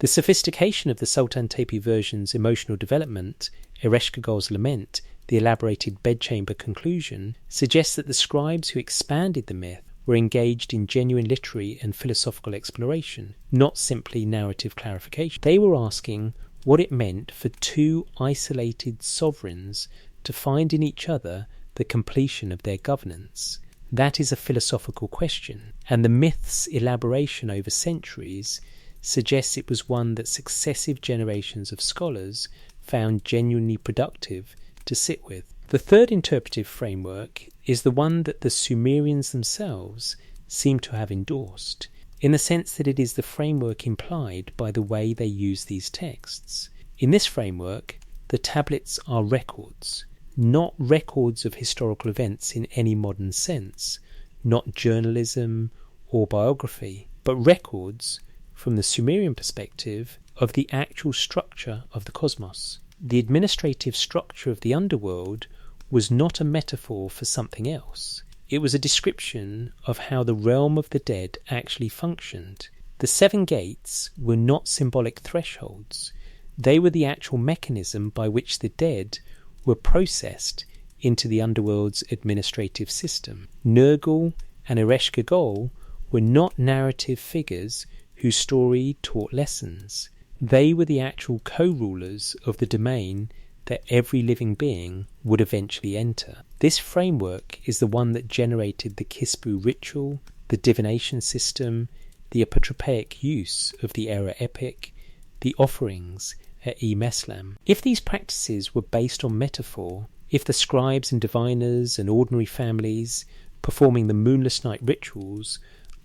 The sophistication of the Sultan Tepe version's emotional development, Ereshkigal's lament, the elaborated bedchamber conclusion, suggests that the scribes who expanded the myth were engaged in genuine literary and philosophical exploration, not simply narrative clarification. They were asking what it meant for two isolated sovereigns to find in each other the completion of their governance. That is a philosophical question, and the myth's elaboration over centuries suggests it was one that successive generations of scholars found genuinely productive to sit with. The third interpretive framework is the one that the Sumerians themselves seem to have endorsed, in the sense that it is the framework implied by the way they use these texts. In this framework, the tablets are records, not records of historical events in any modern sense, not journalism or biography, but records, from the Sumerian perspective, of the actual structure of the cosmos. The administrative structure of the underworld was not a metaphor for something else. It was a description of how the realm of the dead actually functioned. The 7 gates were not symbolic thresholds. They were the actual mechanism by which the dead were processed into the underworld's administrative system. Nergal and Ereshkigal were not narrative figures whose story taught lessons. They were the actual co-rulers of the domain that every living being would eventually enter. This framework is the one that generated the Kispu ritual, the divination system, the apotropaic use of the Erra epic, the offerings at Emeslam. If these practices were based on metaphor, if the scribes and diviners and ordinary families performing the moonless night rituals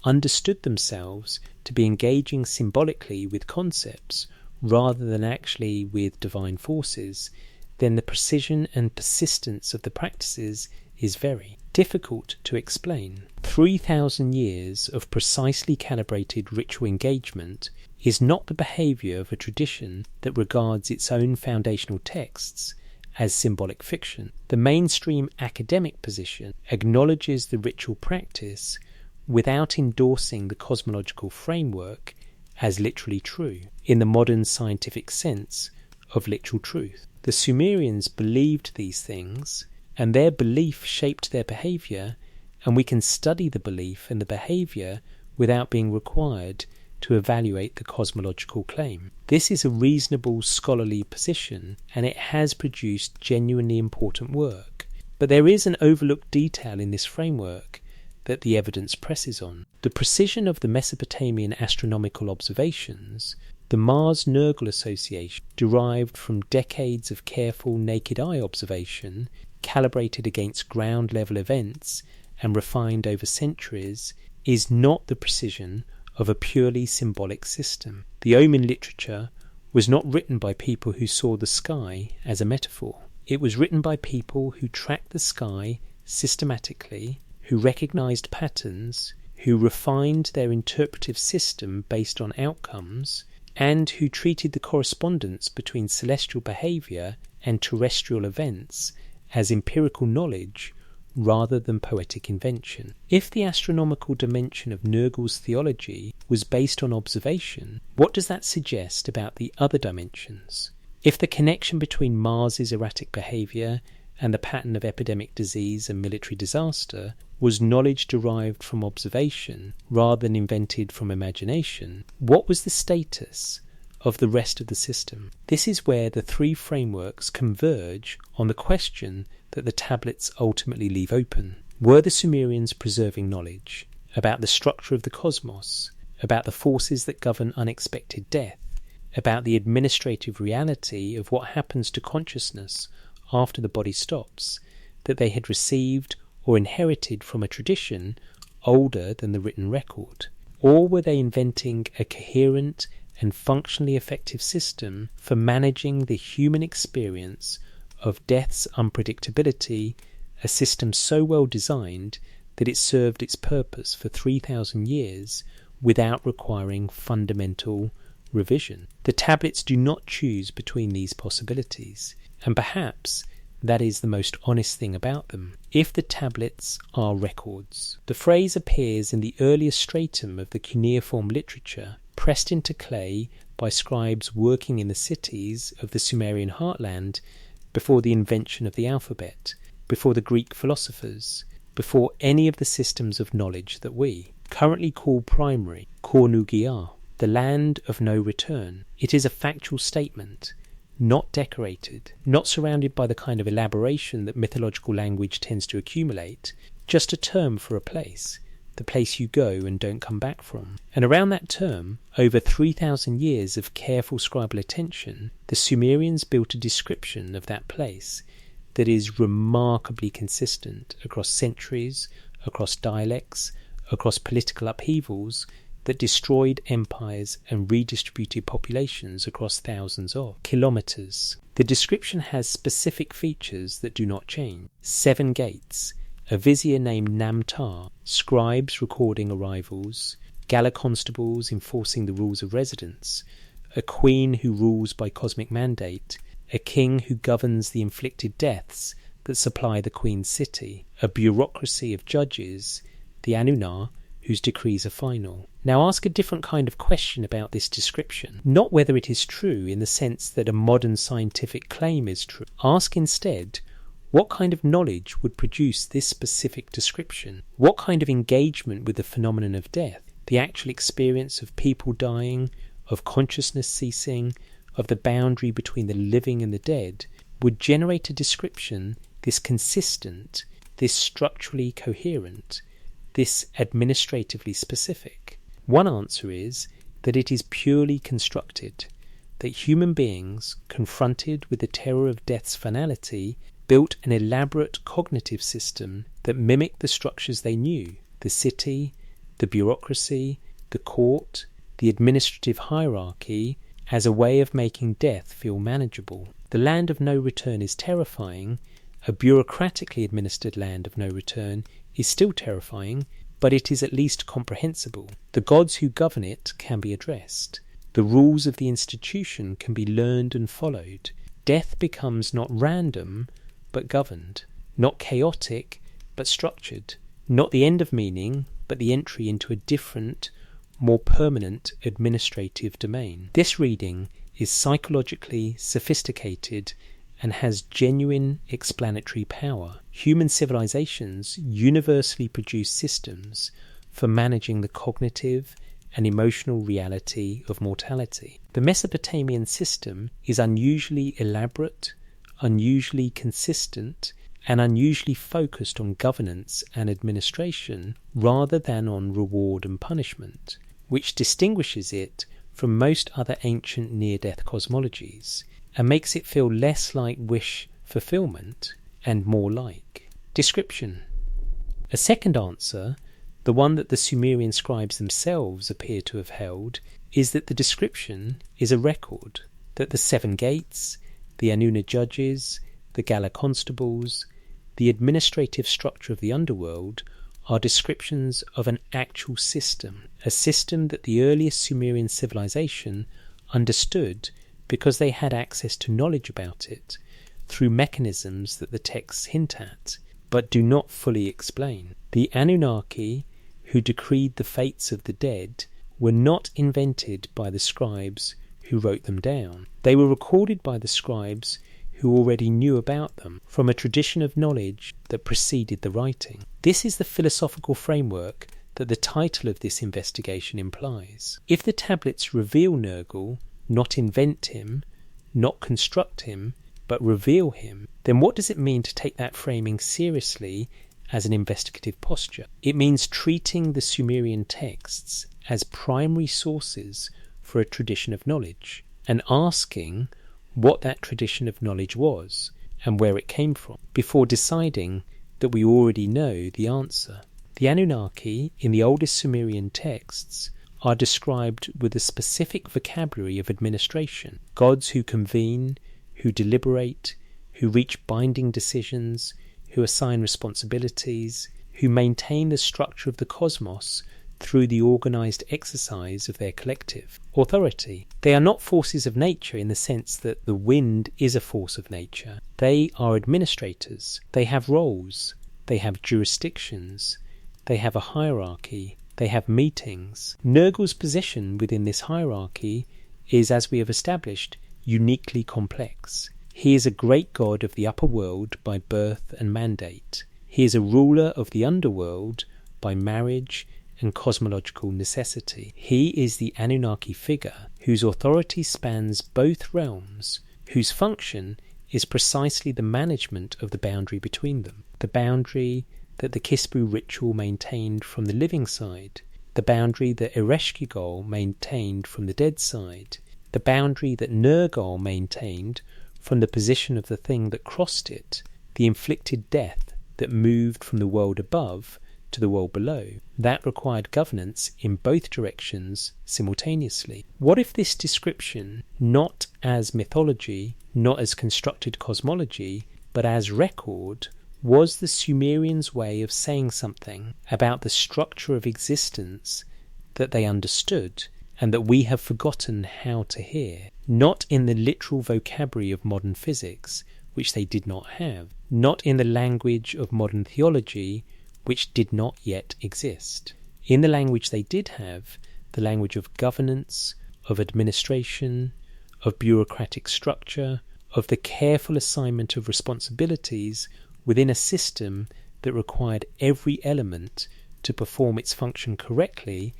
understood themselves to be engaging symbolically with concepts rather than actually with divine forces, then the precision and persistence of the practices is very difficult to explain. 3,000 years of precisely calibrated ritual engagement is not the behaviour of a tradition that regards its own foundational texts as symbolic fiction. The mainstream academic position acknowledges the ritual practice without endorsing the cosmological framework as literally true, in the modern scientific sense of literal truth. The Sumerians believed these things, and their belief shaped their behaviour, and we can study the belief and the behaviour without being required to evaluate the cosmological claim. This is a reasonable scholarly position, and it has produced genuinely important work. But there is an overlooked detail in this framework that the evidence presses on. The precision of the Mesopotamian astronomical observations, the Mars-Nergal association, derived from decades of careful naked eye observation, calibrated against ground-level events and refined over centuries, is not the precision of a purely symbolic system. The Omen literature was not written by people who saw the sky as a metaphor. It was written by people who tracked the sky systematically, who recognized patterns, who refined their interpretive system based on outcomes, and who treated the correspondence between celestial behavior and terrestrial events as empirical knowledge rather than poetic invention. If the astronomical dimension of Nergal's theology was based on observation, what does that suggest about the other dimensions? If the connection between Mars's erratic behavior and the pattern of epidemic disease and military disaster was knowledge derived from observation rather than invented from imagination, what was the status of the rest of the system? This is where the 3 frameworks converge on the question that the tablets ultimately leave open. Were the Sumerians preserving knowledge about the structure of the cosmos, about the forces that govern unexpected death, about the administrative reality of what happens to consciousness after the body stops, that they had received or inherited from a tradition older than the written record? Or were they inventing a coherent and functionally effective system for managing the human experience of death's unpredictability, a system so well designed that it served its purpose for 3,000 years without requiring fundamental revision? The tablets do not choose between these possibilities, and perhaps that is the most honest thing about them. If the tablets are records, the phrase appears in the earliest stratum of the cuneiform literature, pressed into clay by scribes working in the cities of the Sumerian heartland before the invention of the alphabet, before the Greek philosophers, before any of the systems of knowledge that we currently call primary, kur-nu-gi-a, the land of no return. It is a factual statement, not decorated, not surrounded by the kind of elaboration that mythological language tends to accumulate, just a term for a place, the place you go and don't come back from. And around that term, over 3,000 years of careful scribal attention, the Sumerians built a description of that place that is remarkably consistent across centuries, across dialects, across political upheavals that destroyed empires and redistributed populations across thousands of kilometres. The description has specific features that do not change. 7 gates, a vizier named Namtar, scribes recording arrivals, gala constables enforcing the rules of residence, a queen who rules by cosmic mandate, a king who governs the inflicted deaths that supply the queen's city, a bureaucracy of judges, the Anunnaki, whose decrees are final. Now ask a different kind of question about this description, not whether it is true in the sense that a modern scientific claim is true. Ask instead, what kind of knowledge would produce this specific description? What kind of engagement with the phenomenon of death, the actual experience of people dying, of consciousness ceasing, of the boundary between the living and the dead, would generate a description this consistent, this structurally coherent, this administratively specific? One answer is that it is purely constructed, that human beings, confronted with the terror of death's finality, built an elaborate cognitive system that mimicked the structures they knew, the city, the bureaucracy, the court, the administrative hierarchy, as a way of making death feel manageable. The land of no return is terrifying. A bureaucratically administered land of no return is still terrifying, but it is at least comprehensible. The gods who govern it can be addressed. The rules of the institution can be learned and followed. Death becomes not random, but governed. Not chaotic, but structured. Not the end of meaning, but the entry into a different, more permanent administrative domain. This reading is psychologically sophisticated and has genuine explanatory power. Human civilizations universally produce systems for managing the cognitive and emotional reality of mortality. The Mesopotamian system is unusually elaborate, unusually consistent, and unusually focused on governance and administration rather than on reward and punishment, which distinguishes it from most other ancient near-death cosmologies and makes it feel less like wish fulfillment and more like description. A second answer, the one that the Sumerian scribes themselves appear to have held, is that the description is a record, that the 7 gates, the Anunnaki judges, the gala constables, the administrative structure of the underworld are descriptions of an actual system, a system that the earliest Sumerian civilization understood because they had access to knowledge about it through mechanisms that the texts hint at, but do not fully explain. The Anunnaki, who decreed the fates of the dead, were not invented by the scribes who wrote them down. They were recorded by the scribes who already knew about them from a tradition of knowledge that preceded the writing. This is the philosophical framework that the title of this investigation implies. If the tablets reveal Nergal, not invent him, not construct him, but reveal him, then what does it mean to take that framing seriously as an investigative posture? It means treating the Sumerian texts as primary sources for a tradition of knowledge, and asking what that tradition of knowledge was and where it came from, before deciding that we already know the answer. The Anunnaki in the oldest Sumerian texts are described with a specific vocabulary of administration, gods who convene, who deliberate, who reach binding decisions, who assign responsibilities, who maintain the structure of the cosmos through the organised exercise of their collective authority. They are not forces of nature in the sense that the wind is a force of nature. They are administrators. They have roles. They have jurisdictions. They have a hierarchy. They have meetings. Nergal's position within this hierarchy is, as we have established, uniquely complex. He is a great god of the upper world by birth and mandate. He is a ruler of the underworld by marriage and cosmological necessity. He is the Anunnaki figure whose authority spans both realms, whose function is precisely the management of the boundary between them, the boundary that the Kispu ritual maintained from the living side, the boundary that Ereshkigal maintained from the dead side, the boundary that Nergal maintained from the position of the thing that crossed it, the inflicted death that moved from the world above to the world below. That required governance in both directions simultaneously. What if this description, not as mythology, not as constructed cosmology, but as record, was the Sumerians' way of saying something about the structure of existence that they understood and that we have forgotten how to hear, not in the literal vocabulary of modern physics, which they did not have, not in the language of modern theology, which did not yet exist. In the language they did have, the language of governance, of administration, of bureaucratic structure, of the careful assignment of responsibilities within a system that required every element to perform its function correctly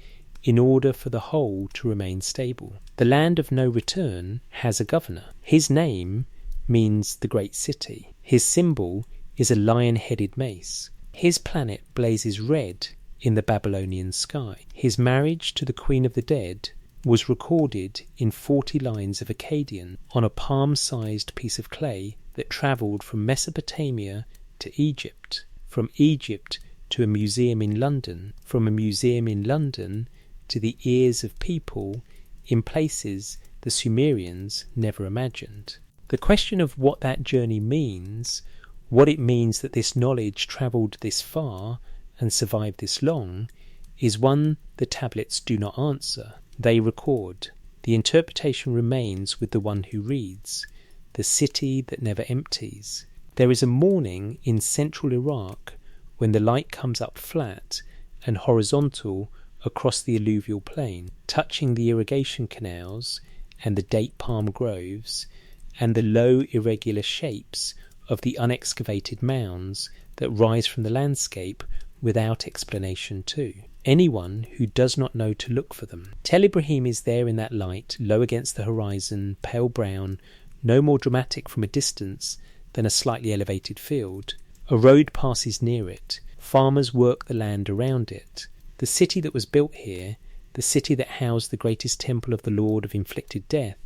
in order for the whole to remain stable. The land of no return has a governor. His name means the great city. His symbol is a lion-headed mace. His planet blazes red in the Babylonian sky. His marriage to the Queen of the Dead was recorded in 40 lines of Akkadian on a palm-sized piece of clay that travelled from Mesopotamia to Egypt, from Egypt to a museum in London, from a museum in London to the ears of people in places the Sumerians never imagined. The question of what that journey means, what it means that this knowledge travelled this far and survived this long, is one the tablets do not answer. They record. The interpretation remains with the one who reads, the city that never empties. There is a morning in central Iraq when the light comes up flat and horizontal across the alluvial plain, touching the irrigation canals and the date palm groves and the low irregular shapes of the unexcavated mounds that rise from the landscape without explanation too. Anyone who does not know to look for them. Tell Ibrahim is there in that light, low against the horizon, pale brown, no more dramatic from a distance than a slightly elevated field. A road passes near it. Farmers work the land around it. The city that was built here, the city that housed the greatest temple of the Lord of inflicted death,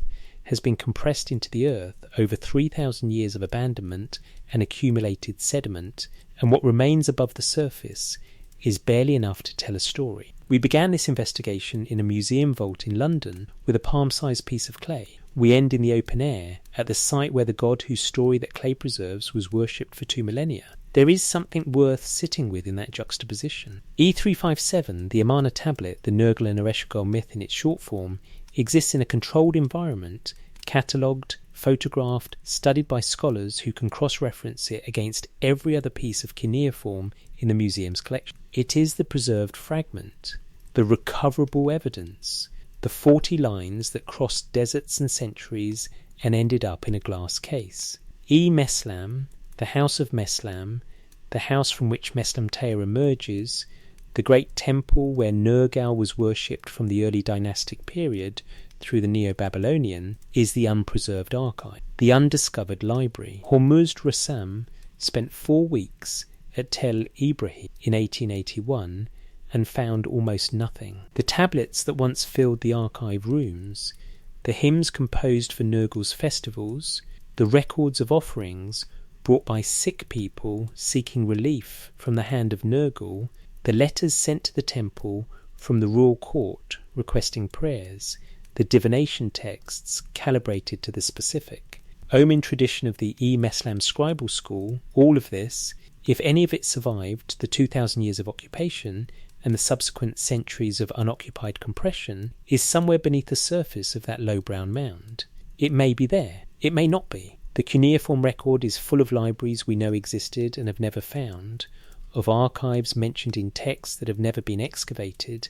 has been compressed into the earth over 3,000 years of abandonment and accumulated sediment, and what remains above the surface is barely enough to tell a story. We began this investigation in a museum vault in London with a palm-sized piece of clay. We end in the open air, at the site where the god whose story that clay preserves was worshipped for 2 millennia. There is something worth sitting with in that juxtaposition. E357, the Amarna tablet, the Nergal and Ereshkigal myth in its short form, exists in a controlled environment, catalogued, photographed, studied by scholars who can cross-reference it against every other piece of cuneiform in the museum's collection. It is the preserved fragment, the recoverable evidence, the 40 lines that crossed deserts and centuries and ended up in a glass case. Emeslam, the house of Meslam, the house from which Meslamtea emerges, the great temple where Nergal was worshipped from the early dynastic period through the Neo-Babylonian, is the unpreserved archive, the undiscovered library. Hormuzd Rassam spent 4 weeks at Tell Ibrahim in 1881 and found almost nothing. The tablets that once filled the archive rooms, the hymns composed for Nergal's festivals, the records of offerings brought by sick people seeking relief from the hand of Nergal, the letters sent to the temple from the royal court requesting prayers, the divination texts calibrated to the specific, omen tradition of the Emeslam scribal school, all of this, if any of it survived the 2,000 years of occupation and the subsequent centuries of unoccupied compression, is somewhere beneath the surface of that low brown mound. It may be there, it may not be. The cuneiform record is full of libraries we know existed and have never found, of archives mentioned in texts that have never been excavated,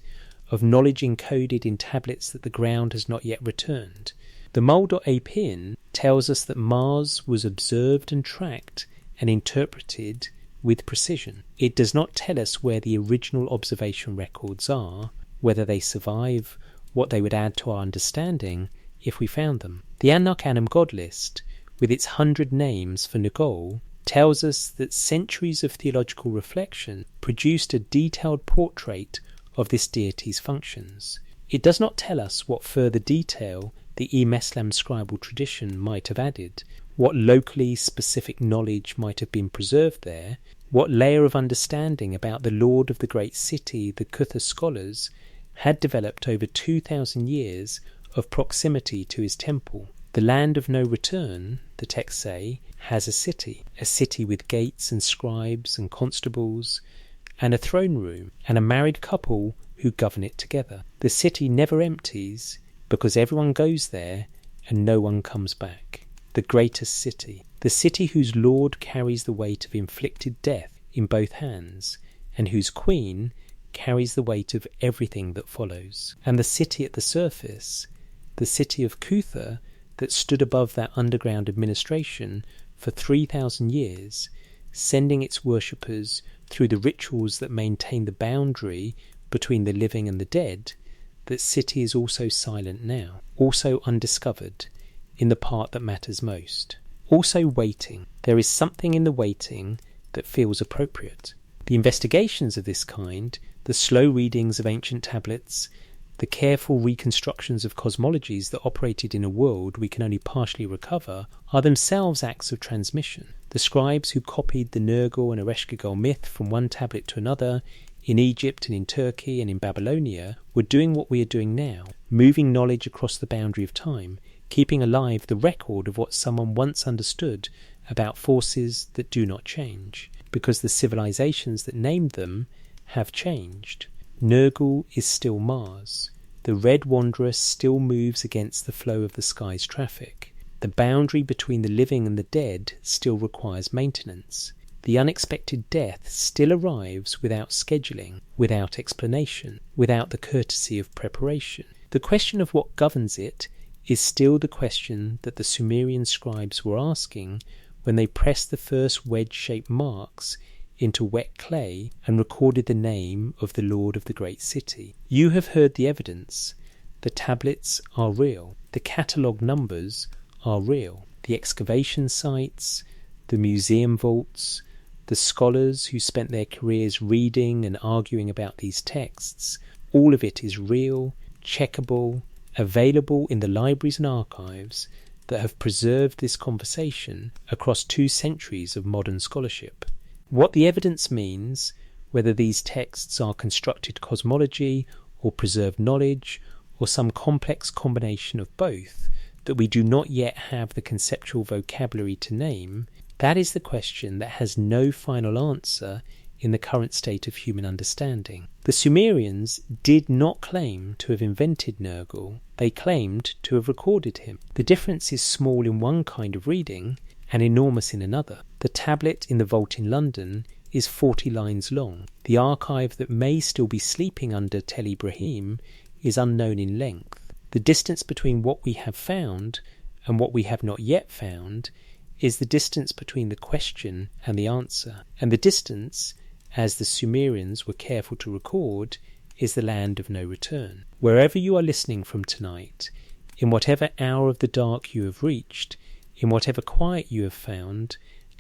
of knowledge encoded in tablets that the ground has not yet returned. The mole.apn tells us that Mars was observed and tracked and interpreted with precision. It does not tell us where the original observation records are, whether they survive, what they would add to our understanding if we found them. The Anunnaki god list, with its 100 names for Nergal, tells us that centuries of theological reflection produced a detailed portrait of this deity's functions. It does not tell us what further detail the Emeslam scribal tradition might have added, what locally specific knowledge might have been preserved there, what layer of understanding about the lord of the great city the Cutha scholars had developed over 2,000 years of proximity to his temple. The land of no return, the texts say, has a city with gates and scribes and constables, and a throne room, and a married couple who govern it together. The city never empties, because everyone goes there and no one comes back. The greatest city, the city whose lord carries the weight of inflicted death in both hands, and whose queen carries the weight of everything that follows. And the city at the surface, the city of Cutha, that stood above that underground administration for 3,000 years, sending its worshippers through the rituals that maintain the boundary between the living and the dead, that city is also silent now, also undiscovered in the part that matters most, also waiting. There is something in the waiting that feels appropriate. The investigations of this kind, the slow readings of ancient tablets, the careful reconstructions of cosmologies that operated in a world we can only partially recover, are themselves acts of transmission. The scribes who copied the Nergal and Ereshkigal myth from one tablet to another, in Egypt and in Turkey and in Babylonia, were doing what we are doing now, moving knowledge across the boundary of time, keeping alive the record of what someone once understood about forces that do not change, because the civilizations that named them have changed. Nergal is still Mars. The red wanderer still moves against the flow of the sky's traffic. The boundary between the living and the dead still requires maintenance. The unexpected death still arrives without scheduling, without explanation, without the courtesy of preparation. The question of what governs it is still the question that the Sumerian scribes were asking when they pressed the first wedge-shaped marks into wet clay and recorded the name of the lord of the great city. You have heard the evidence. The tablets are real. The catalogue numbers are real. The excavation sites, the museum vaults, the scholars who spent their careers reading and arguing about these texts, all of it is real, checkable, available in the libraries and archives that have preserved this conversation across 2 centuries of modern scholarship. What the evidence means, whether these texts are constructed cosmology or preserved knowledge or some complex combination of both that we do not yet have the conceptual vocabulary to name, that is the question that has no final answer in the current state of human understanding. The Sumerians did not claim to have invented Nergal, they claimed to have recorded him. The difference is small in one kind of reading and enormous in another. The tablet in the vault in London is 40 lines long. The archive that may still be sleeping under Tell Ibrahim is unknown in length. The distance between what we have found and what we have not yet found is the distance between the question and the answer. And the distance, as the Sumerians were careful to record, is the land of no return. Wherever you are listening from tonight, in whatever hour of the dark you have reached, in whatever quiet you have found,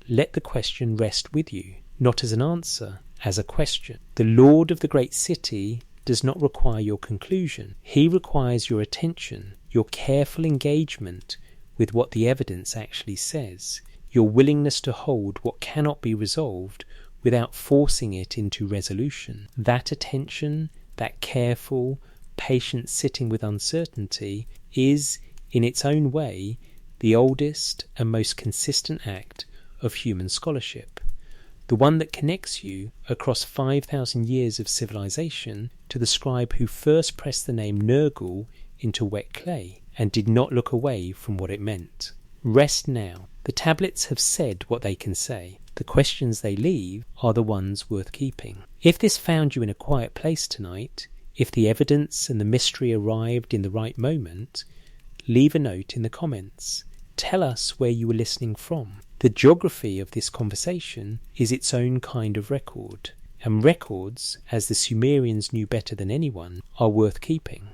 let the question rest with you, not as an answer, as a question. The Lord of the great city does not require your conclusion. He requires your attention, your careful engagement with what the evidence actually says, your willingness to hold what cannot be resolved without forcing it into resolution. That attention, that careful, patient sitting with uncertainty is, in its own way, the oldest and most consistent act of human scholarship, the one that connects you across 5,000 years of civilization to the scribe who first pressed the name Nergal into wet clay and did not look away from what it meant. Rest now. The tablets have said what they can say. The questions they leave are the ones worth keeping. If this found you in a quiet place tonight, If the evidence and the mystery arrived in the right moment, leave a note in the comments. Tell us where you were listening from. The geography of this conversation is its own kind of record, and records, as the Sumerians knew better than anyone, are worth keeping.